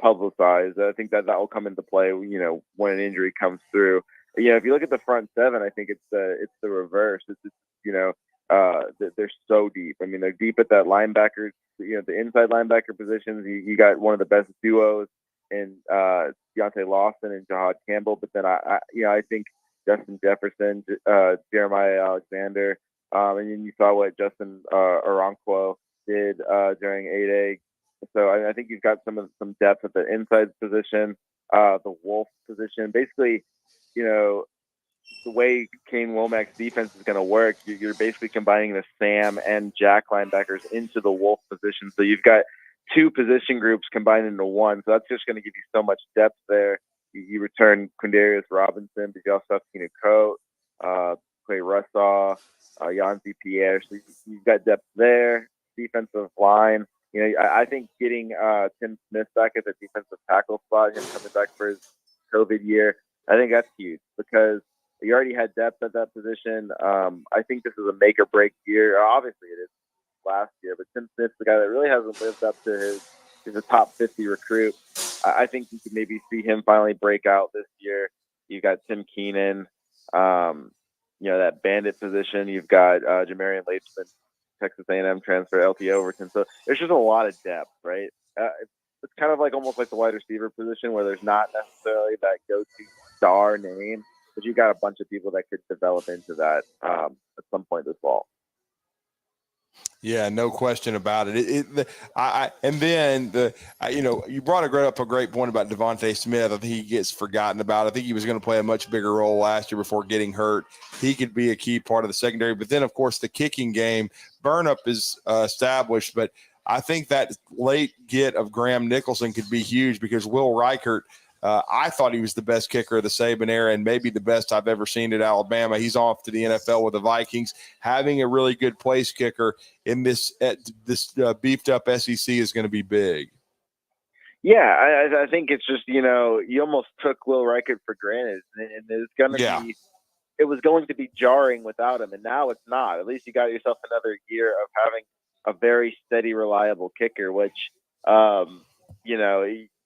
Speaker 13: publicized. I think that will come into play, when an injury comes through. If you look at the front 7, I think it's the reverse. They're so deep. I mean, they're deep at that linebacker, the inside linebacker positions. You got one of the best duos in Deontay Lawson and Jahad Campbell. But then I think Justin Jefferson, Jeremiah Alexander, and then you saw what Justin Okonkwo did during 8A. So I think you've got some depth at the inside position, the Wolf position. Basically, the way Kane Womack's defense is going to work, you're basically combining the Sam and Jack linebackers into the Wolf position. So you've got 2 position groups combined into one. So that's just going to give you so much depth there. You return Quindarius Robinson, but you also have Keenan Coate, Clay Russaw, Yanzi Pierre. So you've got depth there. Defensive line. I think getting Tim Smith back at the defensive tackle spot, him coming back for his COVID year, I think that's huge because you already had depth at that position. I think this is a make or break year. Obviously, it is last year, but Tim Smith's the guy that really hasn't lived up to his top 50 recruit. I think you could maybe see him finally break out this year. You've got Tim Keenan, that bandit position. You've got Jamarian Leachman, Texas A&M transfer, LT Overton. So there's just a lot of depth, right? It's kind of almost like the wide receiver position where there's not necessarily that go-to star name, but you got a bunch of people that could develop into that at some point this fall.
Speaker 3: Yeah, no question about it. You brought up a great point about Devontae Smith. I think he gets forgotten about. I think he was going to play a much bigger role last year before getting hurt. He could be a key part of the secondary. But then, of course, the kicking game, Burnup is established. But I think that late get of Graham Nicholson could be huge because Will Reichert, I thought he was the best kicker of the Saban era and maybe the best I've ever seen at Alabama. He's off to the NFL with the Vikings. Having a really good place kicker in this beefed up SEC is going to be big.
Speaker 13: Yeah, I think it's just, you almost took Will Reichert for granted, and it's going to be. It was going to be jarring without him, and now it's not. At least you got yourself another year of having a very steady, reliable kicker, which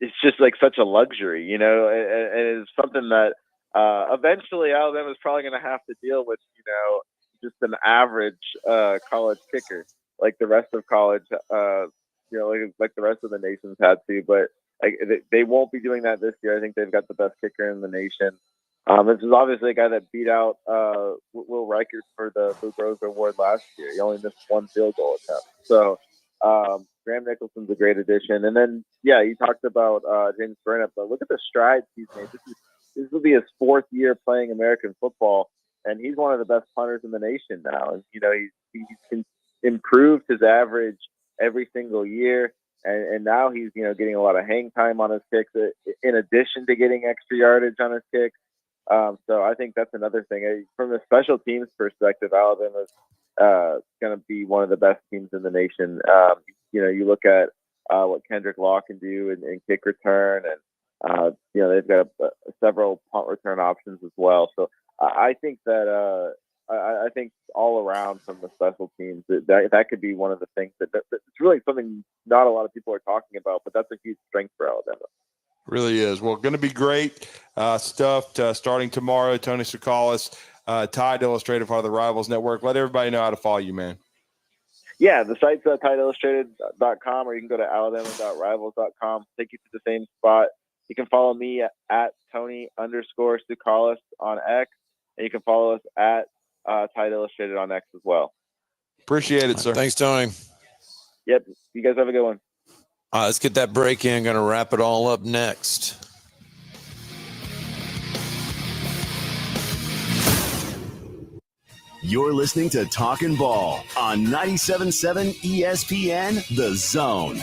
Speaker 13: it's just like such a luxury, and it's something that eventually Alabama's probably going to have to deal with, just an average college kicker like the rest of college, like the rest of the nation's had to. But they won't be doing that this year. I think they've got the best kicker in the nation. This is obviously a guy that beat out Will Reichert for the Luke Rose Award last year. He only missed one field goal attempt. So Graham Nicholson's a great addition. And then, you talked about James Burnup, but look at the strides he's made. This will be his fourth year playing American football, and he's one of the best punters in the nation now. And, he's improved his average every single year. And now he's, getting a lot of hang time on his kicks in addition to getting extra yardage on his kicks. So I think that's another thing. From the special teams perspective, Alabama's going to be one of the best teams in the nation. You look at what Kendrick Law can do in kick return, and they've got several punt return options as well. So I think that I think all around from the special teams that could be one of the things that it's really something not a lot of people are talking about, but that's a huge strength for Alabama.
Speaker 3: Really is. Well, going to be great stuff starting tomorrow. Tony Tsoukalas, Tide Illustrated, part of the Rivals Network. Let everybody know how to follow you, man. Yeah, the site's TideIllustrated.com, or you can go to alabama.rivals.com. Take you to the same spot. You can follow me at Tony_Tsoukalas on X, and you can follow us at Tide Illustrated on X as well. Appreciate it, sir.
Speaker 2: Thanks, Tony.
Speaker 13: Yep. You guys have a good one.
Speaker 2: Let's get that break in. Going to wrap it all up next.
Speaker 1: You're listening to Talkin' Ball on 97.7 ESPN, The Zone.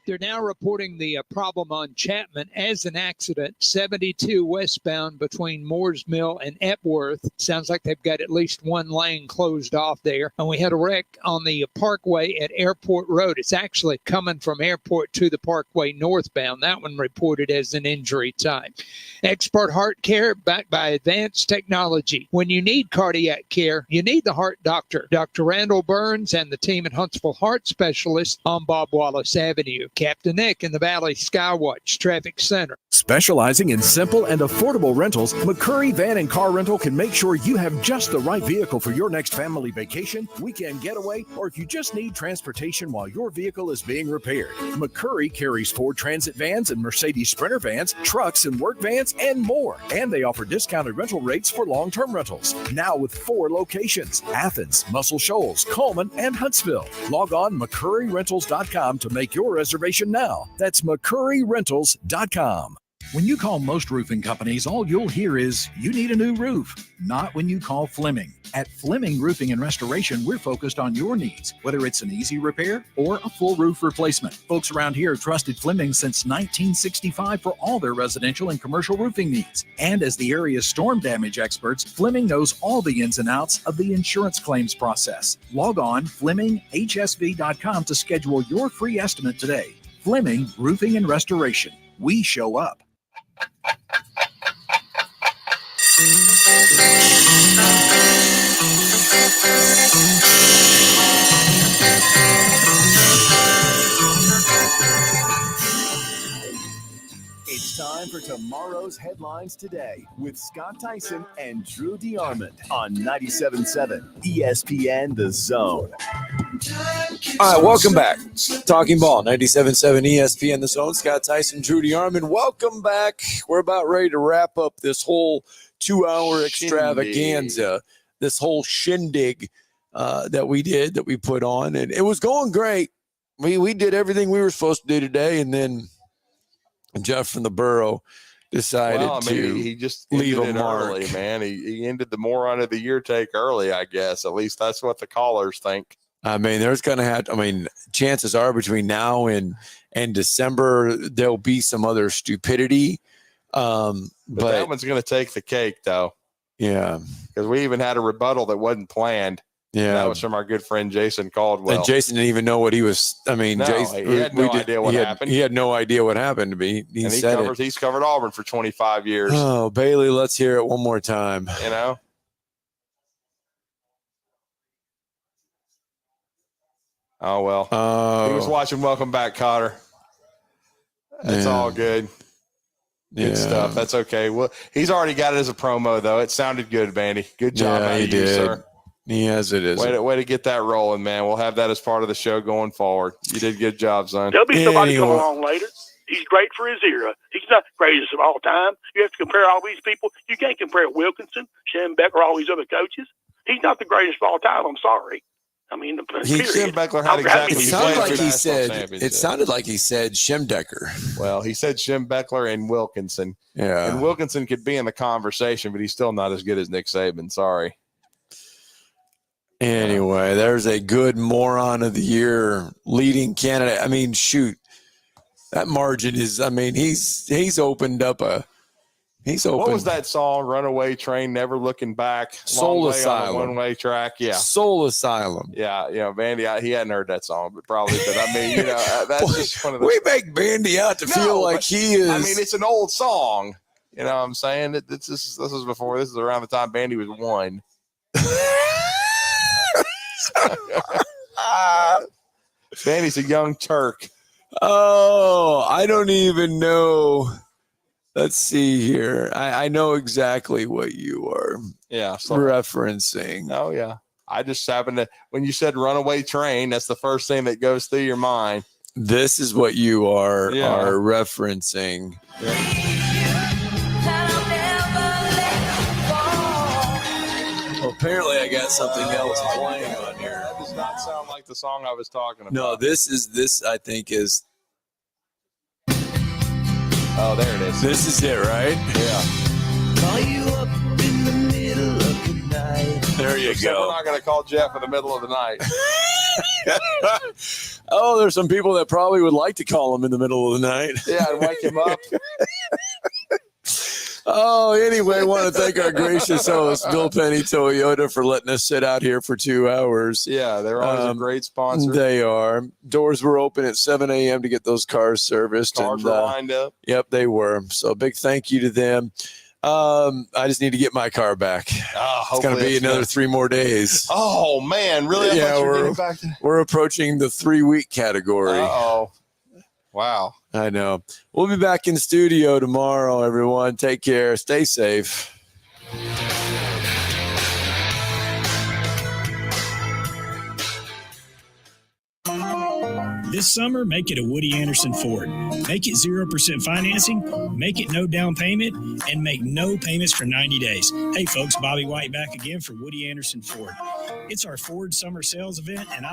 Speaker 7: They're now reporting the problem on Chapman as an accident, 72 westbound between Moores Mill and Epworth. Sounds like they've got at least one lane closed off there. And we had a wreck on the Parkway at Airport Road. It's actually coming from Airport to the Parkway northbound. That one reported as an injury type. Expert heart care backed by advanced technology. When you need cardiac care, you need the heart doctor. Dr. Randall Burns and the team at Huntsville Heart Specialists on Bob Wallace Avenue. Captain Nick in the Valley Skywatch Traffic Center.
Speaker 5: Specializing in simple and affordable rentals, McCurry Van and Car Rental can make sure you have just the right vehicle for your next family vacation, weekend getaway, or if you just need transportation while your vehicle is being repaired. McCurry carries Ford Transit vans and Mercedes Sprinter vans, trucks and work vans, and more. And they offer discounted rental rates for long-term rentals. Now with 4 locations: Athens, Muscle Shoals, Coleman, and Huntsville. Log on McCurryRentals.com to make your reservation now. That's McCurryRentals.com. When you call most roofing companies, all you'll hear is, you need a new roof. Not when you call Fleming. At Fleming Roofing and Restoration, we're focused on your needs, whether it's an easy repair or a full roof replacement. Folks around here have trusted Fleming since 1965 for all their residential and commercial roofing needs. And as the area's storm damage experts, Fleming knows all the ins and outs of the insurance claims process. Log on FlemingHSV.com to schedule your free estimate today. Fleming Roofing and Restoration. We show up.
Speaker 1: It's time for tomorrow's headlines today with Scott Tyson and Drew DeArmond on 97.7 ESPN The Zone.
Speaker 2: All right, welcome back. Talking Ball, 97.7 ESPN The Zone. Scott Tyson, Drew DeArmond. Welcome back. We're about ready to wrap up this whole 2-hour extravaganza this whole shindig that we put on, and it was going great. We did everything we were supposed to do today, and then Jeff from the borough decided
Speaker 3: he just
Speaker 2: leave a
Speaker 3: ended it
Speaker 2: mark.
Speaker 3: early, man. He ended the moron of the year take early, I guess. At least that's what the callers think.
Speaker 2: I mean, chances are between now and December, there'll be some other stupidity. But
Speaker 3: that one's going to take the cake, though.
Speaker 2: Yeah.
Speaker 3: Because we even had a rebuttal that wasn't planned.
Speaker 2: Yeah.
Speaker 3: That was from our good friend Jason Caldwell.
Speaker 2: And Jason didn't even know what he was. I mean,
Speaker 3: no,
Speaker 2: Jason,
Speaker 3: he had no idea what happened.
Speaker 2: He had no idea what happened to me.
Speaker 3: He's covered Auburn for 25 years.
Speaker 2: Oh, Bailey, let's hear it one more time.
Speaker 3: You know? Oh, well. He was watching Welcome Back, Cotter. It's all good. Good stuff. That's okay. Well, he's already got it as a promo, though. It sounded good, Bandy. Good job out of you, sir.
Speaker 2: He has it.
Speaker 3: Way to get that rolling, man. We'll have that as part of the show going forward. You did a good job, son.
Speaker 20: There'll be somebody come along later. He's great for his era. He's not the greatest of all time. You have to compare all these people. You can't compare Wilkinson, Shem Beckler, all these other coaches. He's not the greatest of all time. I'm sorry. I mean,
Speaker 3: Shem Beckler had exactly.
Speaker 2: It sounded like he said Schemdecker.
Speaker 3: Well, he said Shem Beckler and Wilkinson.
Speaker 2: Yeah,
Speaker 3: and Wilkinson could be in the conversation, but he's still not as good as Nick Saban. Sorry.
Speaker 2: Anyway, there's a good moron of the year leading candidate. I mean, shoot, that margin is. I mean, he's opened up a.
Speaker 3: What was that song? Runaway Train, Never Looking Back.
Speaker 2: Soul Asylum.
Speaker 3: One-way track. Yeah.
Speaker 2: Soul Asylum.
Speaker 3: Yeah. Bandy, he hadn't heard that song, but probably. But I mean, that's just one of the.
Speaker 2: We make Bandy out to feel like he is.
Speaker 3: I mean, it's an old song. You know what I'm saying? This is before. This is around the time Bandy was 1. Bandy's a young Turk.
Speaker 2: Oh, I don't even know. Let's see here. I know exactly what you are referencing.
Speaker 3: Oh, yeah. I just happened to, when you said Runaway Train, that's the first thing that goes through your mind.
Speaker 2: This is what you are referencing.
Speaker 3: Yeah.
Speaker 2: Well, apparently I got something else playing on here.
Speaker 3: That does not sound like the song I was talking about.
Speaker 2: No, this I think is.
Speaker 3: Oh, there it is.
Speaker 2: This is it, right?
Speaker 3: Yeah.
Speaker 14: Call you up in the middle of the night.
Speaker 2: There you go.
Speaker 3: We're not going to call Jeff in the middle of the night.
Speaker 2: Oh, there's some people that probably would like to call him in the middle of the night.
Speaker 3: Yeah, and wake him up.
Speaker 2: Oh, anyway, I want to thank our gracious host, Bill Penny Toyota, for letting us sit out here for 2 hours.
Speaker 3: Yeah, they're always a great sponsor.
Speaker 2: They are. Doors were open at 7 a.m. to get those cars serviced.
Speaker 3: Cars were lined up.
Speaker 2: Yep, they were. So a big thank you to them. I just need to get my car back. It's going to be another 3 more days.
Speaker 3: Oh, man. Really?
Speaker 2: We're approaching the 3-week category.
Speaker 3: Uh-oh. Wow.
Speaker 2: I know. We'll be back in studio tomorrow, everyone. Take care. Stay safe.
Speaker 16: This summer, make it a Woody Anderson Ford. Make it 0% financing, make it no down payment, and make no payments for 90 days. Hey, folks, Bobby White back again for Woody Anderson Ford. It's our Ford summer sales event, and